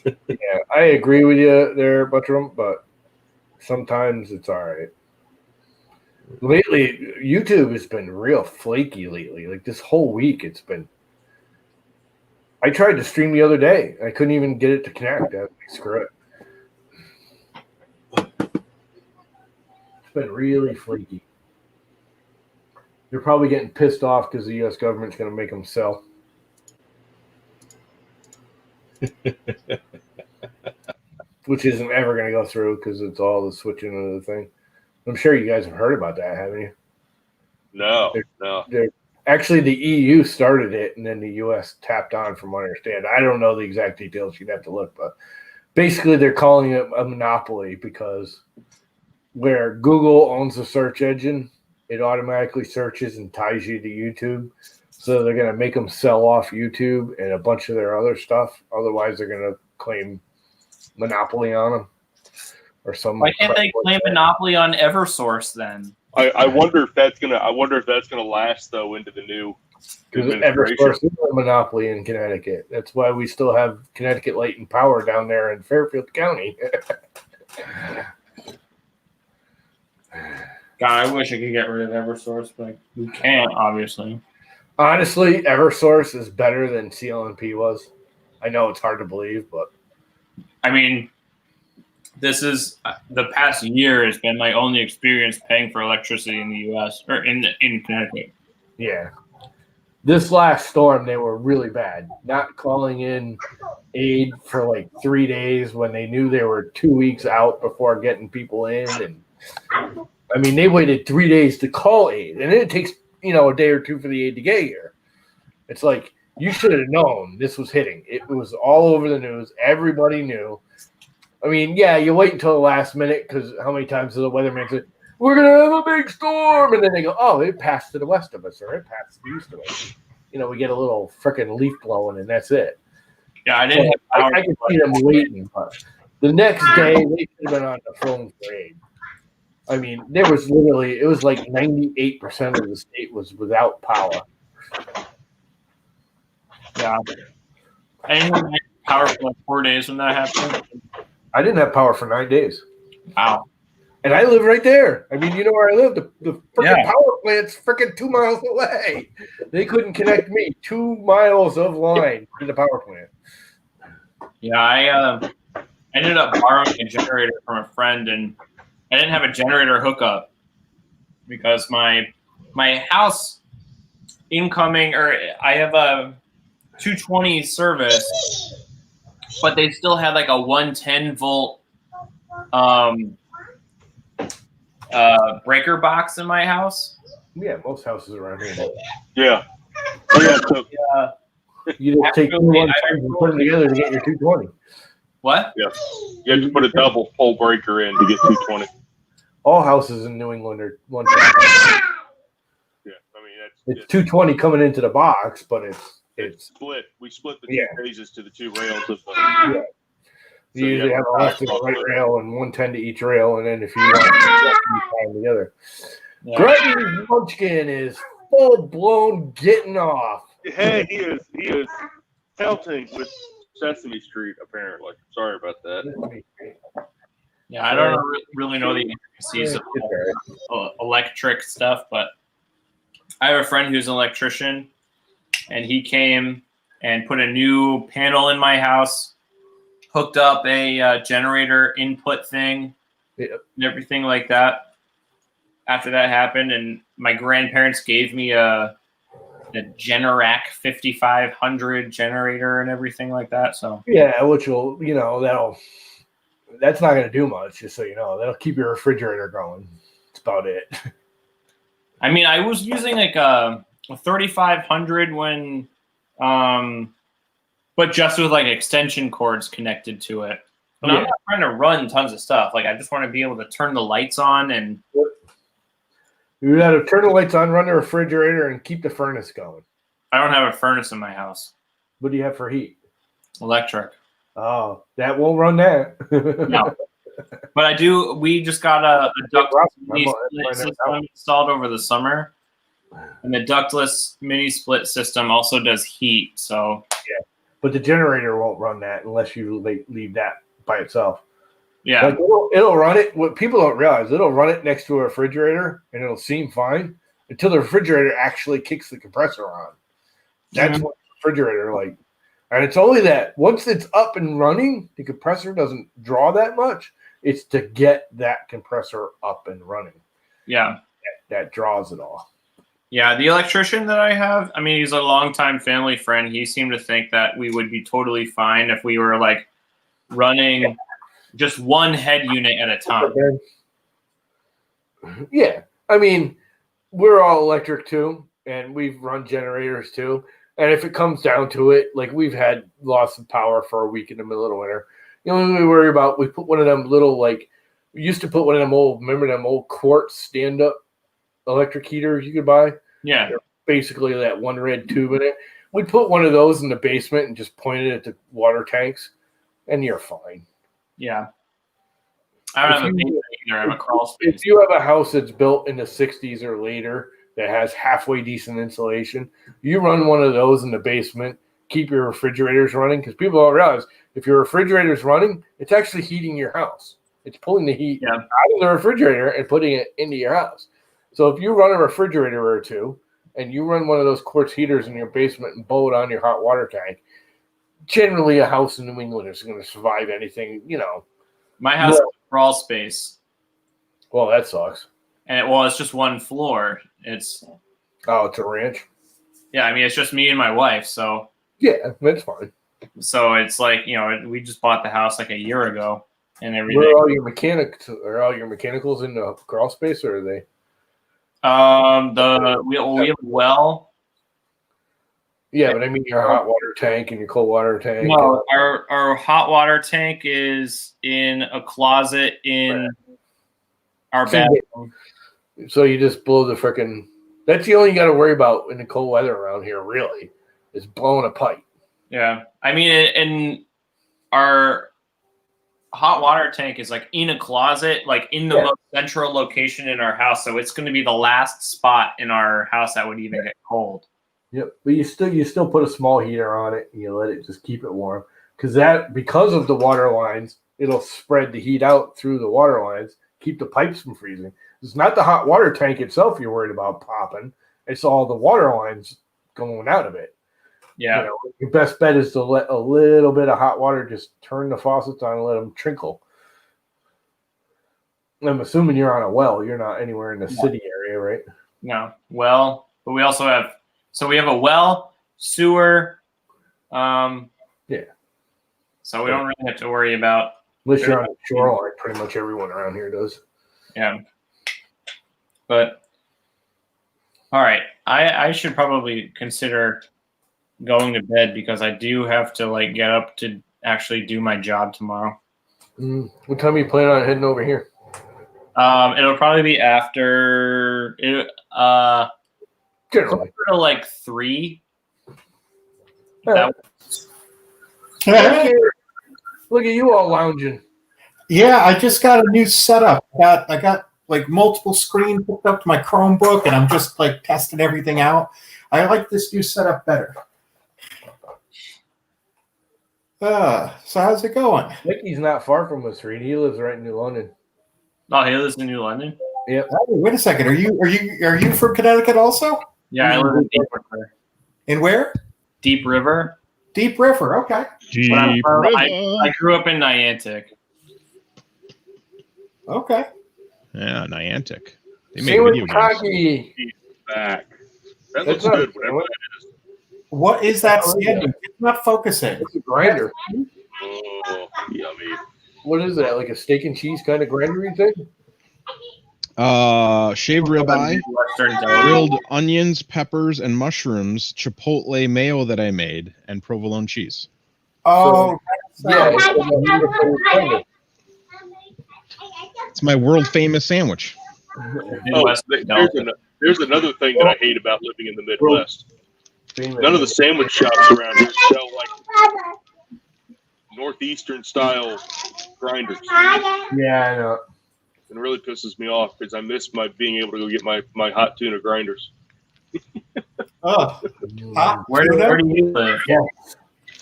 [SPEAKER 1] Yeah, I agree with you there, Buttram, but sometimes it's all right. Lately, YouTube has been real flaky lately. Like this whole week, it's been. I tried to stream the other day. I couldn't even get it to connect. I was like, screw it. It's been really flaky. They're probably getting pissed off because the U.S. government's going to make them sell. Which isn't ever going to go through because it's all the switching of the thing. I'm sure you guys have heard about that, haven't you?
[SPEAKER 5] No.
[SPEAKER 1] Actually, the EU started it, and then the U.S. tapped on, from what I understand. I don't know the exact details. You'd have to look. But basically, they're calling it a monopoly because where Google owns the search engine, it automatically searches and ties you to YouTube. So they're going to make them sell off YouTube and a bunch of their other stuff. Otherwise, they're going to claim monopoly on them or some.
[SPEAKER 3] Why can't they claim monopoly on EverSource then?
[SPEAKER 5] I wonder if that's gonna last though into the new
[SPEAKER 1] Because
[SPEAKER 5] administration.
[SPEAKER 1] EverSource is a monopoly in Connecticut. That's why we still have Connecticut Light and Power down there in Fairfield County.
[SPEAKER 3] God, I wish I could get rid of EverSource, but we can't, obviously.
[SPEAKER 1] Honestly, EverSource is better than CLNP was. I know it's hard to believe, but
[SPEAKER 3] I mean, this is the past year has been my only experience paying for electricity in the U.S. or in Connecticut.
[SPEAKER 1] yeah. This last storm, they were really bad. Not calling in aid for like 3 days when they knew they were 2 weeks out before getting people in. And I mean, they waited 3 days to call aid, and it takes a day or two for the aid to get here. It's like you should have known this was hitting. It was all over the news. Everybody knew. I mean, yeah, you wait until the last minute because how many times does the weatherman say, we're going to have a big storm? And then they go, oh, it passed to the west of us or it passed to the east of us. We get a little freaking leaf blowing and that's it.
[SPEAKER 3] Yeah, I didn't.
[SPEAKER 1] I can see them waiting. But the next day, they should have been on the phone for aid. I mean, it was like 98% of the state was without power.
[SPEAKER 3] Yeah. I didn't have power for like 4 days when that happened.
[SPEAKER 1] I didn't have power for 9 days.
[SPEAKER 3] Wow.
[SPEAKER 1] And I live right there. I mean, you know where I live? The freaking
[SPEAKER 3] Yeah.
[SPEAKER 1] power plant's freaking 2 miles away. They couldn't connect me 2 miles of line to the power plant.
[SPEAKER 3] Yeah, I ended up borrowing a generator from a friend, and I didn't have a generator hookup. because my house incoming, or I have a 220 service, but they still had like a 110 volt breaker box in my house.
[SPEAKER 1] Yeah, most houses around here.
[SPEAKER 5] Yeah. Oh, yeah. So,
[SPEAKER 1] You just take two
[SPEAKER 3] Actually,
[SPEAKER 1] 110s and put them together to get your 220.
[SPEAKER 3] What?
[SPEAKER 5] yeah. You have to put a double pole breaker in to get 220.
[SPEAKER 1] All houses in New England are 110.
[SPEAKER 5] Yeah. I mean,
[SPEAKER 1] It's 220 coming into the box, but it's
[SPEAKER 5] split. We split the
[SPEAKER 1] Yeah.
[SPEAKER 5] two phases to the two rails of the.
[SPEAKER 1] Yeah. You
[SPEAKER 5] So,
[SPEAKER 1] usually
[SPEAKER 5] yeah,
[SPEAKER 1] have a left and a right rail and 110 to each rail, and then if you want to tie them together.
[SPEAKER 3] Yeah.
[SPEAKER 1] Greggy Munchkin is full blown getting off.
[SPEAKER 5] Hey, he is pelting with Sesame Street. Apparently, sorry about that.
[SPEAKER 3] Yeah, I don't really know the intricacies of electric stuff, but I have a friend who's an electrician, and he came and put a new panel in my house, hooked up a generator input thing,
[SPEAKER 1] Yeah.
[SPEAKER 3] and everything like that. After that happened, and my grandparents gave me a Generac 5500 generator and everything like that. So
[SPEAKER 1] Yeah, which will, that's not going to do much, just so you know. That'll keep your refrigerator going. That's about it.
[SPEAKER 3] I mean, I was using like a 3500 when, but just with like extension cords connected to it. And I'm not trying to run tons of stuff. Like, I just want to be able to turn the lights on and.
[SPEAKER 1] You got to turn the lights on, run the refrigerator, and keep the furnace going.
[SPEAKER 3] I don't have a furnace in my house.
[SPEAKER 1] What do you have for heat?
[SPEAKER 3] Electric.
[SPEAKER 1] Oh, that won't run that.
[SPEAKER 3] No. But I do. We just got a ductless mini
[SPEAKER 1] I'm
[SPEAKER 3] split system installed over the summer, and the ductless mini split system also does heat. So
[SPEAKER 1] yeah, but the generator won't run that unless you leave that by itself.
[SPEAKER 3] yeah,
[SPEAKER 1] like it'll run it. What people don't realize, it'll run it next to a refrigerator, and it'll seem fine until the refrigerator actually kicks the compressor on. That's what the refrigerator like. And it's only that once it's up and running, the compressor doesn't draw that much. It's to get that compressor up and running.
[SPEAKER 3] Yeah.
[SPEAKER 1] That draws it all.
[SPEAKER 3] Yeah, the electrician that I have, I mean, he's a longtime family friend. He seemed to think that we would be totally fine if we were like running just one head unit at a time.
[SPEAKER 1] Yeah. I mean, we're all electric too, and we've run generators too. And if it comes down to it, like we've had loss of power for a week in the middle of winter. You know, we worry about, we put one of them little, like, we used to put one of them old, remember them old quartz stand-up electric heaters you could buy?
[SPEAKER 3] Yeah.
[SPEAKER 1] They're basically that one red tube in it. We'd put one of those in the basement and just point it at the water tanks, and you're fine.
[SPEAKER 3] Yeah. I don't have a basement either. I have a crawl space.
[SPEAKER 1] If you have a house that's built in the 60s or later that has halfway decent insulation, you run one of those in the basement, keep your refrigerators running, because people don't realize if your refrigerator's running, it's actually heating your house. It's pulling the heat out of the refrigerator and putting it into your house. So if you run a refrigerator or two and you run one of those quartz heaters in your basement and bowl it on your hot water tank, generally a house in New England is going to survive anything, you know.
[SPEAKER 3] My house has a crawl space.
[SPEAKER 1] Well, that sucks.
[SPEAKER 3] And it's just one floor. It's
[SPEAKER 1] a ranch.
[SPEAKER 3] Yeah, I mean, it's just me and my wife, so
[SPEAKER 1] yeah, that's fine.
[SPEAKER 3] So it's like, you know, we just bought the house like a year ago and everything.
[SPEAKER 1] Where are all your mechanics? Are all your mechanicals in the crawl space, or are they?
[SPEAKER 3] We have a well.
[SPEAKER 1] Yeah, but I mean your hot water tank and your cold water tank.
[SPEAKER 3] No, our hot water tank is in a closet in our bathroom.
[SPEAKER 1] So you just blow the frickin'. That's the only you got to worry about in the cold weather around here, really, is blowing a pipe.
[SPEAKER 3] Yeah. I mean, and our hot water tank is like in a closet, like in the most central location in our house. So it's going to be the last spot in our house that would even get cold.
[SPEAKER 1] Yep. But you still put a small heater on it and you let it just keep it warm. Because of the water lines, it'll spread the heat out through the water lines, keep the pipes from freezing. It's not the hot water tank itself you're worried about popping. It's all the water lines going out of it.
[SPEAKER 3] Yeah.
[SPEAKER 1] You know, your best bet is to let a little bit of hot water just turn the faucets on and let them trickle. I'm assuming you're on a well. You're not anywhere in the city area. area, right?
[SPEAKER 3] No, well, but we also have we have a well, sewer,
[SPEAKER 1] Yeah.
[SPEAKER 3] So we don't really have to worry about.
[SPEAKER 1] Unless you're on the shoreline, pretty much everyone around here does.
[SPEAKER 3] Yeah. But all right, I should probably consider going to bed because I do have to like get up to actually do my job tomorrow.
[SPEAKER 1] What time are you planning on heading over here?
[SPEAKER 3] It'll probably be after it.
[SPEAKER 1] Generally.
[SPEAKER 3] Closer to like 3.
[SPEAKER 1] Look at you all lounging.
[SPEAKER 6] Yeah, I just got a new setup. I got like multiple screens hooked up to my Chromebook, and I'm just like testing everything out. I like this new setup better. So how's it going?
[SPEAKER 1] Mickey's not far from us, Reed. He lives right in New London.
[SPEAKER 3] Oh, he lives in New London.
[SPEAKER 1] Yep.
[SPEAKER 6] Oh, wait a second. Are you from Connecticut also?
[SPEAKER 3] Yeah, I live in Deep River.
[SPEAKER 6] In where?
[SPEAKER 3] Deep River.
[SPEAKER 6] Deep River. Okay.
[SPEAKER 2] Deep
[SPEAKER 3] I grew up in Niantic.
[SPEAKER 6] Okay.
[SPEAKER 2] Yeah, Niantic. They make
[SPEAKER 1] Same with
[SPEAKER 2] video games.
[SPEAKER 1] Kagi.
[SPEAKER 5] Back. That
[SPEAKER 1] That's
[SPEAKER 5] looks
[SPEAKER 1] not-
[SPEAKER 5] good. Whatever that is.
[SPEAKER 6] What is that standing? It's not focusing.
[SPEAKER 1] It's a grinder.
[SPEAKER 5] Oh, yummy.
[SPEAKER 1] What is that? Like a steak and cheese kind of grindery thing?
[SPEAKER 2] Shaved ribeye,
[SPEAKER 3] Western Delaware.
[SPEAKER 2] grilled onions, peppers, and mushrooms, chipotle mayo that I made, and provolone cheese.
[SPEAKER 6] Oh,
[SPEAKER 1] Yeah. It's a grinder.
[SPEAKER 2] It's my world famous sandwich.
[SPEAKER 3] Midwestern Delaware.
[SPEAKER 5] There's another thing that I hate about living in the Midwest. None of the sandwich shops around here sell like northeastern style grinders.
[SPEAKER 1] Yeah, I know.
[SPEAKER 5] It really pisses me off because I miss being able to go get my hot tuna grinders.
[SPEAKER 6] oh.
[SPEAKER 3] Where do you live?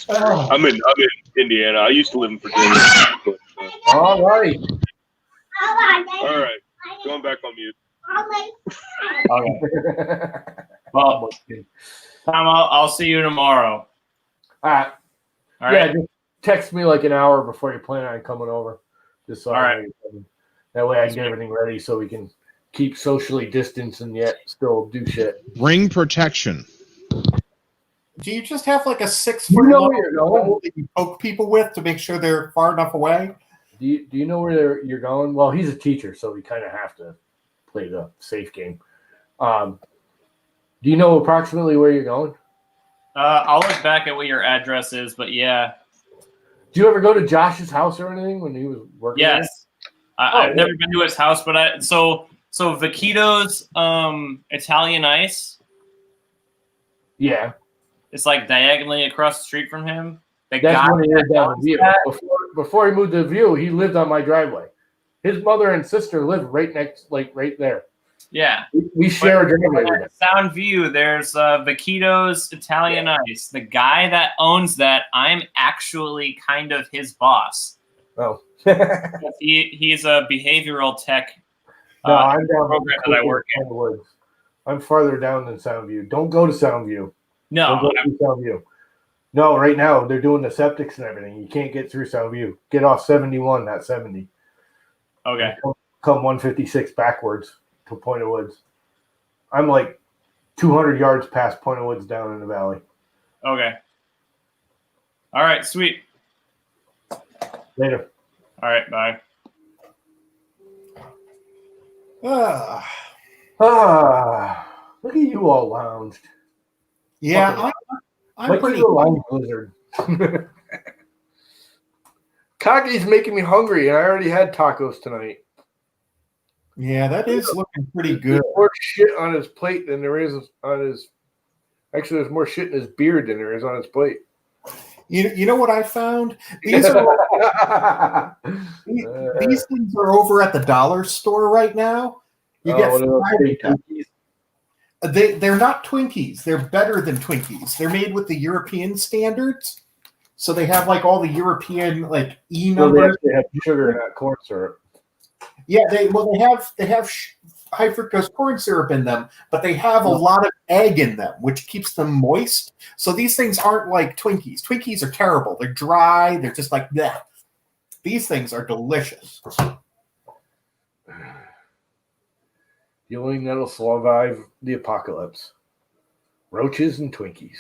[SPEAKER 6] Oh.
[SPEAKER 5] I'm in Indiana. I used to live in Virginia. But,
[SPEAKER 1] All right.
[SPEAKER 5] all right, going back on mute.
[SPEAKER 3] Okay. Well, Tom, I'll see you tomorrow.
[SPEAKER 1] All right.
[SPEAKER 3] All
[SPEAKER 1] Yeah,
[SPEAKER 3] right.
[SPEAKER 1] just text me like an hour before you plan on coming over. Just so
[SPEAKER 3] All
[SPEAKER 1] I
[SPEAKER 3] right.
[SPEAKER 1] know you're coming. That way I can get everything ready so we can keep socially distanced and yet still do shit.
[SPEAKER 2] Ring protection.
[SPEAKER 6] Do you just have like a 6
[SPEAKER 1] You
[SPEAKER 6] foot
[SPEAKER 1] know
[SPEAKER 6] long
[SPEAKER 1] where you're going?
[SPEAKER 6] pole that you poke people with to make sure they're far enough away?
[SPEAKER 1] Do you know where you're going? Well, he's a teacher, so we kind of have to play the safe game. Do you know approximately where you're going?
[SPEAKER 3] I'll look back at what your address is, but yeah.
[SPEAKER 1] Do you ever go to Josh's house or anything when he was working? there?
[SPEAKER 3] Yes. I've never been to his house, but so Vaquito's Italian Ice.
[SPEAKER 1] Yeah.
[SPEAKER 3] It's like diagonally across the street from him. The
[SPEAKER 1] That's
[SPEAKER 3] guy
[SPEAKER 1] when he lived
[SPEAKER 3] that
[SPEAKER 1] down
[SPEAKER 3] owns
[SPEAKER 1] the view.
[SPEAKER 3] that-
[SPEAKER 1] Before he moved to the view, he lived on my driveway. His mother and sister lived right next, like right there.
[SPEAKER 3] Yeah.
[SPEAKER 1] We share a driveway. with
[SPEAKER 3] At Sound View, there's Vaquito's Italian Ice. The guy that owns that, I'm actually kind of his boss.
[SPEAKER 1] Oh.
[SPEAKER 3] He's a behavioral tech.
[SPEAKER 1] No, I'm down
[SPEAKER 3] program that I work in.
[SPEAKER 1] in the woods. I'm farther down than Soundview. Don't go to Soundview.
[SPEAKER 3] No,
[SPEAKER 1] Don't go to Soundview. No, right now they're doing the septics and everything. You can't get through Soundview. Get off 71, not 70.
[SPEAKER 3] okay.
[SPEAKER 1] Come 156 backwards to Point of Woods. I'm like 200 yards past Point of Woods down in the valley.
[SPEAKER 3] Okay. All right, sweet.
[SPEAKER 1] Later.
[SPEAKER 3] All right, bye.
[SPEAKER 1] Look at you all lounged.
[SPEAKER 6] Yeah, I'm
[SPEAKER 1] Like
[SPEAKER 6] pretty.
[SPEAKER 1] a lounge lizard. Kagi's making me hungry, and I already had tacos tonight.
[SPEAKER 6] Yeah, that is looking pretty good.
[SPEAKER 1] There's more shit on his plate than there is on his. Actually, there's more shit in his beard than there is on his plate.
[SPEAKER 6] You know what I found? These are these things are over at the dollar store right now. You get
[SPEAKER 1] what are those big Twinkies?
[SPEAKER 6] they're not Twinkies. They're better than Twinkies. They're made with the European standards, so they have like all the European like E
[SPEAKER 1] So they
[SPEAKER 6] numbers.
[SPEAKER 1] actually have sugar, not corn syrup.
[SPEAKER 6] Yeah, they have high fructose corn syrup in them, but they have a lot of egg in them, which keeps them moist. So these things aren't like Twinkies. Twinkies are terrible. They're dry. They're just like that. These things are delicious.
[SPEAKER 1] The only thing that'll survive the apocalypse. Roaches and Twinkies.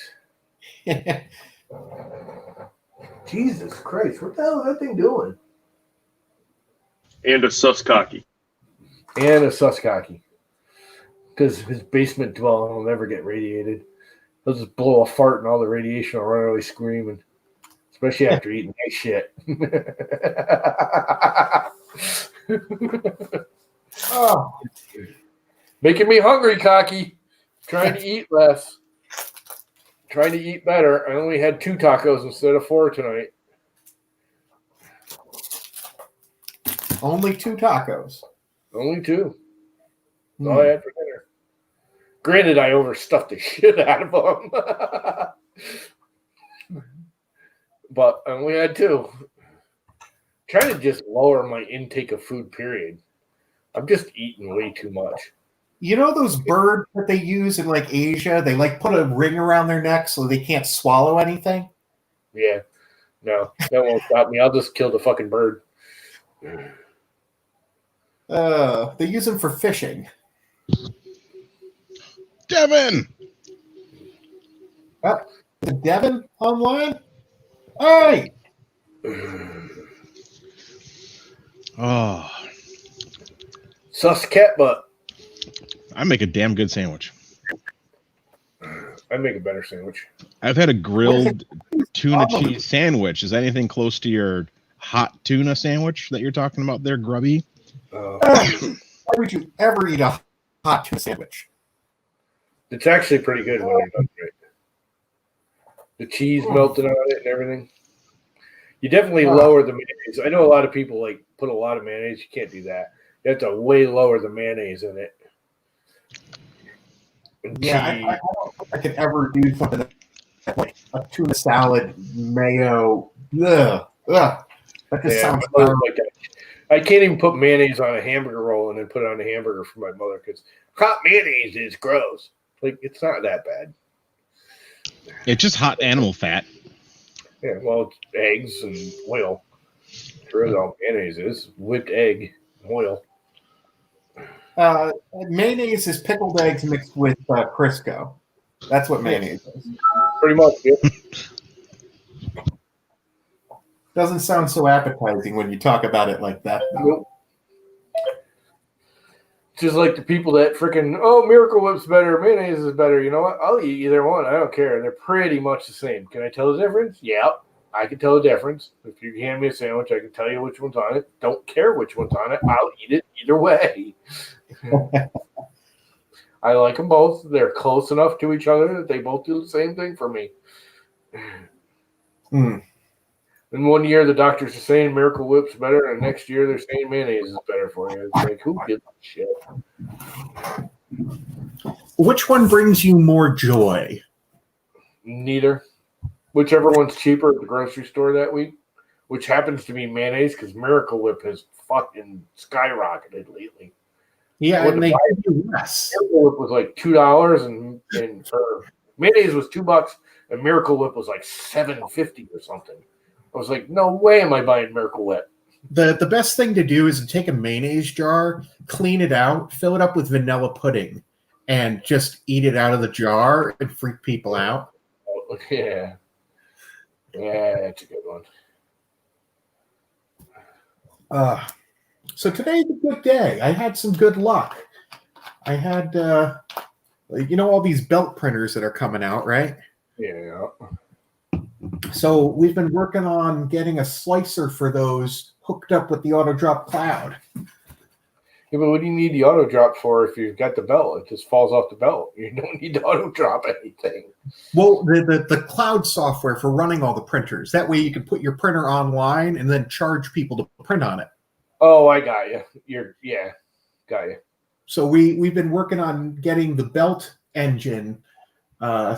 [SPEAKER 1] Jesus Christ, what the hell is that thing doing?
[SPEAKER 5] And a Suscocky.
[SPEAKER 1] And a Suscocky. Because his basement dwelling will never get radiated. He'll just blow a fart and all the radiation will run away screaming. Especially after eating that shit.
[SPEAKER 6] Oh,
[SPEAKER 1] Making me hungry, Cocky. Trying to eat less. Trying to eat better. I only had 2 tacos instead of 4 tonight.
[SPEAKER 6] only 2 tacos.
[SPEAKER 1] Only 2. That's all I had for dinner. Granted, I overstuffed the shit out of them. But I only had 2. Trying to just lower my intake of food, period. I'm just eating way too much.
[SPEAKER 6] You know those birds that they use in like Asia? They like put a ring around their neck so they can't swallow anything.
[SPEAKER 1] Yeah. No, that won't stop me. I'll just kill the fucking bird.
[SPEAKER 6] They use them for fishing.
[SPEAKER 2] Devin!
[SPEAKER 6] Is Devin online? Hey!
[SPEAKER 2] Oh,
[SPEAKER 1] Sus cat butt.
[SPEAKER 2] I make a damn good sandwich.
[SPEAKER 1] I make a better sandwich.
[SPEAKER 2] I've had a grilled tuna cheese sandwich. Is that anything close to your hot tuna sandwich that you're talking about there, Grubby?
[SPEAKER 6] Why would you ever eat a hot tuna sandwich?
[SPEAKER 1] It's actually pretty good when you're done right. The cheese melted on it and everything. You definitely lower the mayonnaise. I know a lot of people like put a lot of mayonnaise. You can't do that. You have to way lower the mayonnaise in it. And
[SPEAKER 6] Yeah, I don't think I could ever do something like a tuna salad, mayo. Ugh. That just sounds
[SPEAKER 1] my mother
[SPEAKER 6] terrible.
[SPEAKER 1] like that. I can't even put mayonnaise on a hamburger roll and then put it on a hamburger for my mother because hot mayonnaise is gross. Like, it's not that bad.
[SPEAKER 2] It's just hot animal fat.
[SPEAKER 1] Yeah, well, it's eggs and oil. Sure, all mayonnaise is whipped egg, oil.
[SPEAKER 6] Mayonnaise is pickled eggs mixed with Crisco. That's what mayonnaise is.
[SPEAKER 1] Pretty much. Yeah.
[SPEAKER 6] Doesn't sound so appetizing when you talk about it like that.
[SPEAKER 1] Nope. Just like the people that freaking, Miracle Whip's better, mayonnaise is better. You know what? I'll eat either one. I don't care. They're pretty much the same. Can I tell the difference? Yeah, I can tell the difference. If you hand me a sandwich, I can tell you which one's on it. Don't care which one's on it. I'll eat it either way. I like them both. They're close enough to each other that they both do the same thing for me. And one year the doctors are saying Miracle Whip's better, and next year they're saying mayonnaise is better for you. It's like, who gives a shit?
[SPEAKER 6] Which one brings you more joy?
[SPEAKER 1] Neither. Whichever one's cheaper at the grocery store that week, which happens to be mayonnaise because Miracle Whip has fucking skyrocketed lately.
[SPEAKER 6] Yeah, and they give you less.
[SPEAKER 1] Miracle Whip was like $2 and mayonnaise was $2 and Miracle Whip was like $7.50 or something. I was like, no way am I buying Miracle Whip.
[SPEAKER 6] The best thing to do is to take a mayonnaise jar, clean it out, fill it up with vanilla pudding, and just eat it out of the jar and freak people out.
[SPEAKER 1] Oh, yeah. Yeah, that's a good one.
[SPEAKER 6] So today's a good day. I had some good luck. I had, all these belt printers that are coming out, right?
[SPEAKER 1] Yeah.
[SPEAKER 6] So we've been working on getting a slicer for those hooked up with the auto drop cloud.
[SPEAKER 1] Yeah, but what do you need the auto drop for if you've got the belt? It just falls off the belt. You don't need to auto drop anything.
[SPEAKER 6] Well, the cloud software for running all the printers. That way you can put your printer online and then charge people to print on it.
[SPEAKER 1] Oh, I got you. Got you.
[SPEAKER 6] So we've been working on getting the belt engine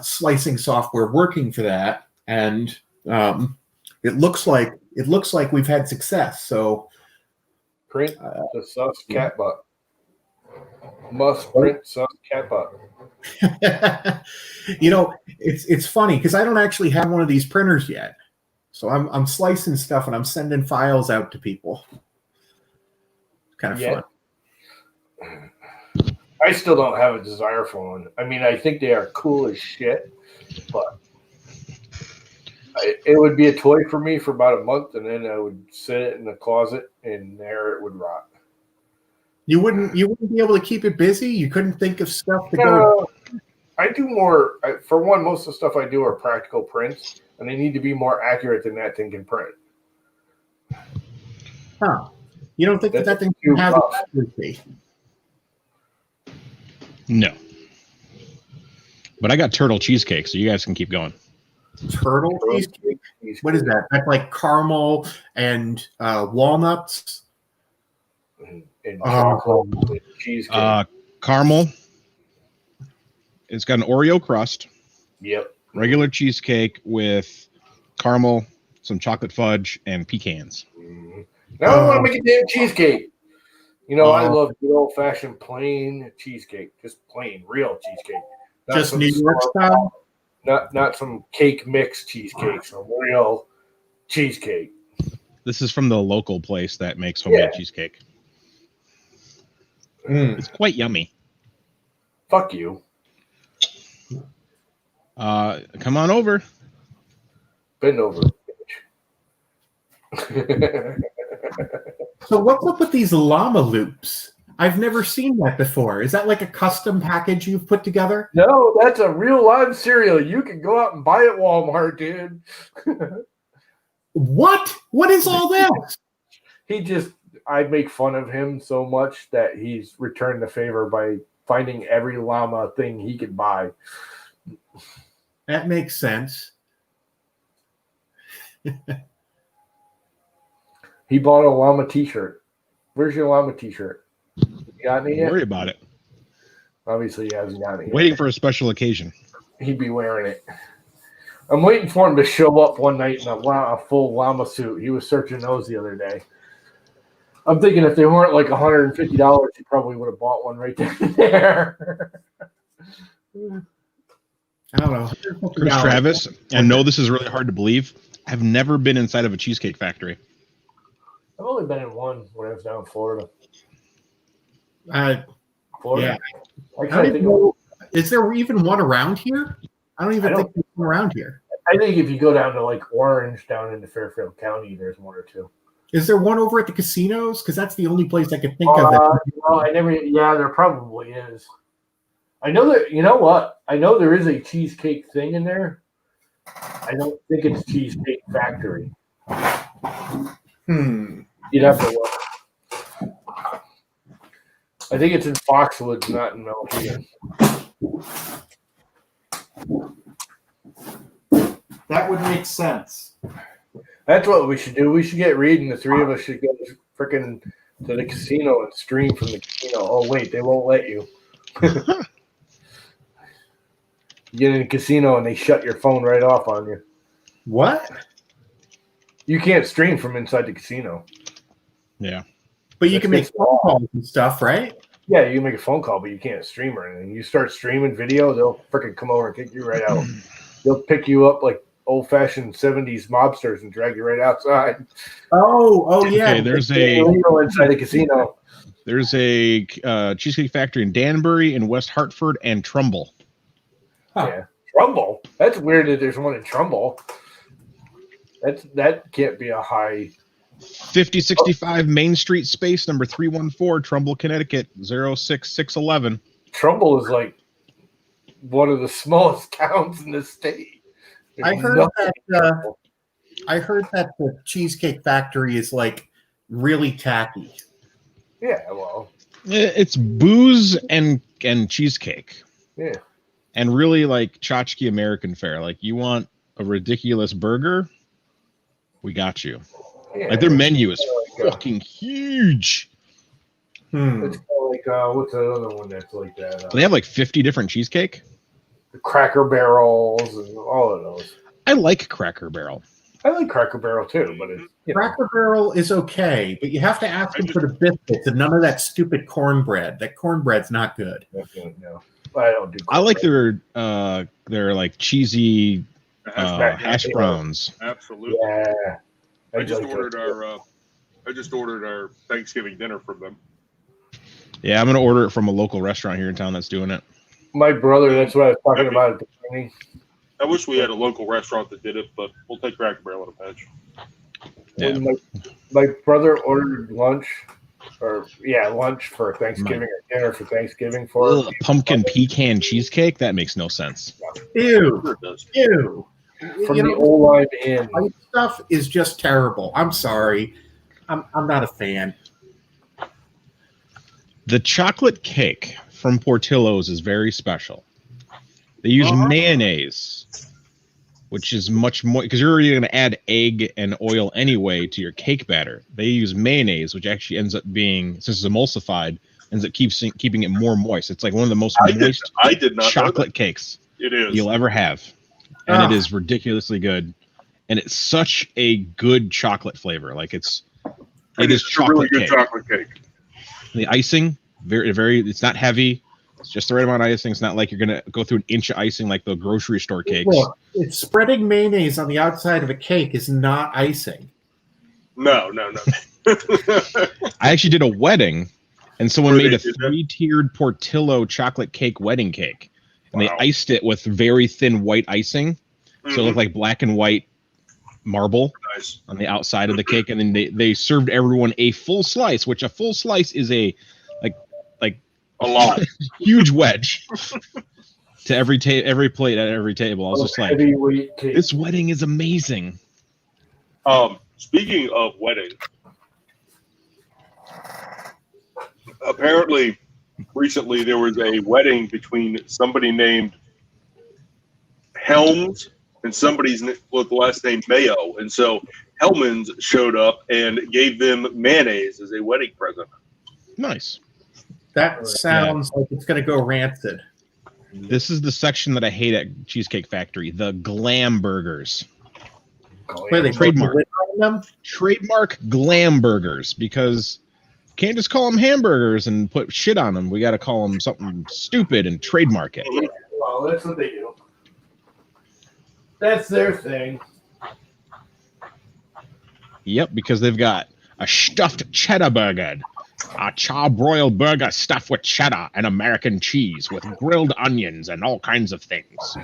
[SPEAKER 6] slicing software working for that, and it looks like we've had success. So
[SPEAKER 1] print the sus cat butt. Must print sus cat butt.
[SPEAKER 6] It's funny because I don't actually have one of these printers yet. So I'm slicing stuff and I'm sending files out to people. Kind of fun.
[SPEAKER 1] I I still don't have a desire for one. I mean, I think they are cool as shit, but it would be a toy for me for about a month, and then I would sit it in the closet, and there it would rot.
[SPEAKER 6] You wouldn't be able to keep it busy. You couldn't think of stuff to go.
[SPEAKER 1] No, I do more. For one, most of the stuff I do are practical prints, and they need to be more accurate than that thing can print.
[SPEAKER 6] Huh? You don't think that thing
[SPEAKER 1] too
[SPEAKER 6] can have
[SPEAKER 1] rough.
[SPEAKER 6] accuracy?
[SPEAKER 2] No. But I got turtle cheesecake, so you guys can keep going.
[SPEAKER 6] Turtle cheesecake? What is that? That's like caramel and walnuts.
[SPEAKER 1] And chocolate and cheesecake.
[SPEAKER 2] Caramel. It's got an Oreo crust.
[SPEAKER 1] Yep.
[SPEAKER 2] Regular cheesecake with caramel, some chocolate fudge, and pecans.
[SPEAKER 1] Mm-hmm. Now I want to make a damn cheesecake. You know, I love good old-fashioned plain cheesecake. Just plain, real cheesecake. Not
[SPEAKER 6] Just New York style?
[SPEAKER 1] Not some cake mix cheesecake. Some real cheesecake.
[SPEAKER 2] This is from the local place that makes homemade cheesecake. It's quite yummy.
[SPEAKER 1] Fuck you.
[SPEAKER 2] Come on over.
[SPEAKER 1] Bend over,
[SPEAKER 6] bitch. So what's up with these llama loops? I've never seen that before. Is that like a custom package you've put together?
[SPEAKER 1] No, that's a real live cereal. You can go out and buy it at Walmart, dude.
[SPEAKER 6] What? What is all that?
[SPEAKER 1] I make fun of him so much that he's returned the favor by finding every llama thing he could buy.
[SPEAKER 6] That makes sense.
[SPEAKER 1] He bought a llama t-shirt. Where's your llama t-shirt? You got any yet?
[SPEAKER 2] Don't worry about it.
[SPEAKER 1] Obviously, he hasn't got it yet.
[SPEAKER 2] Waiting for a special occasion.
[SPEAKER 1] He'd be wearing it. I'm waiting for him to show up one night in a full llama suit. He was searching those the other day. I'm thinking if they weren't like $150, he probably would have bought one right there.
[SPEAKER 6] I don't know.
[SPEAKER 2] Chris Travis, I know this is really hard to believe. I've never been inside of a cheesecake factory.
[SPEAKER 1] I've only been in one when I was down in Florida.
[SPEAKER 6] Yeah.
[SPEAKER 1] I think
[SPEAKER 6] is there even one around here? I don't think there's one around here.
[SPEAKER 1] I think if you go down to like Orange, down into Fairfield County, there's one or two.
[SPEAKER 6] Is there one over at the casinos? Because that's the only place I could think of.
[SPEAKER 1] Yeah, there probably is. I know that. You know what? I know there is a cheesecake thing in there. I don't think it's Cheesecake Factory. You'd have to look. I think it's in Foxwoods, not in Milwaukee.
[SPEAKER 6] That would make sense.
[SPEAKER 1] That's what we should do. We should get Reed, and the three of us should go freaking to the casino and stream from the casino. Oh, wait, they won't let you. You get in a casino and they shut your phone right off on you.
[SPEAKER 6] What?
[SPEAKER 1] You can't stream from inside the casino.
[SPEAKER 2] Yeah.
[SPEAKER 6] But you can make phone calls and stuff, right?
[SPEAKER 1] Yeah, you can make a phone call, but you can't stream or anything. You start streaming video, they'll freaking come over and kick you right out. They'll pick you up like old-fashioned 70s mobsters and drag you right outside.
[SPEAKER 6] Oh, yeah.
[SPEAKER 2] Okay, there's
[SPEAKER 1] inside a casino.
[SPEAKER 2] There's a Cheesecake Factory in Danbury, in West Hartford, and Trumbull.
[SPEAKER 6] Huh.
[SPEAKER 1] Yeah, Trumbull. That's weird that there's one in Trumbull. That can't be a high.
[SPEAKER 2] 5065 Main Street Space, number 314, Trumbull, Connecticut, 06611.
[SPEAKER 1] Trumbull is like one of the smallest towns in the state.
[SPEAKER 6] I heard that the Cheesecake Factory is like really tacky.
[SPEAKER 1] Yeah, well,
[SPEAKER 2] It's booze and cheesecake.
[SPEAKER 1] Yeah.
[SPEAKER 2] And really like tchotchke American fare. Like, you want a ridiculous burger? We got you.
[SPEAKER 1] Yeah.
[SPEAKER 2] Like, their menu is fucking huge.
[SPEAKER 1] It's kind of like what's the other one that's like that?
[SPEAKER 2] They have like 50 different cheesecake.
[SPEAKER 1] The Cracker Barrels and all of those.
[SPEAKER 2] I like Cracker Barrel.
[SPEAKER 1] I like Cracker Barrel too, but it's
[SPEAKER 6] Cracker Barrel is okay, but you have to ask them for the biscuits and none of that stupid cornbread. That cornbread's not good.
[SPEAKER 1] No, I don't do.
[SPEAKER 2] I like their like cheesy hash browns.
[SPEAKER 5] Absolutely.
[SPEAKER 1] Yeah.
[SPEAKER 5] I just ordered our Thanksgiving dinner from them.
[SPEAKER 2] Yeah, I'm gonna order it from a local restaurant here in town that's doing it.
[SPEAKER 1] My brother, that's what I was talking about at the beginning.
[SPEAKER 5] I wish we had a local restaurant that did it, but we'll take Cracker Barrel in a pinch.
[SPEAKER 2] Yeah.
[SPEAKER 1] When my brother ordered lunch for Thanksgiving or dinner for Thanksgiving for
[SPEAKER 2] Ugh, pumpkin pecan cheesecake? That makes no sense.
[SPEAKER 6] Ew.
[SPEAKER 5] Sure it does.
[SPEAKER 6] Ew.
[SPEAKER 1] from
[SPEAKER 6] You
[SPEAKER 1] the
[SPEAKER 6] know,
[SPEAKER 1] old line inn.
[SPEAKER 6] white stuff is just terrible. I'm sorry. I'm not a fan.
[SPEAKER 2] The chocolate cake from Portillo's is very special. They use mayonnaise, which is much more because you're already going to add egg and oil anyway to your cake batter. They use mayonnaise, which actually ends up being, since it's emulsified, ends up keeping it more moist. It's like one of the most moist
[SPEAKER 5] I did not know
[SPEAKER 2] chocolate
[SPEAKER 5] that.
[SPEAKER 2] cakes
[SPEAKER 5] It is.
[SPEAKER 2] you'll ever have. And it is ridiculously good. And it's such a good chocolate flavor. Like it is
[SPEAKER 5] a really
[SPEAKER 2] chocolate
[SPEAKER 5] good
[SPEAKER 2] cake.
[SPEAKER 5] chocolate cake.
[SPEAKER 2] The icing, very, it's not heavy. It's just the right amount of icing. It's not like you're going to go through an inch of icing like the grocery store cakes.
[SPEAKER 6] Look, it's spreading mayonnaise on the outside of a cake is not icing.
[SPEAKER 5] No.
[SPEAKER 2] I actually did a wedding, and someone
[SPEAKER 5] Where
[SPEAKER 2] made
[SPEAKER 5] they
[SPEAKER 2] a
[SPEAKER 5] did that?
[SPEAKER 2] 3-tiered Portillo chocolate cake wedding cake. And
[SPEAKER 5] Wow.
[SPEAKER 2] they iced it with very thin white icing. So it looked like black and white marble
[SPEAKER 5] Nice.
[SPEAKER 2] on the outside of the cake. And then they served everyone a full slice, which a full slice is a
[SPEAKER 5] A lot.
[SPEAKER 2] huge wedge to every plate at every table. I was just like,
[SPEAKER 1] Heavyweight cake.
[SPEAKER 2] this wedding is amazing.
[SPEAKER 5] Speaking of wedding, apparently recently there was a wedding between somebody named Helms and somebody's with the last name Mayo. And so Hellman's showed up and gave them mayonnaise as a wedding present.
[SPEAKER 2] Nice.
[SPEAKER 6] That sounds like it's going to go rancid.
[SPEAKER 2] This is the section that I hate at Cheesecake Factory, the glam burgers.
[SPEAKER 6] Where they
[SPEAKER 2] Trademark.
[SPEAKER 6] put the lid on them?
[SPEAKER 2] Trademark glam burgers, because you can't just call them hamburgers and put shit on them. We got to call them something stupid and trademark it.
[SPEAKER 1] Well, that's what they do. That's their thing.
[SPEAKER 2] Yep, because they've got a stuffed cheddar burger, a charbroiled burger stuffed with cheddar and American cheese with grilled onions and all kinds of things.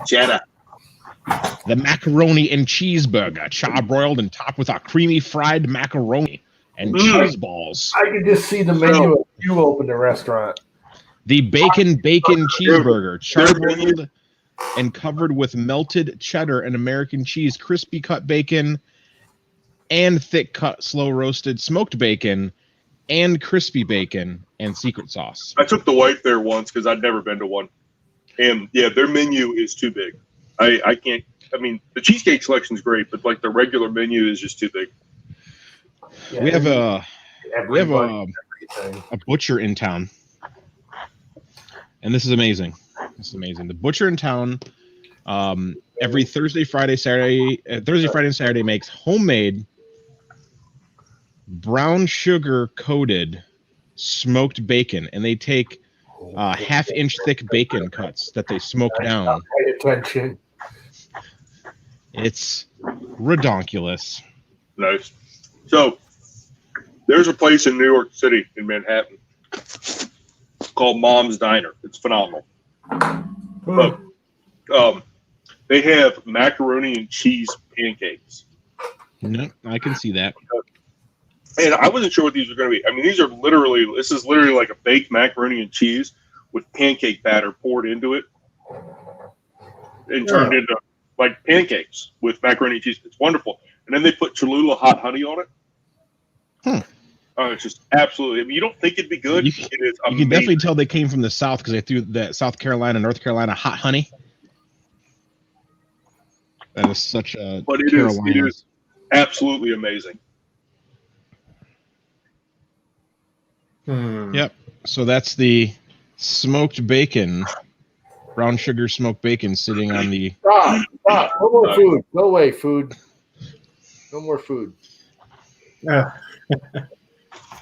[SPEAKER 5] Cheddar.
[SPEAKER 2] The macaroni and cheeseburger, charbroiled and topped with a creamy fried macaroni and cheese balls.
[SPEAKER 1] I could just see the menu if you opened a restaurant.
[SPEAKER 2] The bacon cheeseburger, charbroiled and covered with melted cheddar and American cheese, crispy cut bacon, and thick cut slow roasted smoked bacon, and crispy bacon and secret sauce.
[SPEAKER 5] I took the wife there once because I'd never been to one. And yeah, their menu is too big. I can't. I mean, the cheesecake selection is great, but like the regular menu is just too big.
[SPEAKER 1] Yeah,
[SPEAKER 2] We have a
[SPEAKER 1] everything.
[SPEAKER 2] butcher in town, and this is amazing. This is amazing. The butcher in town, every Thursday, Friday, and Saturday makes homemade brown sugar coated smoked bacon, and they take half-inch thick bacon cuts that they smoke down.
[SPEAKER 1] Pay attention.
[SPEAKER 2] It's redonkulous.
[SPEAKER 5] Nice. So there's a place in New York City in Manhattan called Mom's Diner. It's phenomenal. But they have macaroni and cheese pancakes.
[SPEAKER 2] No, I can see that.
[SPEAKER 5] And I wasn't sure what these were going to be. I mean, this is literally like a baked macaroni and cheese with pancake batter poured into it and turned into like pancakes with macaroni and cheese. It's wonderful. And then they put Cholula hot honey on it. It's just absolutely. I mean, you don't think it'd be good.
[SPEAKER 2] You
[SPEAKER 5] It is
[SPEAKER 2] can
[SPEAKER 5] amazing.
[SPEAKER 2] definitely tell they came from the South because they threw that South Carolina, North Carolina hot honey. That is such a
[SPEAKER 5] But it is absolutely amazing.
[SPEAKER 2] Yep. So that's the smoked bacon, brown sugar smoked bacon sitting on the.
[SPEAKER 1] Stop. No more food. Go away, food. No more food.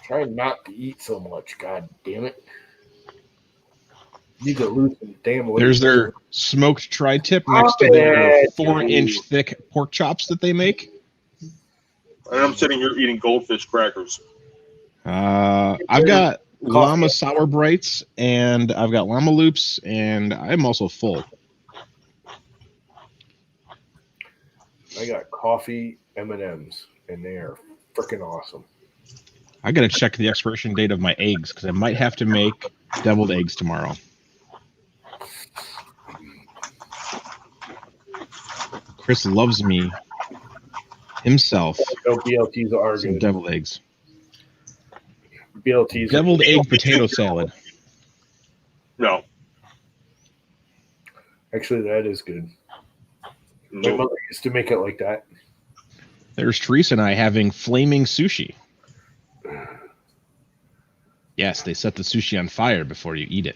[SPEAKER 1] Try not to eat so much. God damn it. Need to lose some damn weight.
[SPEAKER 2] There's their smoked tri-tip next to their 4-inch thick pork chops that they make.
[SPEAKER 5] And I'm sitting here eating goldfish crackers.
[SPEAKER 2] I've got llama sour brights, and I've got llama loops, and I'm also full.
[SPEAKER 1] I got coffee M&Ms, and they are freaking awesome.
[SPEAKER 2] I got to check the expiration date of my eggs because I might have to make deviled eggs tomorrow. Chris loves me himself.
[SPEAKER 1] No, BLTs are
[SPEAKER 2] Some
[SPEAKER 1] good.
[SPEAKER 2] deviled eggs.
[SPEAKER 1] BLTs.
[SPEAKER 2] Deviled egg potato salad.
[SPEAKER 5] No.
[SPEAKER 1] Actually, that is good. My
[SPEAKER 5] No.
[SPEAKER 1] mother used to make it like that.
[SPEAKER 2] There's Teresa and I having flaming sushi. Yes, they set the sushi on fire before you eat it.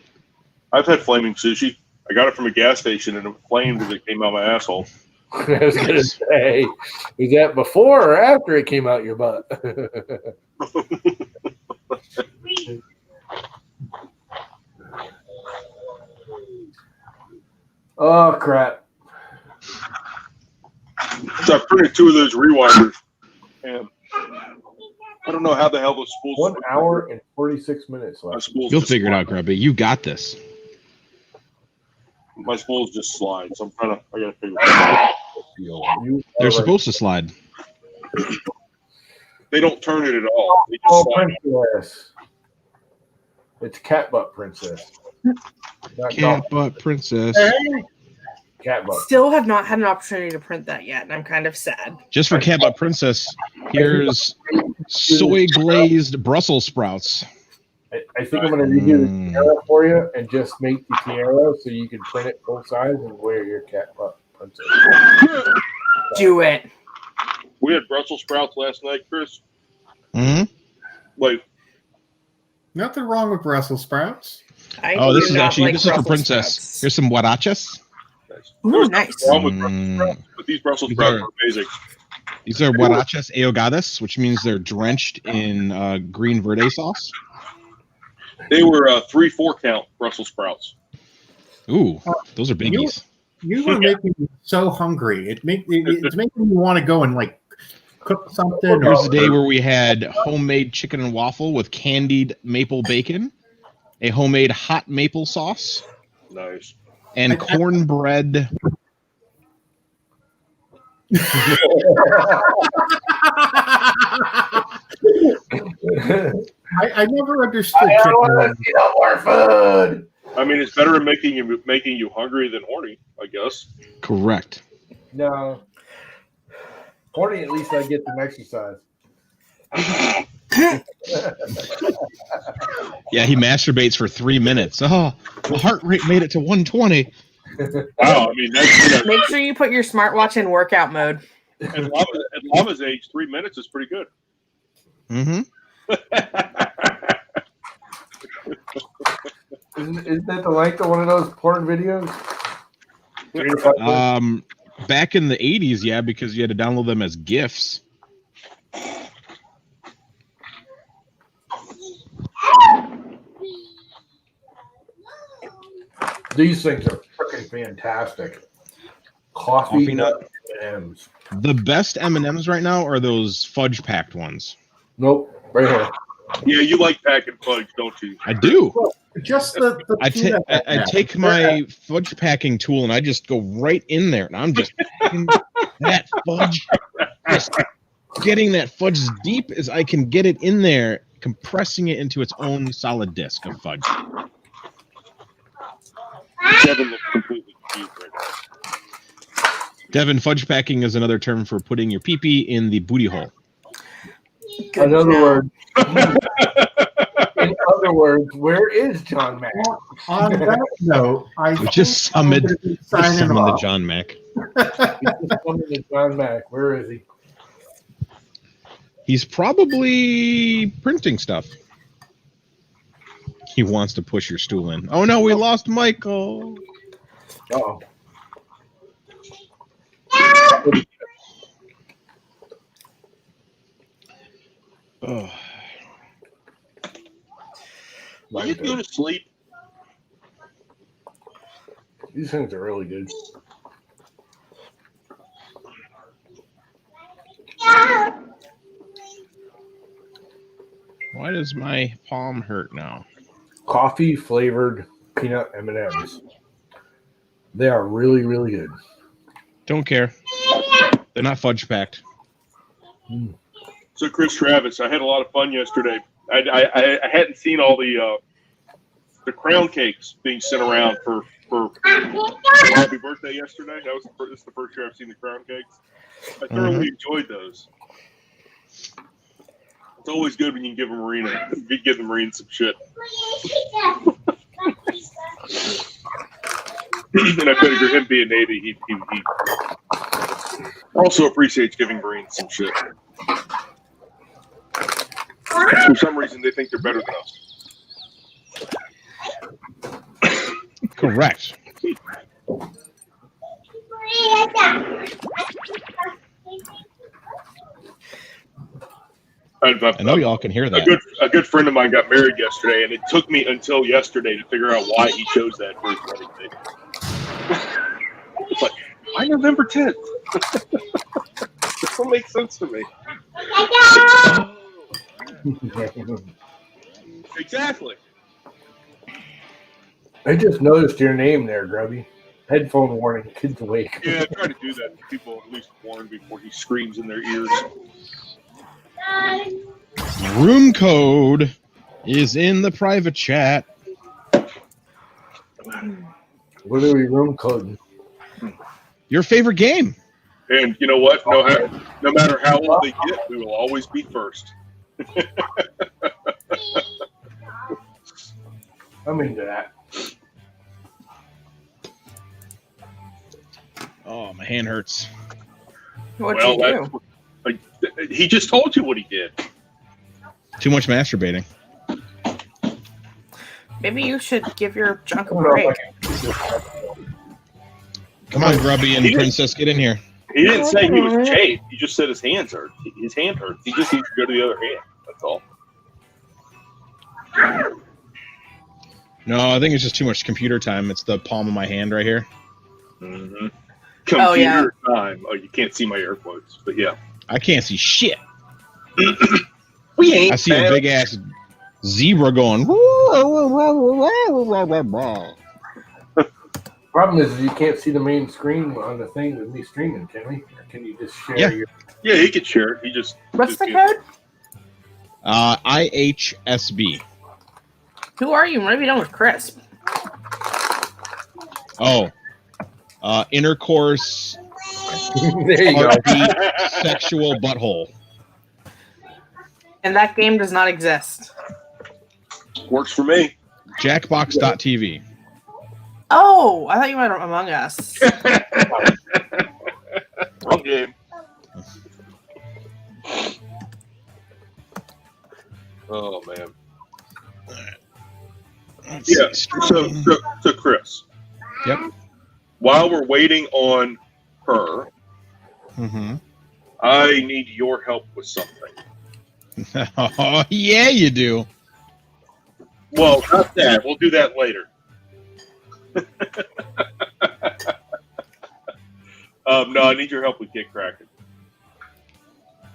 [SPEAKER 5] I've had flaming sushi. I got it from a gas station and it flamed as it came out my asshole.
[SPEAKER 1] I was going to say, is that before or after it came out your butt? Oh, crap.
[SPEAKER 5] So I printed 2 of those rewinders. And I don't know how the hell those spools.
[SPEAKER 1] 1 hour and 46 minutes
[SPEAKER 5] My
[SPEAKER 1] left.
[SPEAKER 5] spools
[SPEAKER 2] You'll
[SPEAKER 5] just
[SPEAKER 2] figure it
[SPEAKER 5] slide.
[SPEAKER 2] out, Grubby. You got this.
[SPEAKER 5] My spools just slide, so I gotta figure it out.
[SPEAKER 2] They're supposed to slide.
[SPEAKER 5] They don't turn it at all. They just
[SPEAKER 1] Oh,
[SPEAKER 5] slide.
[SPEAKER 1] princess. It's cat butt princess. Not
[SPEAKER 2] Cat
[SPEAKER 1] dog.
[SPEAKER 2] butt princess.
[SPEAKER 1] Cat butt.
[SPEAKER 7] Still have not had an opportunity to print that yet, and I'm kind of sad.
[SPEAKER 2] Just for cat butt princess, here's soy glazed Brussels sprouts.
[SPEAKER 1] I think I'm going to redo the tiara for you and just make the tiara so you can print it full size and wear your cat butt princess.
[SPEAKER 7] Do it.
[SPEAKER 5] We had Brussels sprouts last night, Chris.
[SPEAKER 2] Hmm.
[SPEAKER 5] Like,
[SPEAKER 6] Nothing wrong with Brussels sprouts.
[SPEAKER 7] I
[SPEAKER 2] Oh, this
[SPEAKER 7] do
[SPEAKER 2] is
[SPEAKER 7] not
[SPEAKER 2] actually
[SPEAKER 7] like
[SPEAKER 2] this is for
[SPEAKER 7] Brussels
[SPEAKER 2] princess.
[SPEAKER 7] sprouts.
[SPEAKER 2] Here's some huarachas.
[SPEAKER 7] Ooh, nice.
[SPEAKER 5] wrong with Brussels sprouts, but these Brussels
[SPEAKER 2] These
[SPEAKER 5] sprouts
[SPEAKER 2] are-
[SPEAKER 5] are amazing.
[SPEAKER 2] These are huarachas ahogadas, which means they're drenched in green verde sauce.
[SPEAKER 5] They were 3-4 count Brussels sprouts.
[SPEAKER 2] Ooh, those are biggies.
[SPEAKER 6] You were making me so hungry. It's making me want to go and like cook something.
[SPEAKER 2] Here's the day where we had homemade chicken and waffle with candied maple bacon, a homemade hot maple sauce,
[SPEAKER 5] Nice.
[SPEAKER 2] and cornbread.
[SPEAKER 6] I never understood
[SPEAKER 1] I don't
[SPEAKER 6] chicken.
[SPEAKER 1] want to see no more food.
[SPEAKER 5] I mean, it's better at making you hungry than horny, I guess.
[SPEAKER 2] Correct.
[SPEAKER 1] No. Horny, at least I get some exercise.
[SPEAKER 2] Yeah, he masturbates for 3 minutes. Oh, the heart rate made it to 120.
[SPEAKER 5] Wow, I mean, that's
[SPEAKER 7] Make sure you put your smartwatch in workout mode.
[SPEAKER 5] at Lava's age, 3 minutes is pretty good.
[SPEAKER 2] Mm-hmm.
[SPEAKER 1] Isn't that the length of one of those porn videos? 3 to 5 minutes?
[SPEAKER 2] Back in the 80s, yeah, because you had to download them as GIFs.
[SPEAKER 1] These things are freaking fantastic. Coffee
[SPEAKER 2] nut
[SPEAKER 1] M&Ms.
[SPEAKER 2] The best M&Ms right now are those fudge packed ones.
[SPEAKER 1] Nope, right here.
[SPEAKER 5] Yeah, you like packing fudge, don't you?
[SPEAKER 2] I do.
[SPEAKER 6] Just the
[SPEAKER 2] I take my fudge packing tool and I just go right in there, and I'm just packing that fudge, just getting that fudge as deep as I can get it in there, compressing it into its own solid disc of fudge.
[SPEAKER 5] Devin looks completely confused right now.
[SPEAKER 2] Devin, fudge packing is another term for putting your pee-pee in the booty hole.
[SPEAKER 7] Good
[SPEAKER 1] In other
[SPEAKER 7] job.
[SPEAKER 1] words, where is John Mack?
[SPEAKER 6] On that note, I
[SPEAKER 2] We just
[SPEAKER 6] think I'm
[SPEAKER 2] summoned,
[SPEAKER 6] gonna be
[SPEAKER 2] we
[SPEAKER 6] signing
[SPEAKER 2] summoned the
[SPEAKER 6] off.
[SPEAKER 2] John Mac.
[SPEAKER 1] John Mack. Where is he?
[SPEAKER 2] He's probably printing stuff. He wants to push your stool in. Oh no, we lost Michael.
[SPEAKER 1] Uh-oh.
[SPEAKER 2] Oh.
[SPEAKER 5] Will you go to sleep?
[SPEAKER 1] These things are really good.
[SPEAKER 2] Why does my palm hurt now?
[SPEAKER 1] Coffee flavored peanut M&Ms. They are really, really good.
[SPEAKER 2] Don't care. They're not fudge packed.
[SPEAKER 5] So, Chris Travis, I had a lot of fun yesterday. I hadn't seen all the crown cakes being sent around for happy birthday yesterday. This is the first year I've seen the crown cakes. I thoroughly enjoyed those. It's always good when you can give the Marine some shit. And I figured him being Navy, he also appreciates giving Marines some shit. For some reason, they think they're better than us.
[SPEAKER 2] Correct. I know y'all can hear that.
[SPEAKER 5] A good friend of mine got married yesterday, and it took me until yesterday to figure out why he chose that for his wedding date. It's like, why November 10th? This don't make sense to me. Exactly.
[SPEAKER 1] I just noticed your name there, Grubby. Headphone warning, kids awake.
[SPEAKER 5] Yeah, try to do that. People at least warn before he screams in their ears.
[SPEAKER 2] Room code is in the private chat.
[SPEAKER 1] What are we room coding?
[SPEAKER 2] Your favorite game.
[SPEAKER 5] And you know what? No matter how old they get, we will always be first.
[SPEAKER 1] I'm into that.
[SPEAKER 2] Oh, my hand hurts.
[SPEAKER 7] What'd you do?
[SPEAKER 5] He just told you what he did.
[SPEAKER 2] Too much masturbating.
[SPEAKER 7] Maybe you should give your junk a break.
[SPEAKER 2] Come on, Grubby and Princess, get in here.
[SPEAKER 5] He didn't say he was chafed. He just said his hands hurt. His hand hurts. He just needs to go to the other hand. That's all.
[SPEAKER 2] No, I think it's just too much computer time. It's the palm of my hand right here.
[SPEAKER 5] Mm-hmm. Computer time. Oh, you can't see my air quotes, but yeah.
[SPEAKER 2] I can't see shit.
[SPEAKER 5] We ain't.
[SPEAKER 2] I see a big ass zebra going.
[SPEAKER 1] Problem is you can't see the main screen on the thing with me streaming, can we? Or can you just share your...
[SPEAKER 5] Yeah, he could share it. He just...
[SPEAKER 7] What's the code?
[SPEAKER 2] IHSB.
[SPEAKER 7] Who are you? Maybe done with Chris.
[SPEAKER 2] Oh. Intercourse...
[SPEAKER 1] There you go.
[SPEAKER 2] Sexual butthole.
[SPEAKER 7] And that game does not exist.
[SPEAKER 5] Works for me.
[SPEAKER 2] Jackbox.tv.
[SPEAKER 7] Oh, I thought you meant Among Us.
[SPEAKER 5] Wrong game. Oh man. Yeah. So Chris.
[SPEAKER 2] Yep.
[SPEAKER 5] While we're waiting on her, I need your help with something.
[SPEAKER 2] Oh yeah, you do.
[SPEAKER 5] Well, not that. We'll do that later. No, I need your help with Get Cracking.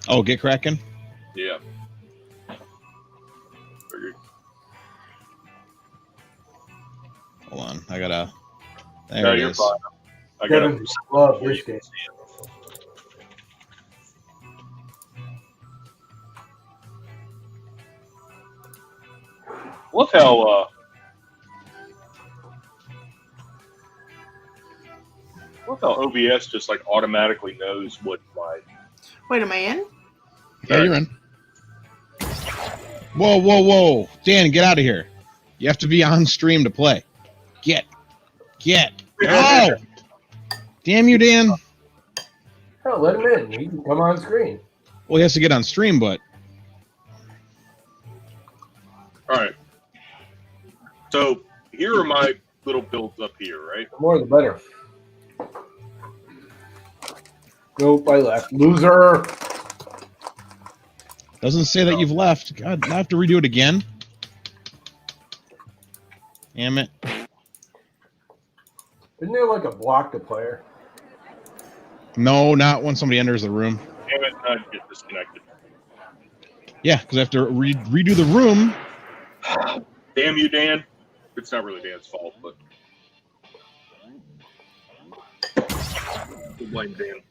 [SPEAKER 2] Oh, Get Cracking?
[SPEAKER 5] Yeah. Figured.
[SPEAKER 2] Hold on, I gotta. There
[SPEAKER 5] No,
[SPEAKER 2] it
[SPEAKER 5] you're
[SPEAKER 2] is.
[SPEAKER 5] fine. I
[SPEAKER 1] Kevin, love this game.
[SPEAKER 5] Look how OBS just like automatically knows what my...
[SPEAKER 7] Wait, am I in?
[SPEAKER 2] Yeah, you're in. Whoa, whoa, whoa. Dan, get out of here. You have to be on stream to play. Get. Oh! Damn you, Dan.
[SPEAKER 1] Oh, let him in. He can come on screen.
[SPEAKER 2] Well, he has to get on stream, but...
[SPEAKER 5] All right. So here are my little builds up here, right?
[SPEAKER 1] The more the better. Nope, I left. Loser.
[SPEAKER 2] Doesn't say that you've left. God, I have to redo it again. Damn it.
[SPEAKER 1] Isn't there like a block to player?
[SPEAKER 2] No, not when somebody enters the room.
[SPEAKER 5] Damn it, I get disconnected.
[SPEAKER 2] Yeah, because I have to redo the room.
[SPEAKER 5] Damn you, Dan. It's not really Dan's fault, but we'll blame Dan.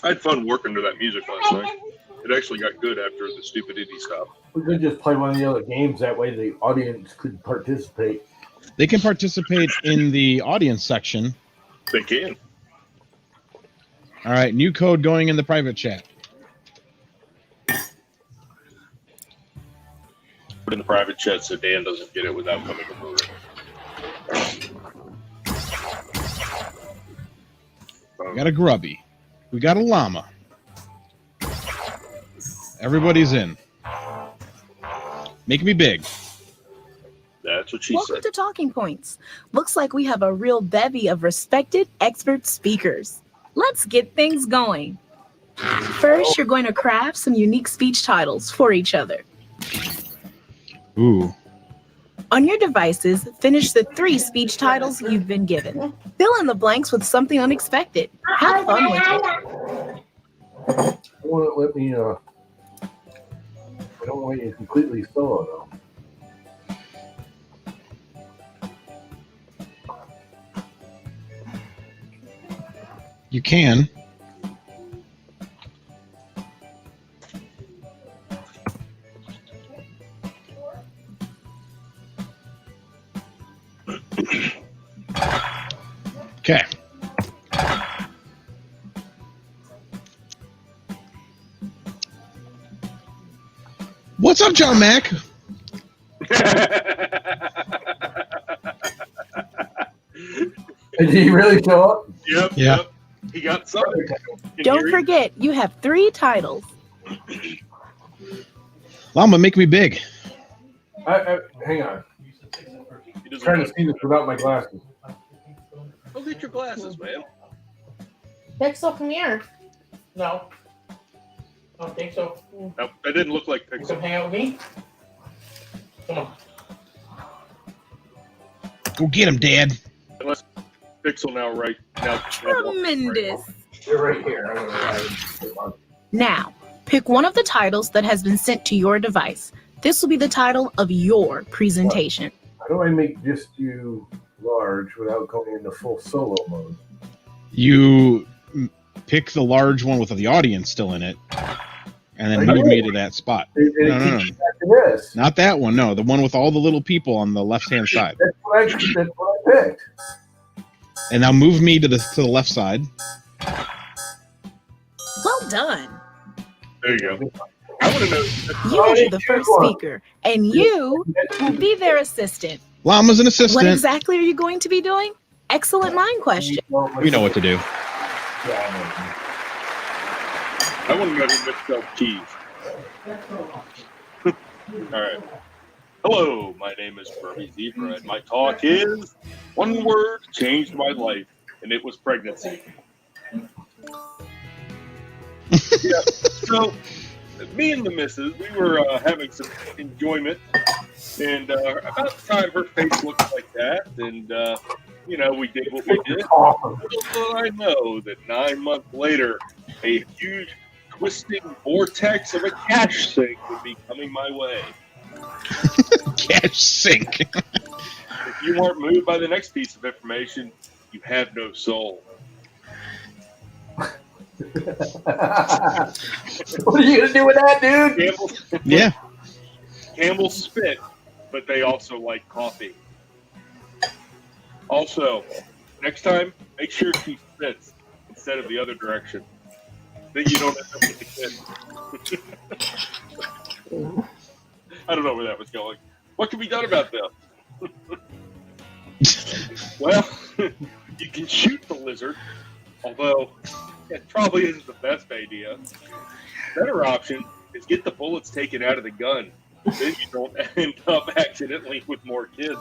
[SPEAKER 5] I had fun working to that music last night. It actually got good after the stupid indie stopped.
[SPEAKER 1] We could just play one of the other games. That way the audience could participate.
[SPEAKER 2] They can participate in the audience section.
[SPEAKER 5] They can.
[SPEAKER 2] All right, new code going in the private chat.
[SPEAKER 5] Put in the private chat so Dan doesn't get it without coming over it.
[SPEAKER 2] We got a grubby. We got a llama. Everybody's in. Make me big.
[SPEAKER 5] That's what she
[SPEAKER 8] Welcome
[SPEAKER 5] said.
[SPEAKER 8] to Talking Points. Looks like we have a real bevy of respected expert speakers. Let's get things going. First, you're going to craft some unique speech titles for each other.
[SPEAKER 2] Ooh.
[SPEAKER 8] On your devices, finish the 3 speech titles you've been given. Fill in the blanks with something unexpected. Have fun with it.
[SPEAKER 1] It won't let me. I don't want you completely solo though.
[SPEAKER 2] You can. Okay. What's up, John Mack?
[SPEAKER 1] Did he really show up?
[SPEAKER 5] Yep.
[SPEAKER 2] Yeah.
[SPEAKER 5] Yep. He got something.
[SPEAKER 8] Don't forget, you have 3 titles.
[SPEAKER 2] Llama, make me big.
[SPEAKER 1] Hang on. I'm trying to see this without my glasses.
[SPEAKER 5] Go get your glasses, man.
[SPEAKER 7] Pixel, come here. No. I don't think so.
[SPEAKER 5] Nope, that didn't look like
[SPEAKER 7] You
[SPEAKER 5] Pixel.
[SPEAKER 7] come hang out with me? Come on.
[SPEAKER 2] Go get him, Dad.
[SPEAKER 5] Unless Pixel now.
[SPEAKER 8] Tremendous.
[SPEAKER 1] They're right here.
[SPEAKER 8] Now, pick one of the titles that has been sent to your device. This will be the title of your presentation.
[SPEAKER 1] How do I make just you large without going into full solo mode?
[SPEAKER 2] You pick the large one with the audience still in it, and then move me to that spot. No.
[SPEAKER 1] Keeps back to this.
[SPEAKER 2] Not that one. No, the one with all the little people on the left-hand side.
[SPEAKER 1] That's what I picked.
[SPEAKER 2] And now move me to the left side.
[SPEAKER 8] Well done.
[SPEAKER 5] There you go. I want to know.
[SPEAKER 8] You will be the first speaker, and you will be their assistant.
[SPEAKER 2] Llama's an
[SPEAKER 8] What
[SPEAKER 2] assistant.
[SPEAKER 8] exactly are you going to be doing? Excellent mind question.
[SPEAKER 2] We know what to do.
[SPEAKER 5] I want to know who misspelled cheese. All right. Hello, my name is Kirby Zebra, and my talk is one word changed my life, and it was pregnancy. Yeah. So, me and the missus, we were having some enjoyment, and about the time her face looked like that, and we did what we did. Little did I know that 9 months later, a huge twisting vortex of a cash sink would be coming my way.
[SPEAKER 2] Cash sink.
[SPEAKER 5] If you weren't moved by the next piece of information, you have no soul.
[SPEAKER 1] What are you gonna do with that, dude?
[SPEAKER 2] Yeah.
[SPEAKER 5] Camels spit, but they also like coffee. Also, next time, make sure she spits instead of the other direction. Then you don't end up with the kid. I don't know where that was going. What can be done about that? Well, you can shoot the lizard, although it probably isn't the best idea. Better option is get the bullets taken out of the gun. Then you don't end up accidentally with more kids.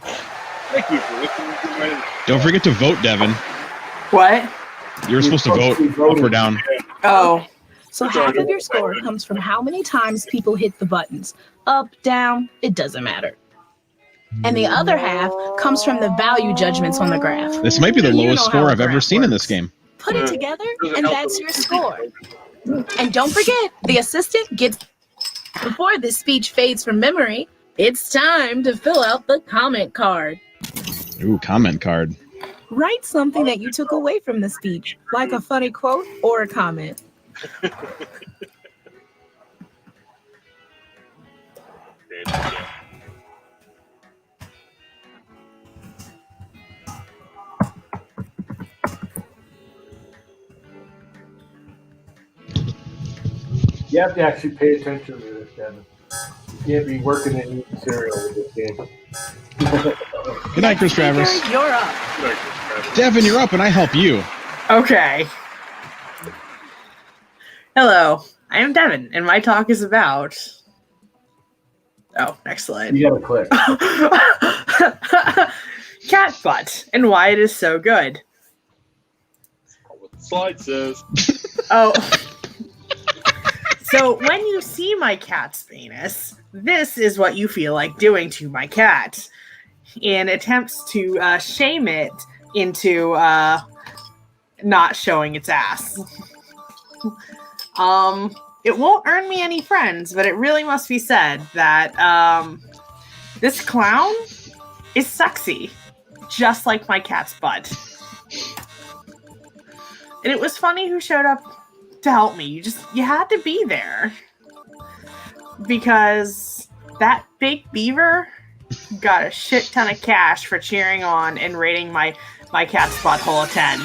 [SPEAKER 5] Thank you for listening to my...
[SPEAKER 2] Don't forget to vote, Devin.
[SPEAKER 7] What?
[SPEAKER 2] You're supposed to vote up or down.
[SPEAKER 7] Oh.
[SPEAKER 8] So half of your score comes from how many times people hit the buttons. Up, down, it doesn't matter. and the other half comes from the value judgments on the graph.
[SPEAKER 2] This might be the
[SPEAKER 8] You
[SPEAKER 2] lowest
[SPEAKER 8] know how
[SPEAKER 2] score
[SPEAKER 8] a
[SPEAKER 2] I've ever
[SPEAKER 8] graph
[SPEAKER 2] seen in this
[SPEAKER 8] works.
[SPEAKER 2] game.
[SPEAKER 8] Put it together,
[SPEAKER 5] Doesn't
[SPEAKER 8] and
[SPEAKER 5] help
[SPEAKER 8] that's
[SPEAKER 5] that
[SPEAKER 8] your
[SPEAKER 5] we-
[SPEAKER 8] score. And don't forget, the assistant gets. Before this speech fades from memory, it's time to fill out the comment card.
[SPEAKER 2] Ooh, comment card.
[SPEAKER 8] Write something that you took away from the speech, like a funny quote or a comment.
[SPEAKER 1] You have to actually pay attention to this, Devin. You can't be working and eating cereal with this game.
[SPEAKER 2] Good night, Chris Travers.
[SPEAKER 8] Speaker, you're up.
[SPEAKER 2] Devin, you're up, and I help you.
[SPEAKER 9] Okay. Hello, I am Devin, and my talk is about. Oh, next slide.
[SPEAKER 1] You gotta click.
[SPEAKER 9] Cat butt and why it is so good.
[SPEAKER 5] What the slide says.
[SPEAKER 9] Oh. So when you see my cat's penis, this is what you feel like doing to my cat in attempts to shame it into not showing its ass. It won't earn me any friends, but it really must be said that this clown is sexy, just like my cat's butt. And it was funny who showed up to help me. You had to be there because that big beaver got a shit ton of cash for cheering on and rating my cat's butthole a 10.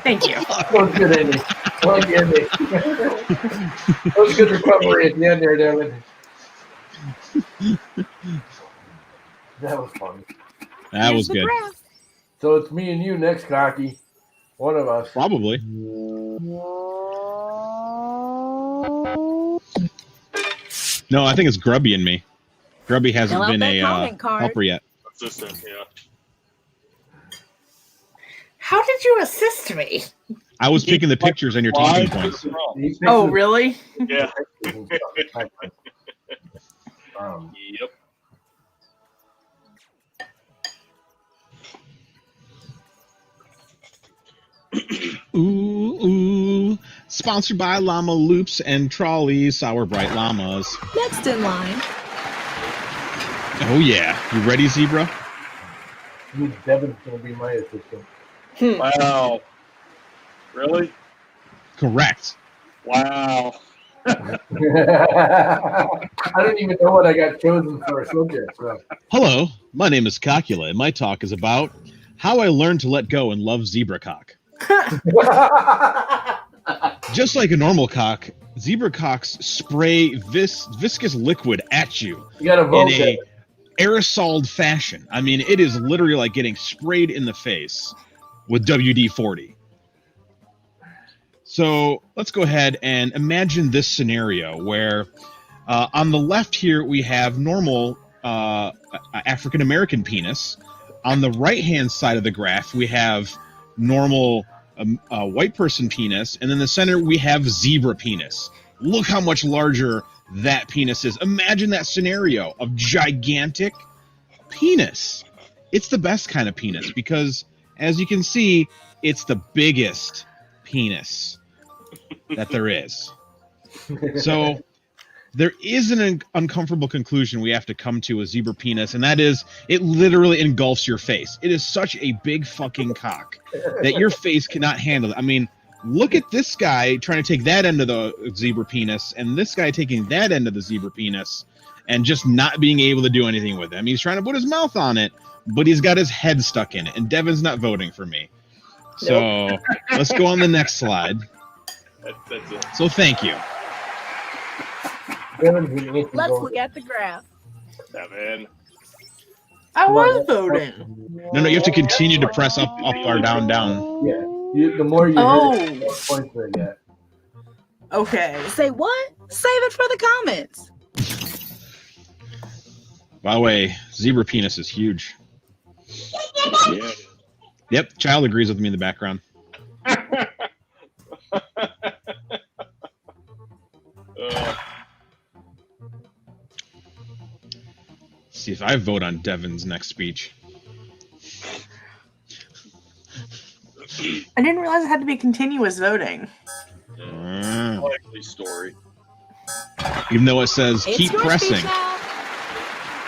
[SPEAKER 9] Thank you.
[SPEAKER 1] That was good ending. Well, good ending. That was good recovery at the end there, Devin. That was fun.
[SPEAKER 2] That was
[SPEAKER 8] Here's the
[SPEAKER 2] good.
[SPEAKER 8] graph.
[SPEAKER 1] So it's me and you next, Cocky. One of us.
[SPEAKER 2] Probably. No, I think it's Grubby and me. Grubby hasn't
[SPEAKER 8] Fill out
[SPEAKER 2] been
[SPEAKER 8] that
[SPEAKER 2] a
[SPEAKER 8] comment card.
[SPEAKER 2] helper yet.
[SPEAKER 5] Assistant, yeah.
[SPEAKER 9] How did you assist me?
[SPEAKER 2] I was picking the pictures on your talking points.
[SPEAKER 1] He fixes
[SPEAKER 9] Oh, really?
[SPEAKER 5] Yeah.
[SPEAKER 1] pictures and stuff.
[SPEAKER 5] Yep.
[SPEAKER 2] Ooh, ooh. Sponsored by Llama Loops and Trolleys, Sour Bright Llamas.
[SPEAKER 8] Next in line.
[SPEAKER 2] Oh, yeah. You ready, Zebra?
[SPEAKER 1] Devin's gonna be my assistant.
[SPEAKER 5] Wow. Really?
[SPEAKER 2] Correct.
[SPEAKER 5] Wow.
[SPEAKER 1] I don't even know what I got chosen for a subject. So.
[SPEAKER 2] Hello, my name is Cockula, and my talk is about how I learned to let go and love zebra cock. Just like a normal cock, zebra cocks spray viscous liquid at you
[SPEAKER 1] You gotta vote.
[SPEAKER 2] in a aerosoled fashion. I mean, it is literally like getting sprayed in the face with WD-40. So let's go ahead and imagine this scenario where on the left here we have normal African American penis. On the right-hand side of the graph we have normal white person penis, and in the center we have zebra penis. Look how much larger that penis is. Imagine that scenario of gigantic penis. It's the best kind of penis because, as you can see, it's the biggest penis that there is. So there is an uncomfortable conclusion we have to come to with zebra penis, and that is it literally engulfs your face. It is such a big fucking cock that your face cannot handle it. I mean, look at this guy trying to take that end of the zebra penis and this guy taking that end of the zebra penis and just not being able to do anything with it. I mean, he's trying to put his mouth on it, but he's got his head stuck in it, and Devin's not voting for me. So let's go on the next slide.
[SPEAKER 5] That's it.
[SPEAKER 2] So thank you.
[SPEAKER 8] Let's look at the graph.
[SPEAKER 5] Devin.
[SPEAKER 9] I was voting.
[SPEAKER 2] No, you have to continue to press up, or down, down.
[SPEAKER 1] Yeah. The more you hit, the more points they get.
[SPEAKER 9] Okay.
[SPEAKER 8] Say what? Save it for the comments.
[SPEAKER 2] By the way, zebra penis is huge.
[SPEAKER 5] Yeah.
[SPEAKER 2] Yep, child agrees with me in the background. see if I vote on Devin's next speech.
[SPEAKER 9] I didn't realize it had to be continuous voting.
[SPEAKER 5] Likely story.
[SPEAKER 2] Even though it says
[SPEAKER 8] It's
[SPEAKER 2] keep
[SPEAKER 8] your
[SPEAKER 2] pressing.
[SPEAKER 8] speech now.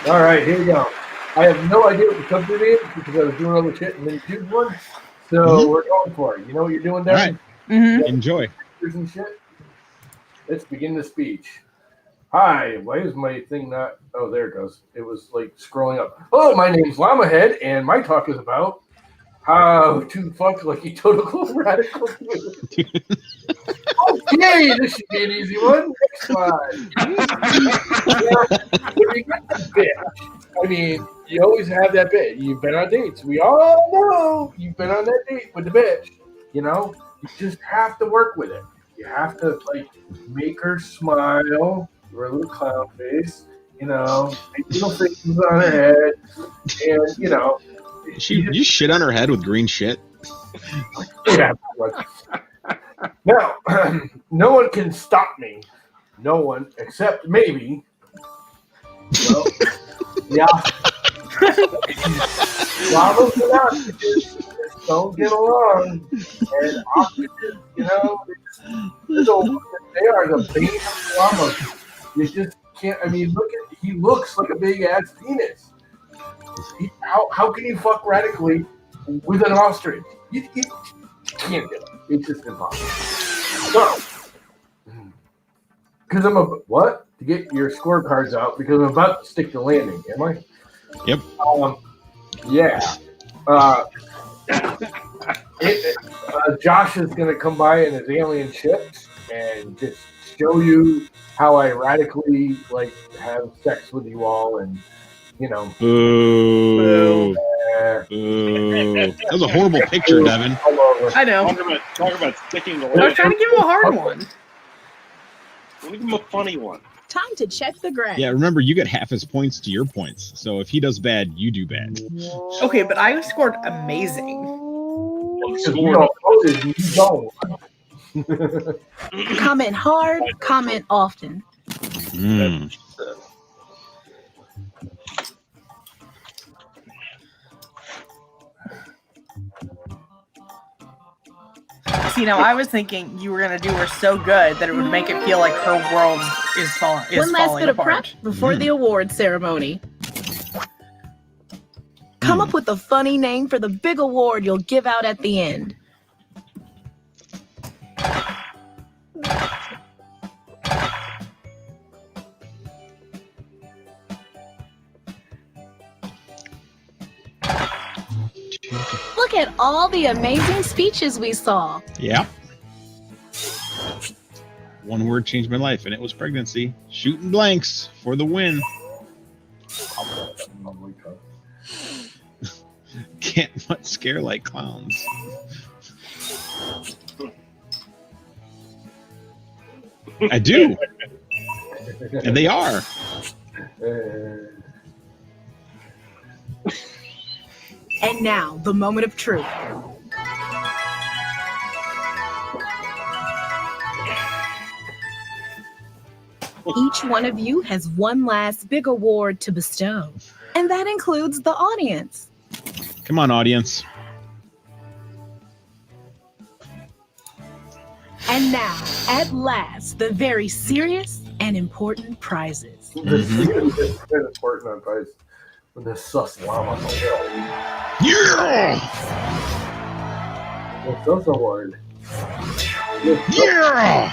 [SPEAKER 1] All right, here we go. I have no idea what the subject is because I was doing other shit and then choose one. So we're going for it. You know what you're doing, Devin?
[SPEAKER 9] Mm-hmm.
[SPEAKER 2] Enjoy.
[SPEAKER 1] Pictures and shit. Let's begin the speech. Hi, why is my thing not? Oh, there it goes. It was like scrolling up. Hello, my name's Llamahead, and my talk is about how to fuck like a total radical. Okay, this should be an easy one. Next slide. You got the bitch. I mean, you always have that bitch. You've been on dates. We all know you've been on that date with the bitch. You know, you just have to work with it. You have to like make her smile, her little clown face. You know, make little faces on her head, and you know.
[SPEAKER 2] You shit on her head with green shit.
[SPEAKER 1] Yeah. Now, no one can stop me. No one except maybe. Well, yeah. Llamas and ostriches just don't get along. And ostriches, you know, they are the bane of llamas. You just can't, I mean, he looks like a big ass penis. How can you fuck radically with an ostrich? You can't do it. It's just impossible. So, because what? To get your scorecards out, because I'm about to stick the landing, am I?
[SPEAKER 2] Yep.
[SPEAKER 1] Yeah. Josh is going to come by in his alien ship and just show you how I radically, like, have sex with you all and, you know.
[SPEAKER 2] Boo. Boo. That was a horrible picture, Devin.
[SPEAKER 9] I know.
[SPEAKER 5] Talk about sticking the
[SPEAKER 9] I was trying to give him a hard one.
[SPEAKER 5] Give him a funny one.
[SPEAKER 8] Time to check the graph.
[SPEAKER 2] Yeah, remember, you get half his points to your points. So if he does bad, you do bad.
[SPEAKER 9] Okay, but I scored amazing.
[SPEAKER 8] Comment hard, comment often.
[SPEAKER 2] Mm.
[SPEAKER 9] See, now I was thinking you were gonna do her so good that it would make it feel like her world is falling.
[SPEAKER 8] One last bit of
[SPEAKER 9] apart.
[SPEAKER 8] prep before the award ceremony. Come up with a funny name for the big award you'll give out at the end. Look at all the amazing speeches we saw.
[SPEAKER 2] Yeah. One word changed my life, and it was pregnancy. Shooting blanks for the win. Can't much scare like clowns. I do. And they are.
[SPEAKER 8] And now, the moment of truth. Each one of you has one last big award to bestow, and that includes the audience.
[SPEAKER 2] Come on, audience.
[SPEAKER 8] And now, at last, the very serious and important prizes.
[SPEAKER 1] It's important on price. With this sus llama.
[SPEAKER 2] Yeah!
[SPEAKER 1] What's this award?
[SPEAKER 2] Yeah!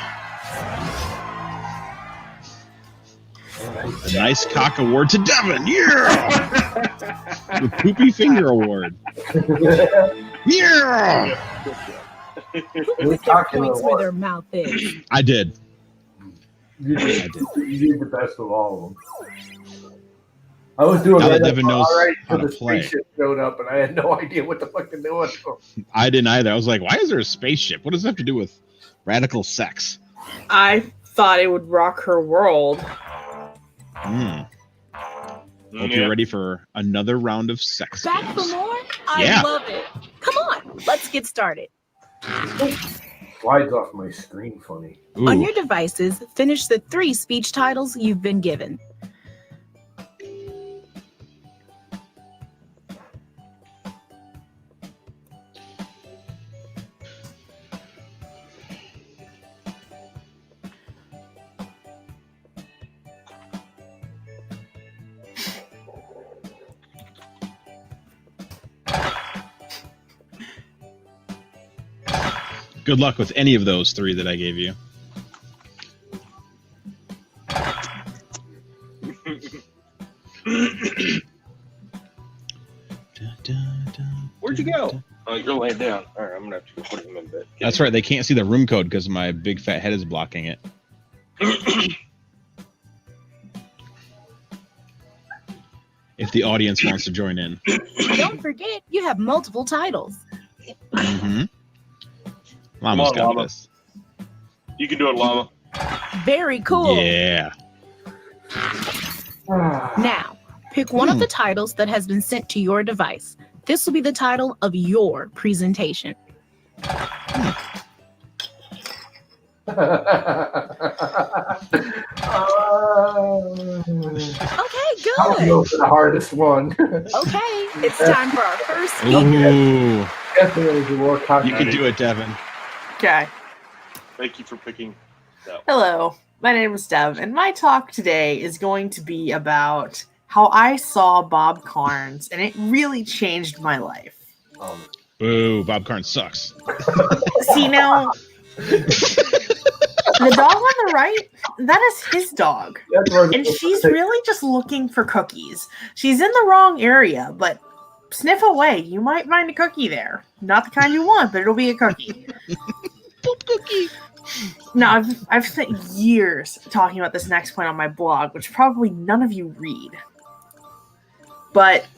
[SPEAKER 2] A nice cock award to Devin. Yeah! The poopy finger award. Yeah!
[SPEAKER 8] Who put their points where their mouth is?
[SPEAKER 2] I did.
[SPEAKER 1] You did the best of all of them. I was doing
[SPEAKER 2] Now that
[SPEAKER 1] right
[SPEAKER 2] Devin knows how
[SPEAKER 1] until
[SPEAKER 2] to
[SPEAKER 1] the
[SPEAKER 2] play.
[SPEAKER 1] spaceship showed up, and I had no idea what the fuck to do with it.
[SPEAKER 2] I didn't either. I was like, why is there a spaceship? What does that have to do with radical sex?
[SPEAKER 9] I thought it would rock her world.
[SPEAKER 2] Hope you're ready for another round of sex
[SPEAKER 8] Back for
[SPEAKER 2] games.
[SPEAKER 8] more? I
[SPEAKER 2] Yeah.
[SPEAKER 8] love it. Come on, let's get started.
[SPEAKER 1] Slides off my screen funny.
[SPEAKER 2] Ooh.
[SPEAKER 8] On your devices, finish the 3 speech titles you've been given.
[SPEAKER 2] Good luck with any of those 3 that I gave you.
[SPEAKER 5] Where'd you go? Oh, you're laying down. All right, I'm gonna have to go put him in bed.
[SPEAKER 2] That's right. They can't see the room code because my big fat head is blocking it. If the audience wants to join in.
[SPEAKER 8] Don't forget, you have multiple titles.
[SPEAKER 2] Mm-hmm. Llama's got
[SPEAKER 5] Llama.
[SPEAKER 2] this.
[SPEAKER 5] You can do it, Llama.
[SPEAKER 8] Very cool.
[SPEAKER 2] Yeah.
[SPEAKER 8] Now, pick one of the titles that has been sent to your device. This will be the title of your presentation. Okay,
[SPEAKER 1] I'll
[SPEAKER 8] good.
[SPEAKER 1] go for the hardest one.
[SPEAKER 8] Okay, it's time for our first speaker.
[SPEAKER 2] Ooh.
[SPEAKER 1] Definitely the more
[SPEAKER 2] You
[SPEAKER 1] confident.
[SPEAKER 2] can do it, Devin.
[SPEAKER 9] Okay.
[SPEAKER 5] Thank you for picking that.
[SPEAKER 9] Hello, my name is Dev, and my talk today is going to be about how I saw Bob Carnes, and it really changed my life.
[SPEAKER 2] Boo, Bob Carnes sucks.
[SPEAKER 9] See, now, the dog on the right, that is his dog.
[SPEAKER 1] That's where
[SPEAKER 9] And she's really just looking for cookies. She's in the wrong area, but sniff away. You might find a cookie there. Not the kind you want, but it'll be a cookie.
[SPEAKER 2] Poop cookie.
[SPEAKER 9] Now, I've spent years talking about this next point on my blog, which probably none of you read. But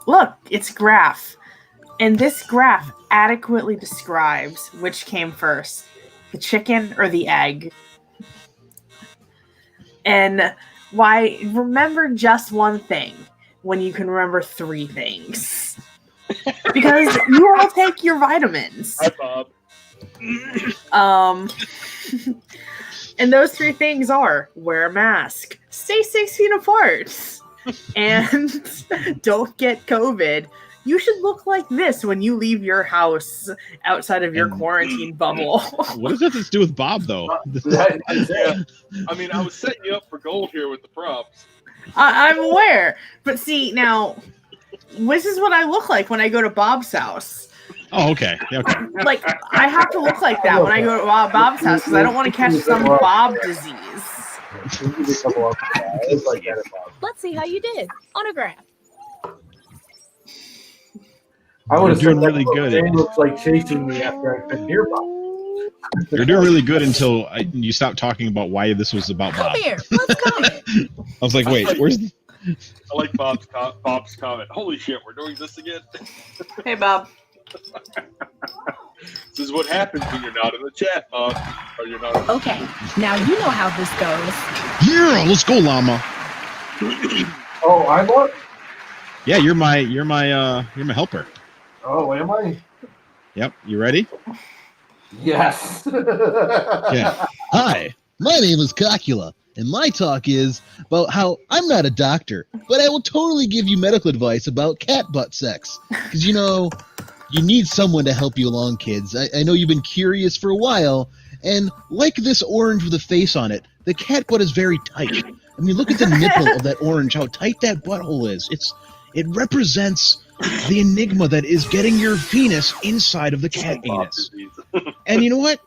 [SPEAKER 9] look, it's graph. And this graph adequately describes which came first, the chicken or the egg. And why remember just one thing when you can remember 3 things? Because you all take your vitamins.
[SPEAKER 5] Hi, Bob.
[SPEAKER 9] And those 3 things are wear a mask, stay 6 feet apart, and don't get COVID. You should look like this when you leave your house outside of your quarantine bubble.
[SPEAKER 2] What does that have to do with Bob, though?
[SPEAKER 1] Yeah.
[SPEAKER 5] I mean, I was setting you up for gold here with the props.
[SPEAKER 9] I'm aware. But see, now, this is what I look like when I go to Bob's house.
[SPEAKER 2] Oh, okay. Yeah, okay.
[SPEAKER 9] Like, I have to look like that when I go to Bob's house because I don't want to catch some Bob disease.
[SPEAKER 8] Let's see how you did on a graph.
[SPEAKER 1] I would have
[SPEAKER 2] You're doing
[SPEAKER 1] said
[SPEAKER 2] really good.
[SPEAKER 1] It looks like chasing me after I said deer Bob.
[SPEAKER 2] You're doing really good until you stopped talking about why this was about
[SPEAKER 8] Come
[SPEAKER 2] Bob.
[SPEAKER 8] here, let's go.
[SPEAKER 2] I was like, wait, where's the...
[SPEAKER 5] I like Bob's comment. Holy shit, we're doing this again.
[SPEAKER 9] Hey, Bob.
[SPEAKER 5] This is what happens when you're not in the chat, Bob. Or you're not.
[SPEAKER 8] Okay, now you know how this goes.
[SPEAKER 2] Yeah, let's go, Llama.
[SPEAKER 1] Oh, I want.
[SPEAKER 2] Yeah, you're my helper.
[SPEAKER 1] Oh, am I?
[SPEAKER 2] Yep, you ready?
[SPEAKER 1] Yes.
[SPEAKER 2] Yeah.
[SPEAKER 10] Hi, my name is Cocula, and my talk is about how I'm not a doctor, but I will totally give you medical advice about cat butt sex. Because, you need someone to help you along, kids. I know you've been curious for a while, and like this orange with a face on it, the cat butt is very tight. I mean, look at the nipple of that orange, how tight that butthole is. It represents the enigma that is getting your penis inside of the cat anus. And you know what?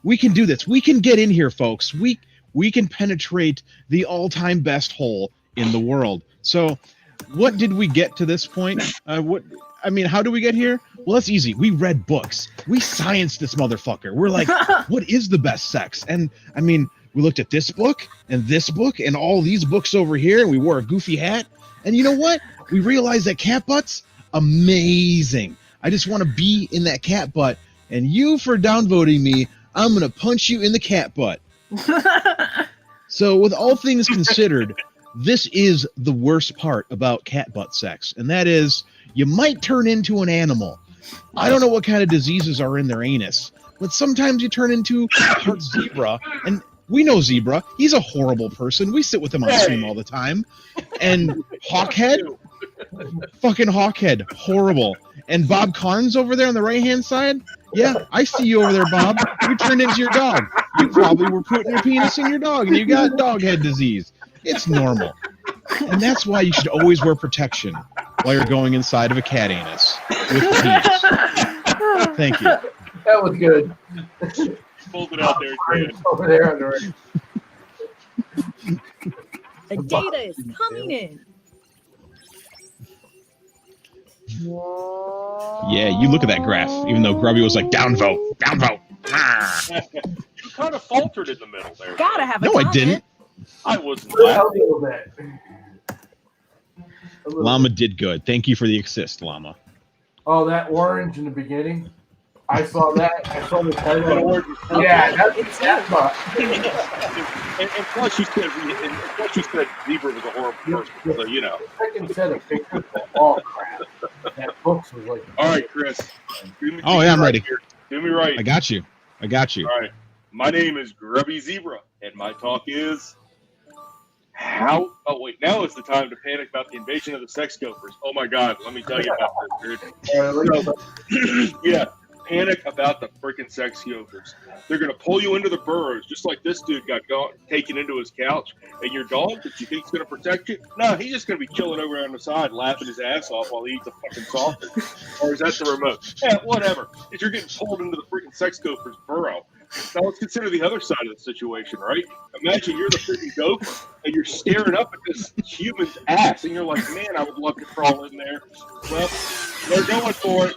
[SPEAKER 10] We can do this. We can get in here, folks. We can penetrate the all-time best hole in the world. So, what did we get to this point? How do we get here? Well, that's easy. We read books. We scienced this motherfucker. We're like, what is the best sex? And we looked at this book and all these books over here, and we wore a goofy hat. And you know what? We realized that cat butts, amazing. I just want to be in that cat butt. And you, for downvoting me, I'm going to punch you in the cat butt. So with all things considered, this is the worst part about cat butt sex. And that is, you might turn into an animal. I don't know what kind of diseases are in their anus, but sometimes you turn into part zebra. And we know Zebra. He's a horrible person. We sit with him on stream all the time. And Hawkhead, fucking Hawkhead, horrible. And Bob Carnes over there on the right-hand side, yeah, I see you over there, Bob. You turned into your dog. You probably were putting your penis in your dog, and you got dog head disease. It's normal. And that's why you should always wear protection while you're going inside of a cat anus with penis.
[SPEAKER 2] Thank you.
[SPEAKER 1] That was good.
[SPEAKER 5] Pulled it out there, Dan.
[SPEAKER 1] Over there on the right.
[SPEAKER 8] The data is coming in.
[SPEAKER 2] Yeah, you look at that graph. Even though Grubby was like downvote.
[SPEAKER 5] You kind of faltered in the middle there.
[SPEAKER 8] Gotta have a
[SPEAKER 2] No, I
[SPEAKER 8] comment.
[SPEAKER 2] didn't.
[SPEAKER 5] I wasn't.
[SPEAKER 1] A little bit.
[SPEAKER 2] Llama did good. Thank you for the assist, Llama.
[SPEAKER 1] Oh, that orange in the beginning. I saw that. I saw the
[SPEAKER 5] That
[SPEAKER 1] title.
[SPEAKER 5] orange was purple.
[SPEAKER 1] Yeah,
[SPEAKER 8] It's
[SPEAKER 1] that's much.
[SPEAKER 5] And plus, you said Zebra was a horrible person. So you know.
[SPEAKER 1] Second set of pictures of all crap. That books was like.
[SPEAKER 5] All right, Chris. Do
[SPEAKER 2] Oh,
[SPEAKER 5] me
[SPEAKER 2] yeah, I'm
[SPEAKER 5] right
[SPEAKER 2] ready.
[SPEAKER 5] here. Do me right.
[SPEAKER 2] I got you.
[SPEAKER 5] All right. My name is Grubby Zebra, and my talk is how. Oh wait, now is the time to panic about the invasion of the sex gophers. Oh my God, let me tell you about this, dude. Yeah, panic about the freaking sex gophers. They're gonna pull you into the burrows, just like this dude got taken into his couch. And your dog that you think's gonna protect you? No, he's just gonna be chilling over on the side, laughing his ass off while he eats a fucking sausage. Or is that the remote? Yeah, whatever. If you're getting pulled into the freaking sex gopher's burrow. Now let's consider the other side of the situation, right? Imagine you're the freaking gopher and you're staring up at this human's ass, and you're like, man, I would love to crawl in there. Well, they're going for it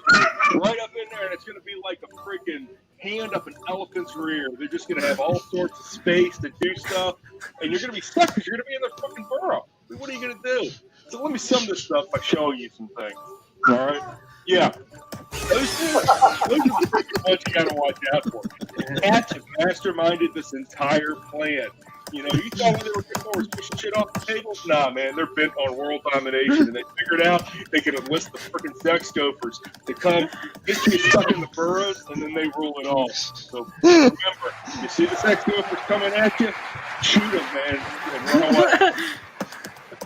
[SPEAKER 5] right up in there, and it's going to be like a freaking hand up an elephant's rear. They're just going to have all sorts of space to do stuff, and you're going to be stuck because you're going to be in their fucking burrow. What are you going to do? So let me sum this stuff by showing you some things. All right? Yeah. Those are the freaking ones you got to watch out for. Cats have masterminded this entire plan. You know, you thought they were good for pushing shit off the table? Nah, man, they're bent on world domination, and they figured out they can enlist the freaking sex gophers to come get you stuck in the burrows, and then they rule it all. So remember, you see the sex gophers coming at you, shoot them, man, and run away.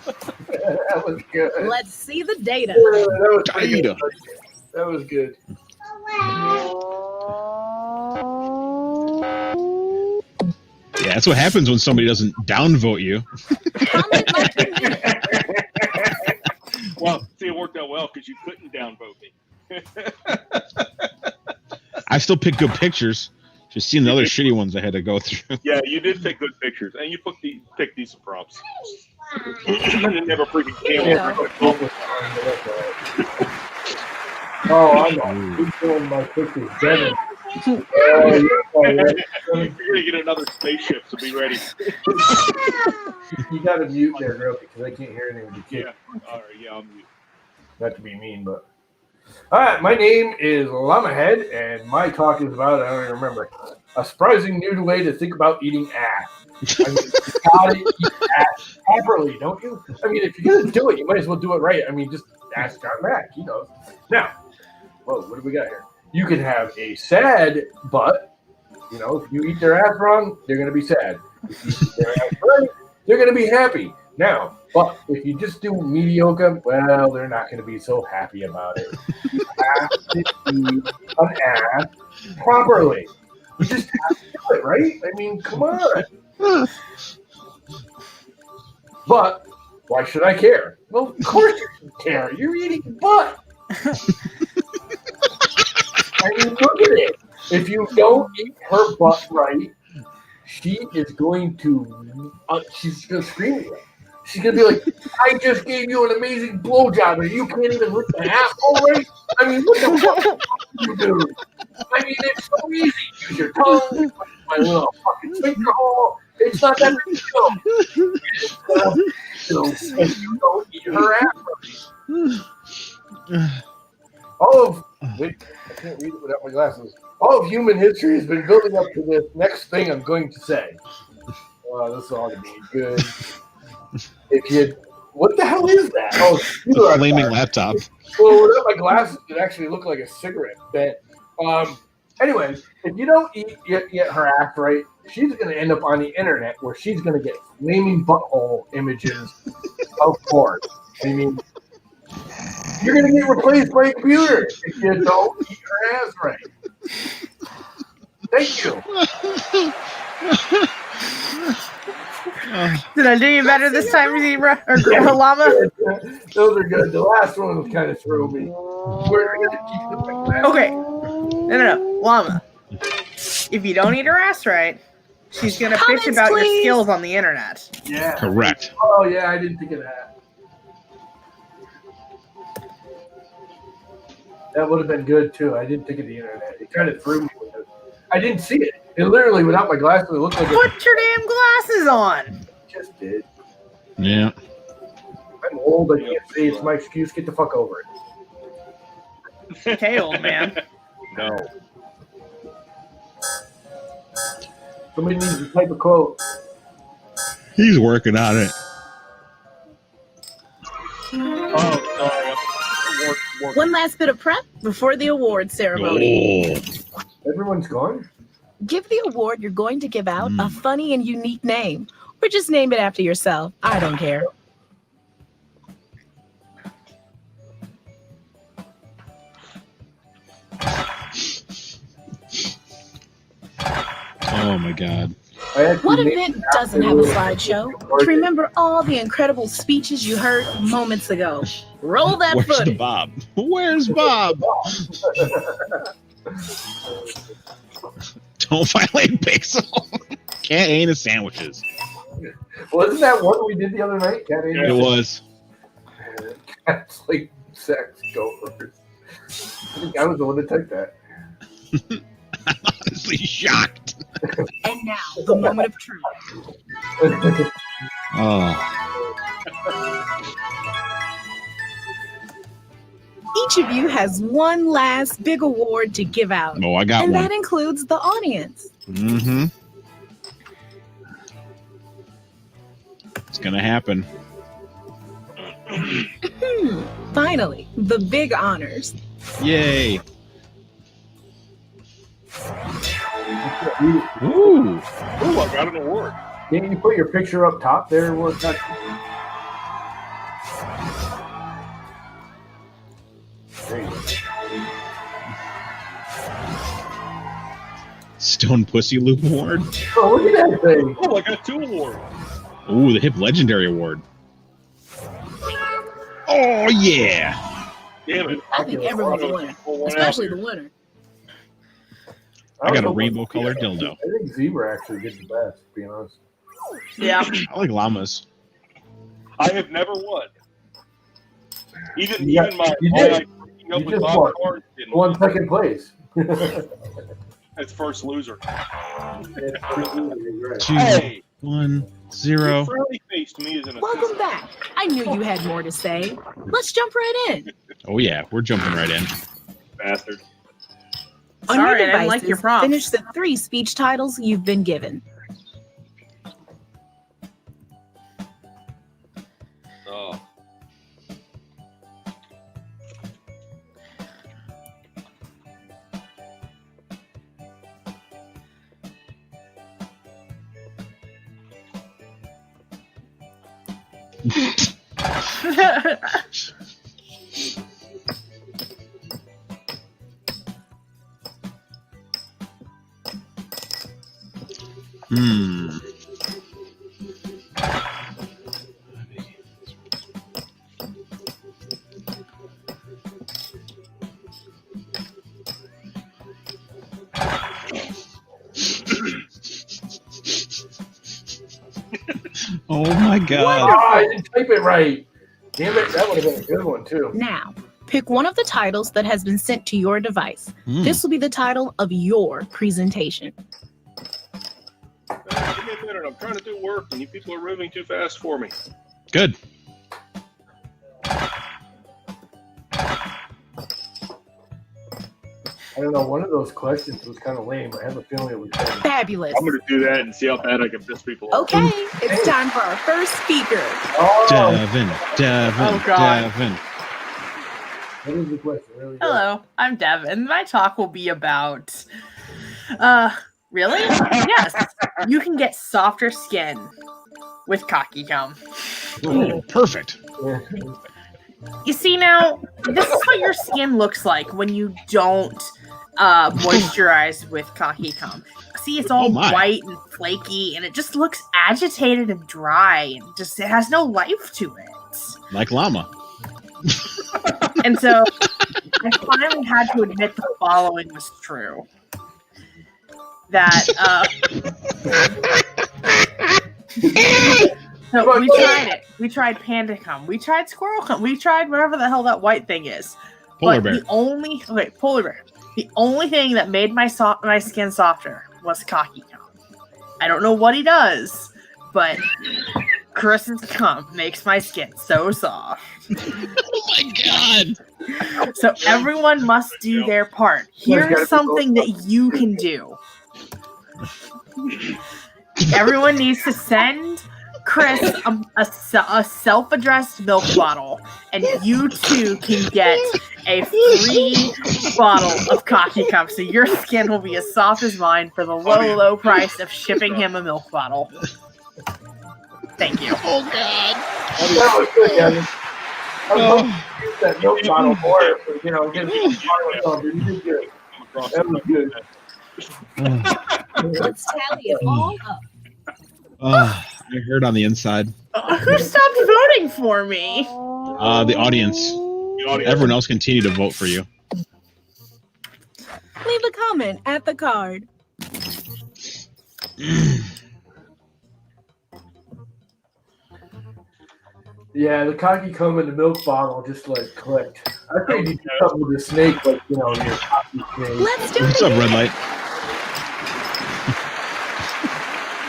[SPEAKER 1] That was good.
[SPEAKER 8] Let's see the data.
[SPEAKER 1] That was pretty good. That was good.
[SPEAKER 2] Yeah, that's what happens when somebody doesn't downvote you.
[SPEAKER 5] Well, see, it worked out well because you couldn't downvote me.
[SPEAKER 2] I still pick good pictures. Just seeing the other shitty ones I had to go through.
[SPEAKER 5] Yeah, you did take good pictures, and you picked decent props. And never freaking camera.
[SPEAKER 1] Oh, I know. Who's doing my pictures better?
[SPEAKER 5] You're gonna get another spaceship, so be ready.
[SPEAKER 1] You got to mute there, girl, because I can't hear anything with your kid.
[SPEAKER 5] Yeah, all right, yeah, I'll mute.
[SPEAKER 1] Not to be mean, but. All right, my name is Llama Head, and my talk is about, I don't even remember, a surprising new way to think about eating ass. I mean, you gotta eat ass properly, don't you? I mean, if you're gonna do it, you might as well do it right. I mean, just ask John Mack, he knows. Now, whoa, what do we got here? You can have a sad butt. You know, if you eat their ass wrong, they're gonna be sad. If you eat their ass right, they're gonna be happy. Now, but if you just do mediocre, well, they're not going to be so happy about it. You have to eat an ass properly. You just have to do it, right? I mean, come on. But why should I care? Well, of course you should care. You're eating butt. I mean, look at it. If you don't eat her butt right, she is going to she's going to scream at you. She's going to be like, I just gave you an amazing blowjob and you can't even lick the asshole right? I mean, what the fuck do you do? I mean, it's so easy. Use your tongue, my little fucking finger hole. It's not that big deal. If you don't eat her ass right. Wait, I can't read it without my glasses. All of human history has been building up to this next thing I'm going to say. This ought to be good. If you, what the hell is that? Oh,
[SPEAKER 2] The flaming laptop.
[SPEAKER 1] Well, without my glasses, it actually looked like a cigarette. But, anyway, if you don't get her ass right, she's going to end up on the internet where she's going to get flaming butthole images of porn. I mean, you're going to get replaced by a computer if you don't eat her ass right. Thank you.
[SPEAKER 9] Did I do you better this time, Zebra or Llama?
[SPEAKER 1] Those are good. The last one was kind of threw me. We're going to keep the
[SPEAKER 9] Okay. No, llama. If you don't eat her ass right, she's gonna
[SPEAKER 8] Comments,
[SPEAKER 9] bitch about your
[SPEAKER 8] please.
[SPEAKER 9] skills on the internet.
[SPEAKER 1] Yeah.
[SPEAKER 2] Correct.
[SPEAKER 1] Oh yeah, I didn't think of that. That would have been good too. I didn't think of the internet. It kind of threw me with it. I didn't see it. It literally, without my glasses, it looked like it
[SPEAKER 9] Put your damn glasses on.
[SPEAKER 1] just did.
[SPEAKER 2] Yeah.
[SPEAKER 1] I'm old. I can't see. It's my excuse. Get the fuck over it.
[SPEAKER 9] Okay, old man.
[SPEAKER 5] No.
[SPEAKER 1] Somebody needs to type a quote.
[SPEAKER 2] He's working on it.
[SPEAKER 5] Oh, sorry. Work.
[SPEAKER 8] One last bit of prep before the award ceremony.
[SPEAKER 2] Oh.
[SPEAKER 1] Everyone's gone.
[SPEAKER 8] Give the award you're going to give out a funny and unique name, or just name it after yourself. I don't care.
[SPEAKER 2] Oh my God.
[SPEAKER 1] I actually
[SPEAKER 8] What
[SPEAKER 1] named
[SPEAKER 8] event
[SPEAKER 1] it
[SPEAKER 8] doesn't
[SPEAKER 1] after
[SPEAKER 8] have a
[SPEAKER 1] the-
[SPEAKER 8] slideshow to remember all the incredible speeches you heard moments ago? Roll that
[SPEAKER 2] Where's the
[SPEAKER 8] footage.
[SPEAKER 2] Bob? Where's Bob? Don't violate Pixel. Can't eat his sandwiches.
[SPEAKER 1] Wasn't that one we did the other night? Cat ate
[SPEAKER 2] It was.
[SPEAKER 1] Cats like sex gophers. I think I was the one that typed that.
[SPEAKER 2] I'm honestly shocked.
[SPEAKER 8] And now, the moment of truth.
[SPEAKER 2] Oh.
[SPEAKER 8] Each of you has one last big award to give out.
[SPEAKER 2] Oh, I got
[SPEAKER 8] And
[SPEAKER 2] one.
[SPEAKER 8] that includes the audience.
[SPEAKER 2] Mm-hmm. It's gonna happen.
[SPEAKER 8] Finally, the big honors.
[SPEAKER 2] Yay.
[SPEAKER 1] You-
[SPEAKER 2] Ooh.
[SPEAKER 5] Ooh, I got an award.
[SPEAKER 1] Can't you put your picture up top there? What's that? There you go.
[SPEAKER 2] Stone Pussy Loop Award.
[SPEAKER 1] Oh, look at that thing.
[SPEAKER 5] Oh, I got 2 awards.
[SPEAKER 2] Ooh, the Hip Legendary Award. Oh yeah.
[SPEAKER 5] Damn it.
[SPEAKER 8] I think everyone's a winner, especially the winner.
[SPEAKER 2] I got a
[SPEAKER 1] was
[SPEAKER 2] rainbow
[SPEAKER 1] hoping-
[SPEAKER 2] colored dildo.
[SPEAKER 1] I think Zebra actually did the best, to be honest.
[SPEAKER 9] Yeah.
[SPEAKER 2] I like llamas.
[SPEAKER 5] I have never won. Even
[SPEAKER 1] Yeah,
[SPEAKER 5] even my
[SPEAKER 1] you
[SPEAKER 5] all
[SPEAKER 1] did.
[SPEAKER 5] I freaking up
[SPEAKER 1] You
[SPEAKER 5] with
[SPEAKER 1] just
[SPEAKER 5] Bob
[SPEAKER 1] won.
[SPEAKER 5] cards didn't
[SPEAKER 1] Won
[SPEAKER 5] win.
[SPEAKER 1] second place.
[SPEAKER 5] That's first loser.
[SPEAKER 1] Right.
[SPEAKER 2] 2,
[SPEAKER 5] Hey,
[SPEAKER 2] 1, 0.
[SPEAKER 5] frowny face to me is an
[SPEAKER 8] Welcome
[SPEAKER 5] assistant.
[SPEAKER 8] back. I knew you had more to say. Let's jump right in.
[SPEAKER 2] Oh yeah, we're jumping right in.
[SPEAKER 5] Bastard.
[SPEAKER 8] On
[SPEAKER 9] Sorry, I
[SPEAKER 8] your
[SPEAKER 9] didn't
[SPEAKER 8] devices,
[SPEAKER 9] like your prompts.
[SPEAKER 8] finish the 3 speech titles you've been given.
[SPEAKER 5] Oh.
[SPEAKER 2] Hmm. Oh my god.
[SPEAKER 1] Oh, I didn't type it right. Damn it, that would have been a good one, too.
[SPEAKER 8] Now, pick one of the titles that has been sent to your device.
[SPEAKER 2] Hmm.
[SPEAKER 8] This will be the title of your presentation.
[SPEAKER 5] Give me a minute. I'm trying to do work, and you people are moving too fast for me.
[SPEAKER 2] Good.
[SPEAKER 1] I don't know, one of those questions was kind of lame. I have a feeling it was better.
[SPEAKER 8] Fabulous.
[SPEAKER 5] I'm going to do that and see how bad I can piss people off.
[SPEAKER 8] Okay, it's time for our first speaker.
[SPEAKER 1] Oh,
[SPEAKER 2] Devin.
[SPEAKER 9] Oh, God.
[SPEAKER 2] Devin.
[SPEAKER 1] what is the question? Really?
[SPEAKER 9] Hello, I'm Devin. My talk will be about really? Yes. You can get softer skin with cocky cum.
[SPEAKER 2] Oh, perfect.
[SPEAKER 1] Yeah.
[SPEAKER 9] You see now, this is what your skin looks like when you don't moisturize with cocky cum. See, it's all
[SPEAKER 2] Oh my.
[SPEAKER 9] white and flaky, and it just looks agitated and dry, and just it has no life to it.
[SPEAKER 2] Like llama.
[SPEAKER 9] And so I finally had to admit the following was true. That so we tried it. We tried panda cum. We tried squirrel cum. We tried whatever the hell that white thing is.
[SPEAKER 2] Polar
[SPEAKER 9] but
[SPEAKER 2] bear.
[SPEAKER 9] Polar bear. The only thing that made my skin softer was cocky cum. I don't know what he does, but Chris's cum makes my skin so soft.
[SPEAKER 10] Oh my god!
[SPEAKER 9] So everyone must do their part. Here's something that you can do. Everyone needs to send Chris a self-addressed milk bottle, and you too can get a free bottle of cocky cum, so your skin will be as soft as mine for the low price of shipping him a milk bottle. Thank you.
[SPEAKER 10] Oh god!
[SPEAKER 4] That was good, Gavin. I was hoping to use that milk bottle more, but, get you did good. That was good.
[SPEAKER 8] Let's tally it all up.
[SPEAKER 2] I heard on the inside.
[SPEAKER 9] Who stopped voting for me?
[SPEAKER 2] The audience. Everyone else continue to vote for you.
[SPEAKER 8] Leave a comment at the card.
[SPEAKER 1] Yeah, the cocky cum in the milk bottle just like clicked. I think you do something with the snake, like your cocky snake.
[SPEAKER 8] Let's do
[SPEAKER 2] What's
[SPEAKER 8] it.
[SPEAKER 2] up, Red Light?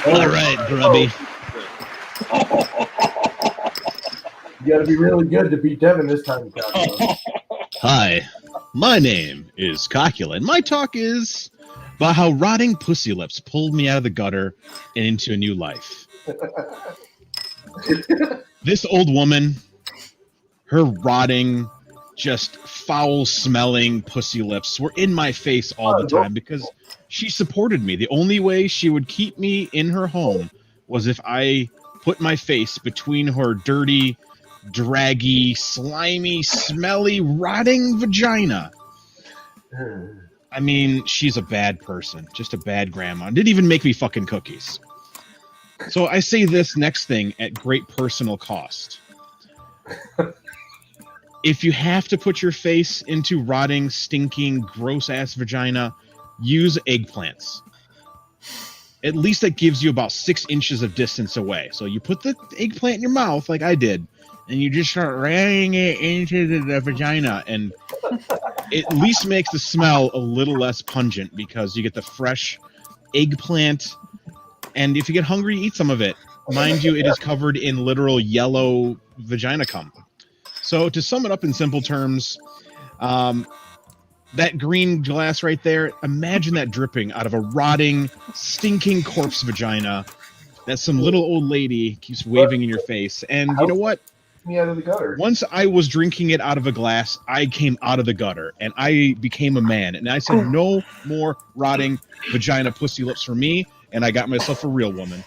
[SPEAKER 10] All right, Grubby.
[SPEAKER 1] You got to be really good to beat Devin this time, Cocky.
[SPEAKER 10] Hi, my name is Cockula, and my talk is about how rotting pussy lips pulled me out of the gutter and into a new life. This old woman, her rotting, just foul-smelling pussy lips were in my face all the time because she supported me. The only way she would keep me in her home was if I put my face between her dirty, draggy, slimy, smelly, rotting vagina. I mean, she's a bad person. Just a bad grandma. Didn't even make me fucking cookies. So I say this next thing at great personal cost. If you have to put your face into rotting, stinking, gross-ass vagina, use eggplants. At least that gives you about 6 inches of distance away. So you put the eggplant in your mouth, like I did, and you just start ramming it into the vagina, and it at least makes the smell a little less pungent because you get the fresh eggplant. And if you get hungry, eat some of it. Mind you, it is covered in literal yellow vagina cum. So to sum it up in simple terms, that green glass right there, imagine that dripping out of a rotting, stinking corpse vagina that some little old lady keeps waving in your face. And you know what?
[SPEAKER 1] Me out of the gutter.
[SPEAKER 2] Once I was drinking it out of a glass, I came out of the gutter and I became a man. And I said, no more rotting vagina pussy lips for me. And I got myself a real woman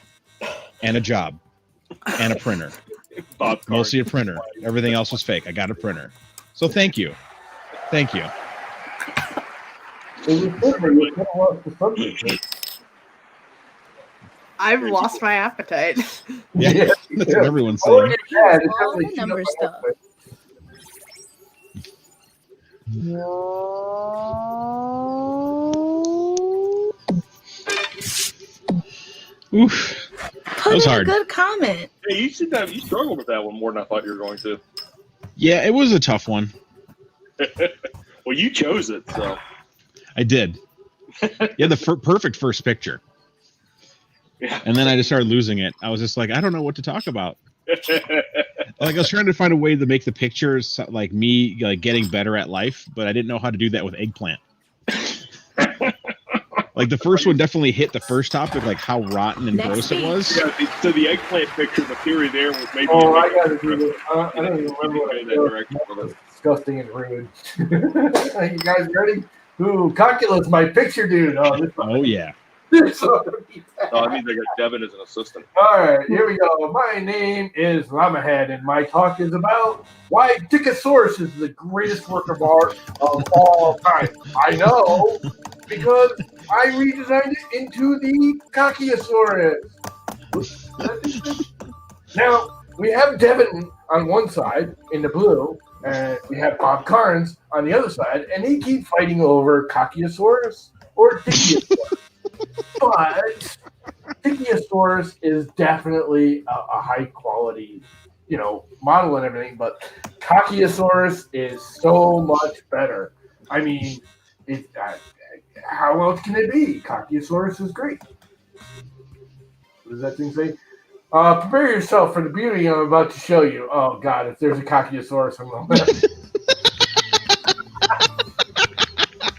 [SPEAKER 2] and a job and a printer. Mostly a printer. Everything else was fake. I got a printer. So thank you. Thank you.
[SPEAKER 9] I've lost my appetite.
[SPEAKER 2] Yeah, that's what everyone's saying.
[SPEAKER 8] All the number stuff.
[SPEAKER 2] Oof.
[SPEAKER 8] Put
[SPEAKER 2] was
[SPEAKER 8] in
[SPEAKER 2] hard.
[SPEAKER 8] a good comment.
[SPEAKER 5] Hey, you struggled with that one more than I thought you were going to.
[SPEAKER 2] Yeah, it was a tough one.
[SPEAKER 5] Well, you chose it, so.
[SPEAKER 2] I did. Yeah, the perfect first picture.
[SPEAKER 5] Yeah.
[SPEAKER 2] And then I just started losing it. I was just like, I don't know what to talk about. Like I was trying to find a way to make the pictures like me like getting better at life, but I didn't know how to do that with eggplant. Like the first one definitely hit the first topic, like how rotten and
[SPEAKER 8] Next
[SPEAKER 2] gross
[SPEAKER 8] week.
[SPEAKER 2] it was.
[SPEAKER 5] Yeah, so the eggplant picture, the theory there was maybe.
[SPEAKER 1] Oh, I gotta do this. I don't even remember what I
[SPEAKER 5] that
[SPEAKER 1] did.
[SPEAKER 5] direction for
[SPEAKER 1] That's disgusting and rude. You guys ready? Ooh, Cockula's my picture dude. Oh, this
[SPEAKER 2] Oh yeah.
[SPEAKER 1] this
[SPEAKER 5] Oh, that means I got Devin as an assistant.
[SPEAKER 1] All right, here we go. My name is Lamahead, and my talk is about why Dickosaurus is the greatest work of art of all time. I know, because I redesigned it into the Cockyosaurus. Now, we have Devin on one side in the blue, And we have Bob Carnes on the other side, and they keep fighting over Cocchiosaurus or Dictyosaurus. But Dictyosaurus is definitely a high quality, model and everything. But Cocchiosaurus is so much better. I mean, how else can it be? Cocchiosaurus is great. What does that thing say? Prepare yourself for the beauty I'm about to show you. Oh, God, if there's a Cocchiosaurus, I'm going to...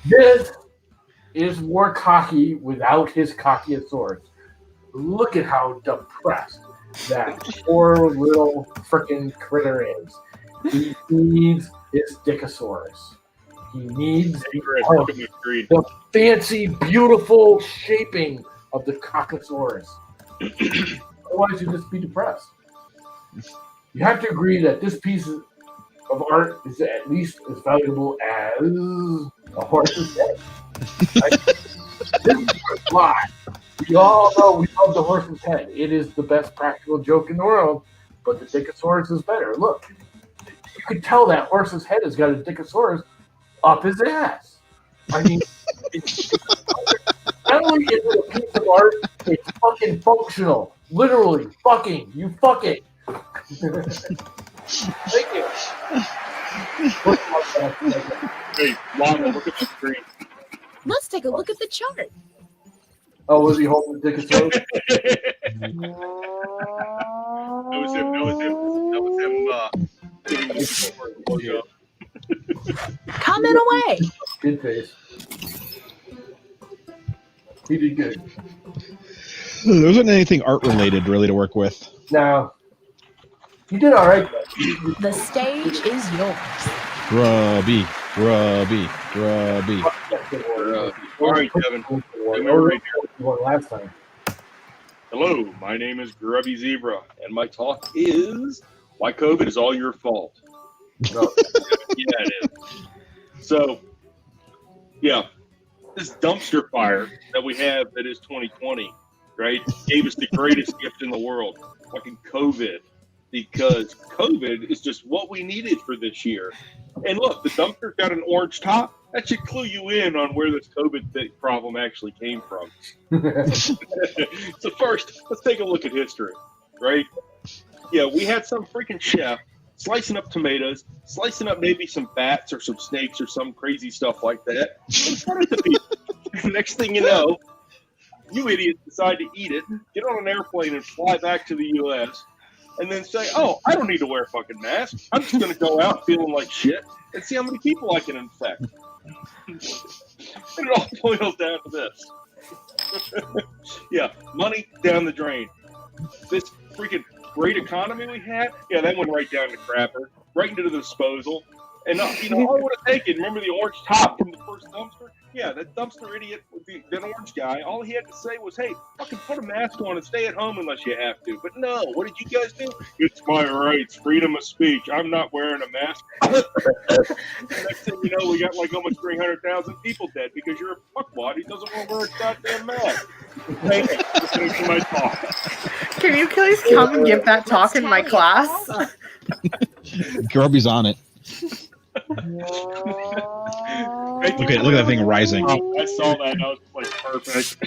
[SPEAKER 1] This is more cocky without his Cocchiosaurus. Look at how depressed that poor little freaking critter is. He needs his Dickosaurus. He needs the fancy, beautiful shaping of the Coccosaurus. Otherwise, you'd just be depressed. You have to agree that this piece of art is at least as valuable as a horse's head. This is a lie. We all know we love the horse's head. It is the best practical joke in the world, but the Dickosaurus is better. Look, you could tell that horse's head has got a Dickosaurus up his ass. I mean, not only is it a piece of art, it's fucking functional. Literally, fucking. You fuck it. Thank you.
[SPEAKER 5] Hey, Lana, look at the screen.
[SPEAKER 8] Let's take a look at the chart.
[SPEAKER 1] Oh, was he holding the Dickosaurus?
[SPEAKER 5] That was him. That was him. Giving you the logo.
[SPEAKER 8] Comment away.
[SPEAKER 1] Good face. He did good.
[SPEAKER 2] There wasn't anything art related really to work with.
[SPEAKER 1] No. He did all right.
[SPEAKER 8] The stage is yours.
[SPEAKER 2] Grubby, grubby, grubby.
[SPEAKER 5] All right, Kevin.
[SPEAKER 1] Last time.
[SPEAKER 5] Hello, my name is Grubby Zebra, and my talk is why COVID is all your fault.
[SPEAKER 1] No.
[SPEAKER 5] Yeah, it is. So, yeah, this dumpster fire that we have that is 2020, right, gave us the greatest gift in the world, fucking COVID, because COVID is just what we needed for this year. And look, the dumpster's got an orange top. That should clue you in on where this COVID problem actually came from. So first, let's take a look at history, right? Yeah, we had some freaking chef slicing up tomatoes, slicing up maybe some bats or some snakes or some crazy stuff like that, and send it to people. Next thing you know, you idiots decide to eat it, get on an airplane and fly back to the U.S., and then say, oh, I don't need to wear a fucking mask. I'm just going to go out feeling like shit and see how many people I can infect. And it all boils down to this. Yeah, money down the drain. This freaking great economy we had, yeah, that went right down the crapper, right into the disposal. And all I would have taken, remember the orange top from the first dumpster? Yeah, that dumpster idiot with that orange guy, all he had to say was, hey, fucking put a mask on and stay at home unless you have to. But no, what did you guys do? It's my rights, freedom of speech. I'm not wearing a mask. Next thing you know, we got like almost 300,000 people dead because you're a fuckwad. He doesn't want to wear a goddamn mask. Thank you for finishing my talk.
[SPEAKER 9] Can you please come and give that talk in my class?
[SPEAKER 2] Grubby's on it. Look at that thing rising.
[SPEAKER 5] I saw that. And I was like, perfect.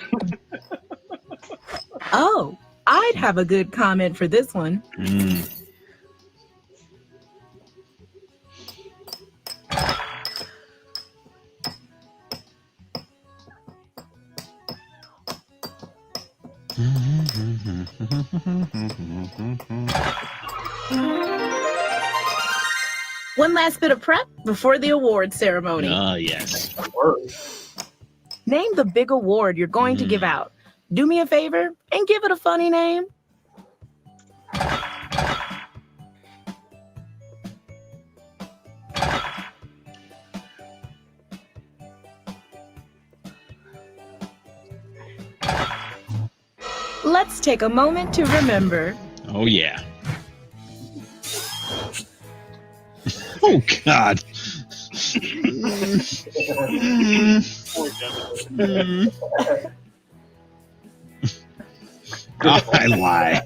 [SPEAKER 8] Oh, I'd have a good comment for this one. One last bit of prep before the award ceremony.
[SPEAKER 2] Ah, yes.
[SPEAKER 8] Name the big award you're going to give out. Do me a favor and give it a funny name. Let's take a moment to remember.
[SPEAKER 2] Oh, yeah. Oh, God. I lie.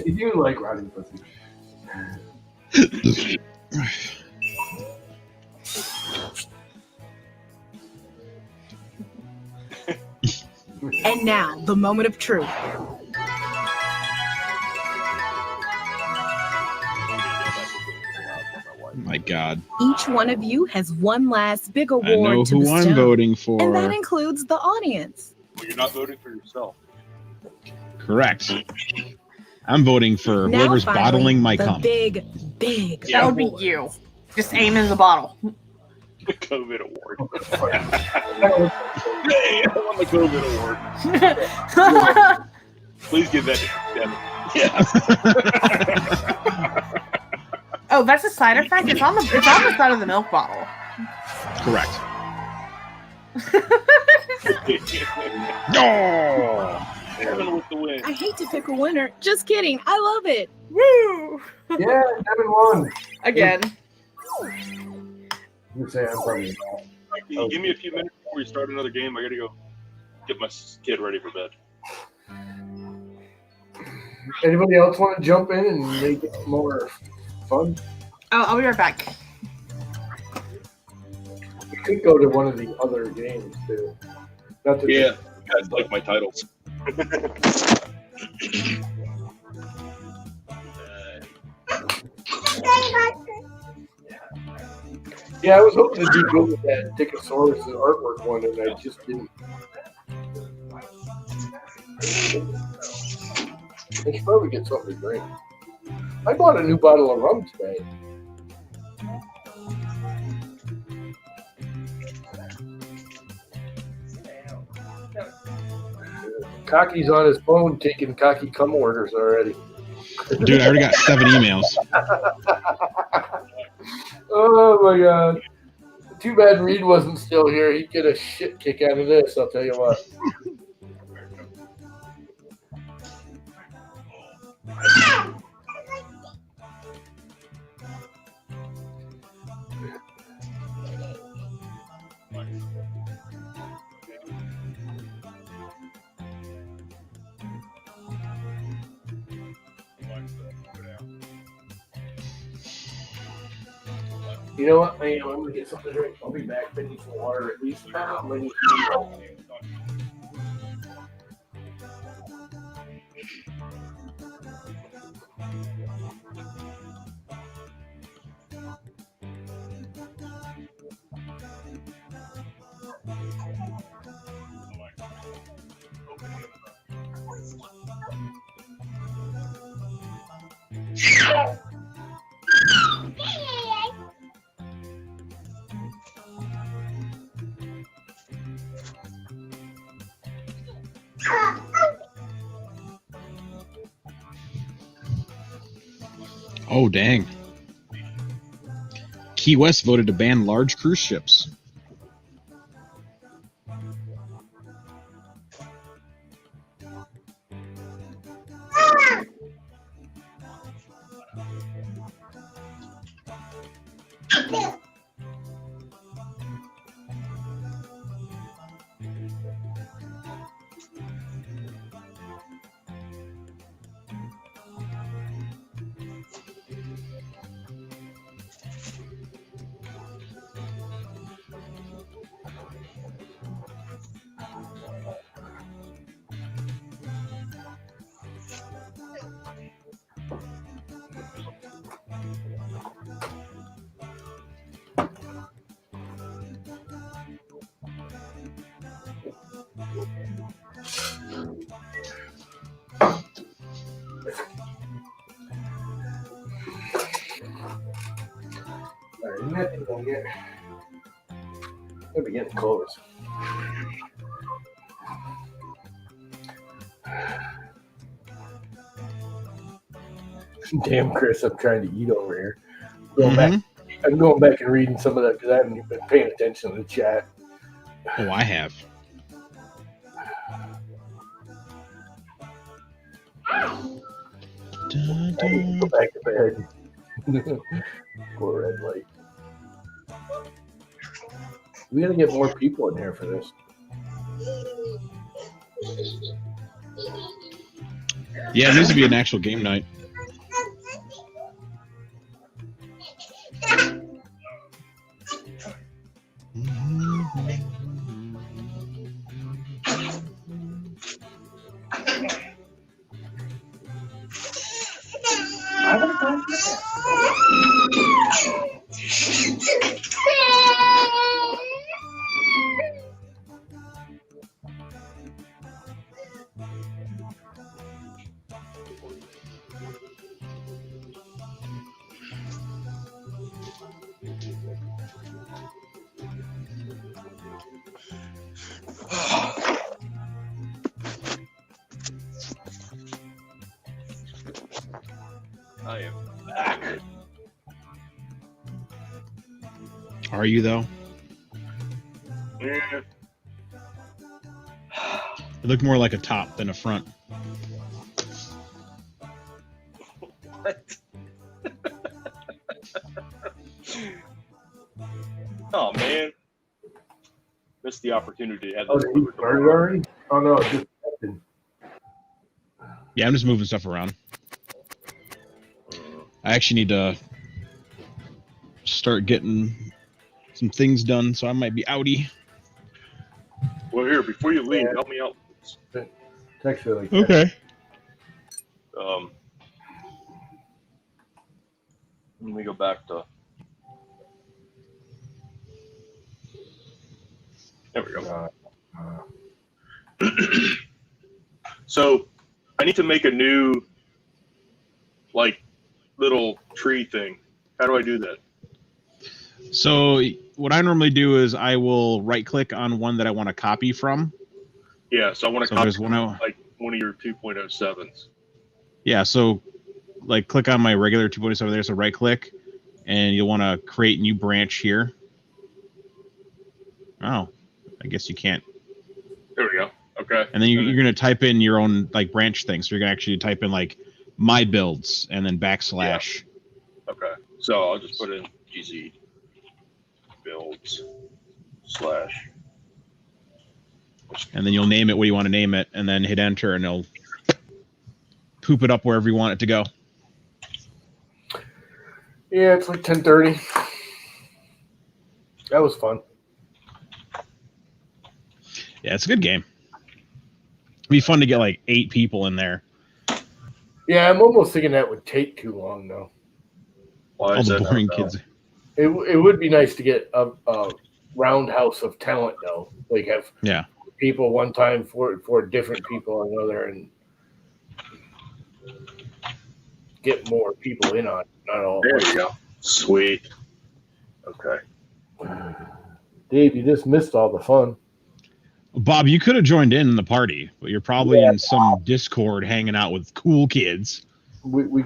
[SPEAKER 1] You like rotting pussy.
[SPEAKER 8] And now, the moment of truth.
[SPEAKER 2] My God.
[SPEAKER 8] Each one of you has one last big award
[SPEAKER 2] I know
[SPEAKER 8] to
[SPEAKER 2] who
[SPEAKER 8] bestow.
[SPEAKER 2] I'm voting for.
[SPEAKER 8] And that includes the audience.
[SPEAKER 5] Well, you're not voting for yourself.
[SPEAKER 2] Correct. I'm voting for
[SPEAKER 8] Now,
[SPEAKER 2] whoever's
[SPEAKER 8] finally,
[SPEAKER 2] bottling my
[SPEAKER 8] the
[SPEAKER 2] cum.
[SPEAKER 8] big
[SPEAKER 9] That would be you. Just aim in the bottle.
[SPEAKER 5] The COVID award. Hey, I won the COVID award. Please give that to Devin. Yeah.
[SPEAKER 9] Oh, that's a side effect. It's on the side of the milk bottle.
[SPEAKER 2] Correct. No.
[SPEAKER 5] Devin with the win.
[SPEAKER 8] I hate to pick a winner. Just kidding. I love it.
[SPEAKER 9] Woo!
[SPEAKER 1] Yeah, Devin won.
[SPEAKER 9] Again.
[SPEAKER 1] You say I'm probably.
[SPEAKER 5] Can you give me a few minutes before we start another game? I gotta go get my kid ready for bed.
[SPEAKER 1] Anybody else want to jump in and make it more fun?
[SPEAKER 9] Oh, I'll be right back.
[SPEAKER 1] We could go to one of the other games too. Not that
[SPEAKER 5] Yeah, you guys like my titles.
[SPEAKER 1] Yeah, I was hoping to do good with that Dickosaurus artwork one, and I just didn't. I should probably get something to drink. I bought a new bottle of rum today. Cocky's on his phone taking cocky cum orders already.
[SPEAKER 2] Dude, I already got 7 emails.
[SPEAKER 1] Oh my god. Too bad Reed wasn't still here. He'd get a shit kick out of this, I'll tell you what. You know what, man? I'm gonna get something to drink. I'll be back. I need some water at least. I'm gonna need some water.
[SPEAKER 2] Oh, dang. Key West voted to ban large cruise ships. Nuttin gonna get. They'll be getting close. Damn, Chris, I'm trying to eat over here. I'm going back and reading some of that because I haven't been paying attention to the chat. Oh, I have.
[SPEAKER 1] I need to go back to bed. Poor red light. We gotta get more people in here for this.
[SPEAKER 2] Yeah, it needs to be an actual game night.
[SPEAKER 5] I am back.
[SPEAKER 2] Are you though?
[SPEAKER 5] Yeah.
[SPEAKER 2] It looked more like a top than a front.
[SPEAKER 5] What? Oh man, missed the opportunity to have
[SPEAKER 1] Oh,
[SPEAKER 5] this.
[SPEAKER 1] did he start it already? Oh no, it's just happened.
[SPEAKER 2] Yeah, I'm just moving stuff around. I actually need to start getting some things done, so I might be outie.
[SPEAKER 5] Well, here, before you leave, help me out.
[SPEAKER 1] It's actually like
[SPEAKER 2] Okay.
[SPEAKER 5] Let me go back to. There we go. So, I need to make a new, like, little tree thing. How do I do that?
[SPEAKER 2] So what I normally do is I will right-click on one that I want to copy from.
[SPEAKER 5] Yeah, so I want to
[SPEAKER 2] So
[SPEAKER 5] copy
[SPEAKER 2] there's one
[SPEAKER 5] like one of your 2.07s.
[SPEAKER 2] Yeah, so like click on my regular 2.7 there, so right-click, and you'll want to create new branch here. Oh, I guess you can't.
[SPEAKER 5] There we go. Okay.
[SPEAKER 2] And then you're going to type in your own like branch thing. So you're going to actually type in like my builds and then backslash.
[SPEAKER 5] Yeah. Okay. So I'll just put in GZ builds slash.
[SPEAKER 2] And then you'll name it what you want to name it, and then hit enter, and it'll poop it up wherever you want it to go.
[SPEAKER 1] Yeah, it's like 10:30. That was fun.
[SPEAKER 2] Yeah, it's a good game. It'd be fun to get like 8 people in there.
[SPEAKER 1] Yeah, I'm almost thinking that would take too long though.
[SPEAKER 5] Why
[SPEAKER 2] All
[SPEAKER 5] is
[SPEAKER 2] the
[SPEAKER 5] that
[SPEAKER 2] boring
[SPEAKER 5] not
[SPEAKER 2] kids.
[SPEAKER 1] It would be nice to get a roundhouse of talent though. Like have
[SPEAKER 2] Yeah.
[SPEAKER 1] people one time for different people another, and get more people in on it, not all.
[SPEAKER 5] There you go. Sweet. Okay.
[SPEAKER 1] Dave, you just missed all the fun.
[SPEAKER 2] Bob, you could have joined in the party, but you're probably in some Discord hanging out with cool kids.
[SPEAKER 1] We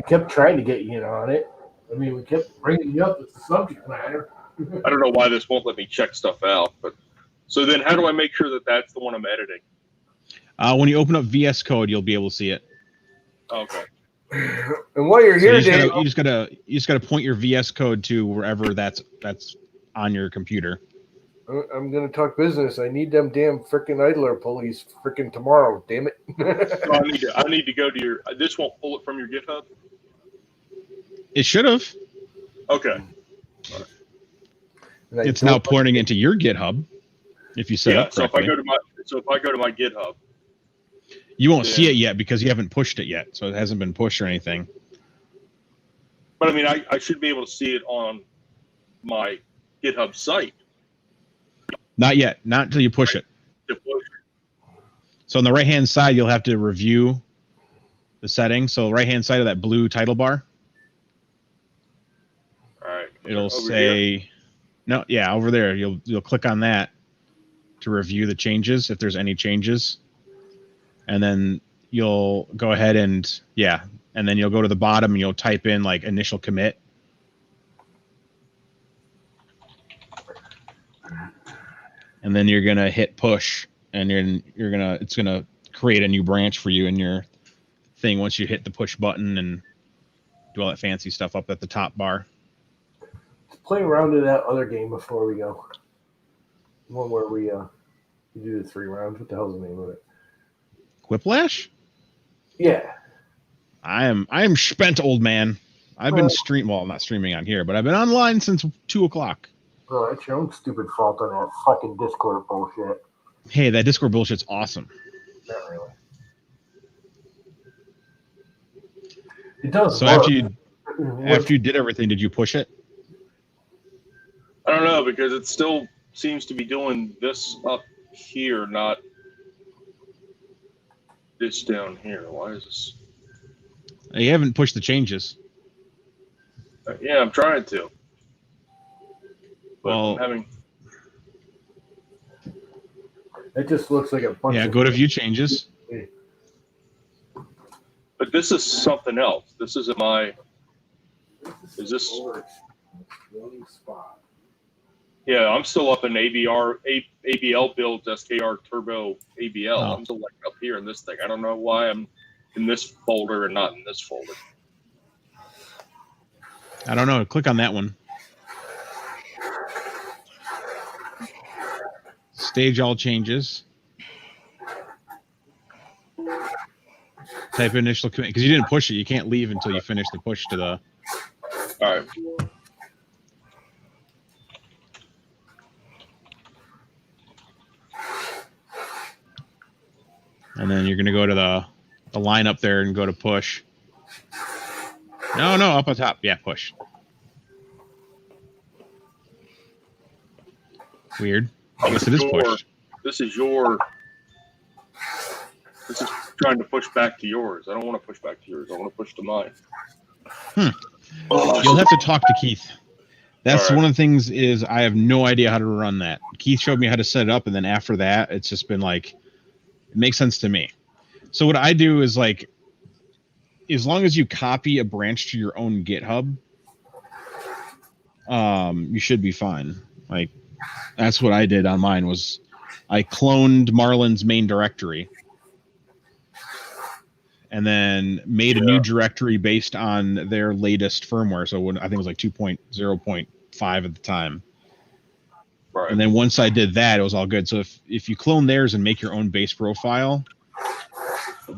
[SPEAKER 1] kept trying to get you in on it. I mean, we kept bringing you up as the subject matter.
[SPEAKER 5] I don't know why this won't let me check stuff out, but so then how do I make sure that that's the one I'm editing?
[SPEAKER 2] When you open up VS Code, you'll be able to see it.
[SPEAKER 5] Okay.
[SPEAKER 1] And while you're
[SPEAKER 2] So
[SPEAKER 1] here,
[SPEAKER 2] you
[SPEAKER 1] Dave,
[SPEAKER 2] just gotta point your VS Code to wherever that's on your computer.
[SPEAKER 1] I'm gonna talk business. I need them damn frickin' idler pulleys frickin' tomorrow. Damn it!
[SPEAKER 5] So I need to go to your. This won't pull it from your GitHub.
[SPEAKER 2] It should have.
[SPEAKER 5] Okay.
[SPEAKER 1] And I
[SPEAKER 2] It's
[SPEAKER 1] don't-
[SPEAKER 2] now pointing into your GitHub. If you set
[SPEAKER 5] Yeah.
[SPEAKER 2] up
[SPEAKER 5] So
[SPEAKER 2] correctly.
[SPEAKER 5] if I go to my GitHub,
[SPEAKER 2] You won't see it yet because you haven't pushed it yet, so it hasn't been pushed or anything.
[SPEAKER 5] but I mean I should be able to see it on my GitHub site.
[SPEAKER 2] Not yet. Not until you push it.
[SPEAKER 5] To push.
[SPEAKER 2] So on the right-hand side, you'll have to review the settings. So right-hand side of that blue title bar,
[SPEAKER 5] All right.
[SPEAKER 2] it'll
[SPEAKER 5] Over
[SPEAKER 2] say
[SPEAKER 5] here.
[SPEAKER 2] no. Yeah, over there. You'll click on that to review the changes if there's any changes, and then you'll go ahead and then you'll go to the bottom and you'll type in like initial commit. And then you're gonna hit push, and it's gonna create a new branch for you in your thing once you hit the push button and do all that fancy stuff up at the top bar.
[SPEAKER 1] Let's play around to that other game before we go. One where we do the 3 rounds. What the hell's the name of it?
[SPEAKER 2] Whiplash?
[SPEAKER 1] Yeah.
[SPEAKER 2] I am spent, old man. I've been not streaming on here, but I've been online since 2:00.
[SPEAKER 1] Oh, that's your own stupid fault on that fucking Discord bullshit.
[SPEAKER 2] Hey, that Discord bullshit's awesome.
[SPEAKER 1] Not really. It does.
[SPEAKER 2] So
[SPEAKER 1] work.
[SPEAKER 2] after you did everything, did you push it?
[SPEAKER 5] I don't know, because it still seems to be doing this up here, not this down here. Why is this?
[SPEAKER 2] You haven't pushed the changes.
[SPEAKER 5] Yeah, I'm trying to. But
[SPEAKER 2] Well,
[SPEAKER 5] I'm having.
[SPEAKER 1] It just looks like a bunch.
[SPEAKER 2] Yeah,
[SPEAKER 1] of
[SPEAKER 2] go to view changes.
[SPEAKER 5] But this is something else. This isn't my. Is this?
[SPEAKER 1] One spot.
[SPEAKER 5] Yeah, I'm still up in ABL builds SKR Turbo ABL.
[SPEAKER 2] Oh.
[SPEAKER 5] I'm still like up here in this thing. I don't know why I'm in this folder and not in this folder.
[SPEAKER 2] I don't know. Click on that one. Stage all changes. Type initial command because you didn't push it. You can't leave until you finish the push to the.
[SPEAKER 5] All right.
[SPEAKER 2] And then you're going to go to the line up there and go to push. No, up on top. Yeah, push. Weird. I guess it is pushed.
[SPEAKER 5] This is your. This is trying to push back to yours. I don't want to push back to yours. I want to push to mine.
[SPEAKER 2] You'll have to talk to Keith. That's
[SPEAKER 5] All right.
[SPEAKER 2] one of the things is I have no idea how to run that. Keith showed me how to set it up, and then after that, it's just been like, it makes sense to me. So what I do is like, as long as you copy a branch to your own GitHub, you should be fine. Like, that's what I did on mine was I cloned Marlin's main directory and then made a new directory based on their latest firmware. So when I think it was like 2.0.5 at the time.
[SPEAKER 5] Right.
[SPEAKER 2] And then once I did that, it was all good. So if you clone theirs and make your own base profile,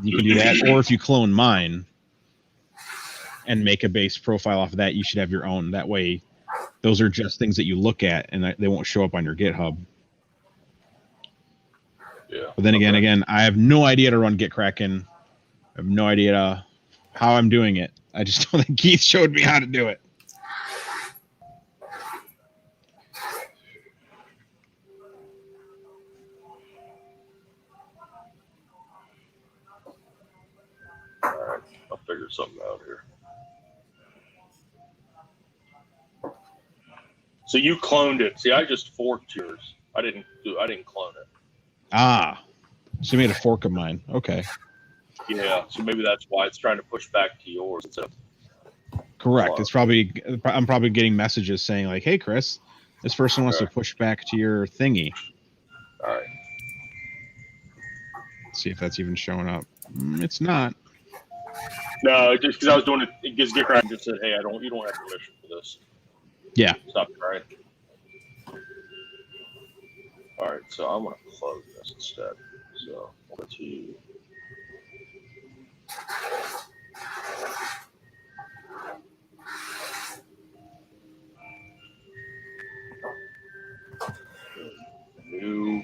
[SPEAKER 2] you can do that. Or if you clone mine and make a base profile off of that, you should have your own. That way, those are just things that you look at and they won't show up on your GitHub.
[SPEAKER 5] Yeah.
[SPEAKER 2] But then again, I have no idea to run GitKraken. I have no idea how I'm doing it. I just know that Keith showed me how to do it.
[SPEAKER 5] All right. I'll figure something out here. So you cloned it. See, I just forked yours. I didn't clone it.
[SPEAKER 2] Ah, so you made a fork of mine. Okay.
[SPEAKER 5] Yeah. So maybe that's why it's trying to push back to yours. Instead of,
[SPEAKER 2] Correct. I'm probably getting messages saying like, "Hey, Chris, this person wants to push back to your thingy."
[SPEAKER 5] all right.
[SPEAKER 2] Let's see if that's even showing up. It's not.
[SPEAKER 5] No, just because I was doing it, it gives GitKraken just said, "Hey, you don't have permission for this."
[SPEAKER 2] Yeah.
[SPEAKER 5] Stop it, right? All right, so I want to close this instead. So let's see. New.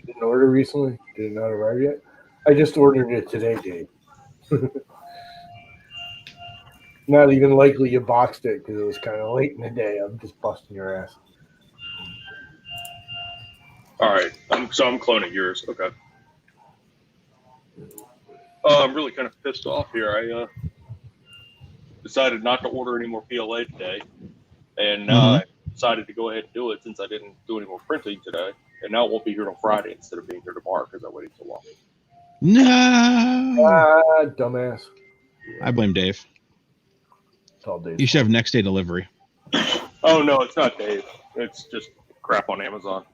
[SPEAKER 1] Didn't order recently. Did it not arrive yet? I just ordered it today, Dave. Not even likely you boxed it because it was kind of late in the day. I'm just busting your ass.
[SPEAKER 5] All right, I'm cloning yours. Okay. I'm really kind of pissed off here. I decided not to order any more PLA today, and now I decided to go ahead and do it since I didn't do any more printing today, and now it won't be here on Friday instead of being here tomorrow because I waited so long.
[SPEAKER 2] No.
[SPEAKER 1] Dumbass.
[SPEAKER 2] I blame Dave.
[SPEAKER 1] It's all Dave.
[SPEAKER 2] You should have next day delivery.
[SPEAKER 5] Oh no, it's not Dave. It's just crap on Amazon.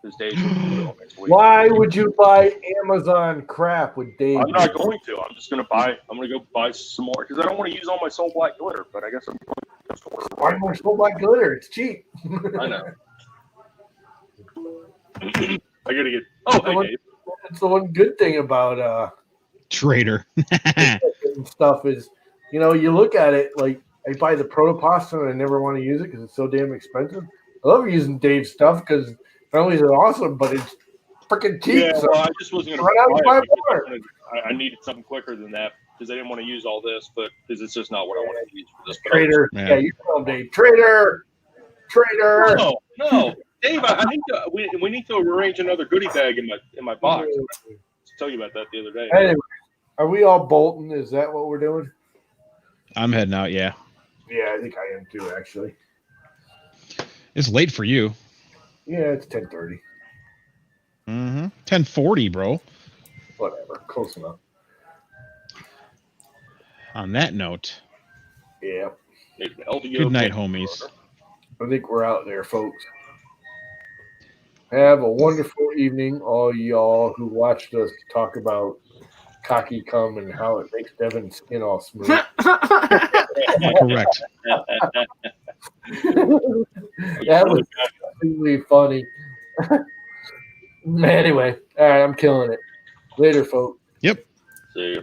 [SPEAKER 5] Because Dave should put it on next week.
[SPEAKER 1] Why would you buy Amazon crap with Dave?
[SPEAKER 5] I'm not going to. I'm just going to buy. I'm going to go buy some more because I don't want to use all my Soul Black glitter. But I guess I'm going to order.
[SPEAKER 1] Buy more Soul Black glitter. It's cheap.
[SPEAKER 5] I know. I gotta get. Oh, hey, Dave.
[SPEAKER 1] That's the one good thing about
[SPEAKER 2] Traitor.
[SPEAKER 1] stuff is, you look at it like I buy the Protopasta and I never want to use it because it's so damn expensive. I love using Dave's stuff because not only is it awesome, but it's freaking cheap.
[SPEAKER 5] Yeah,
[SPEAKER 1] so
[SPEAKER 5] well, I just wasn't going
[SPEAKER 1] run out
[SPEAKER 5] to
[SPEAKER 1] and
[SPEAKER 5] buy
[SPEAKER 1] buy
[SPEAKER 5] it.
[SPEAKER 1] more.
[SPEAKER 5] I needed something quicker than that because I didn't want to use all this, but because it's just not what I want to use for this.
[SPEAKER 1] Trader.
[SPEAKER 2] Yeah.
[SPEAKER 1] Yeah, you call him Dave. Trader.
[SPEAKER 5] No, Dave. I need to. We need to arrange another goodie bag in my box. I tell you about that the other day.
[SPEAKER 1] Anyway, are we all bolting? Is that what we're doing?
[SPEAKER 2] I'm heading out. Yeah,
[SPEAKER 1] Yeah, I think I am too. Actually,
[SPEAKER 2] it's late for you.
[SPEAKER 1] yeah, it's 10:30.
[SPEAKER 2] 10:40, bro.
[SPEAKER 1] Whatever, close enough.
[SPEAKER 2] On that note,
[SPEAKER 1] Yeah,
[SPEAKER 2] good night, homies.
[SPEAKER 1] I think we're out there, folks. Have a wonderful evening, all y'all who watched us talk about cocky cum and how it makes Devin's skin all smooth.
[SPEAKER 2] Correct.
[SPEAKER 1] That was really funny. Anyway, all right, I'm killing it. Later, folks.
[SPEAKER 2] Yep.
[SPEAKER 5] See you.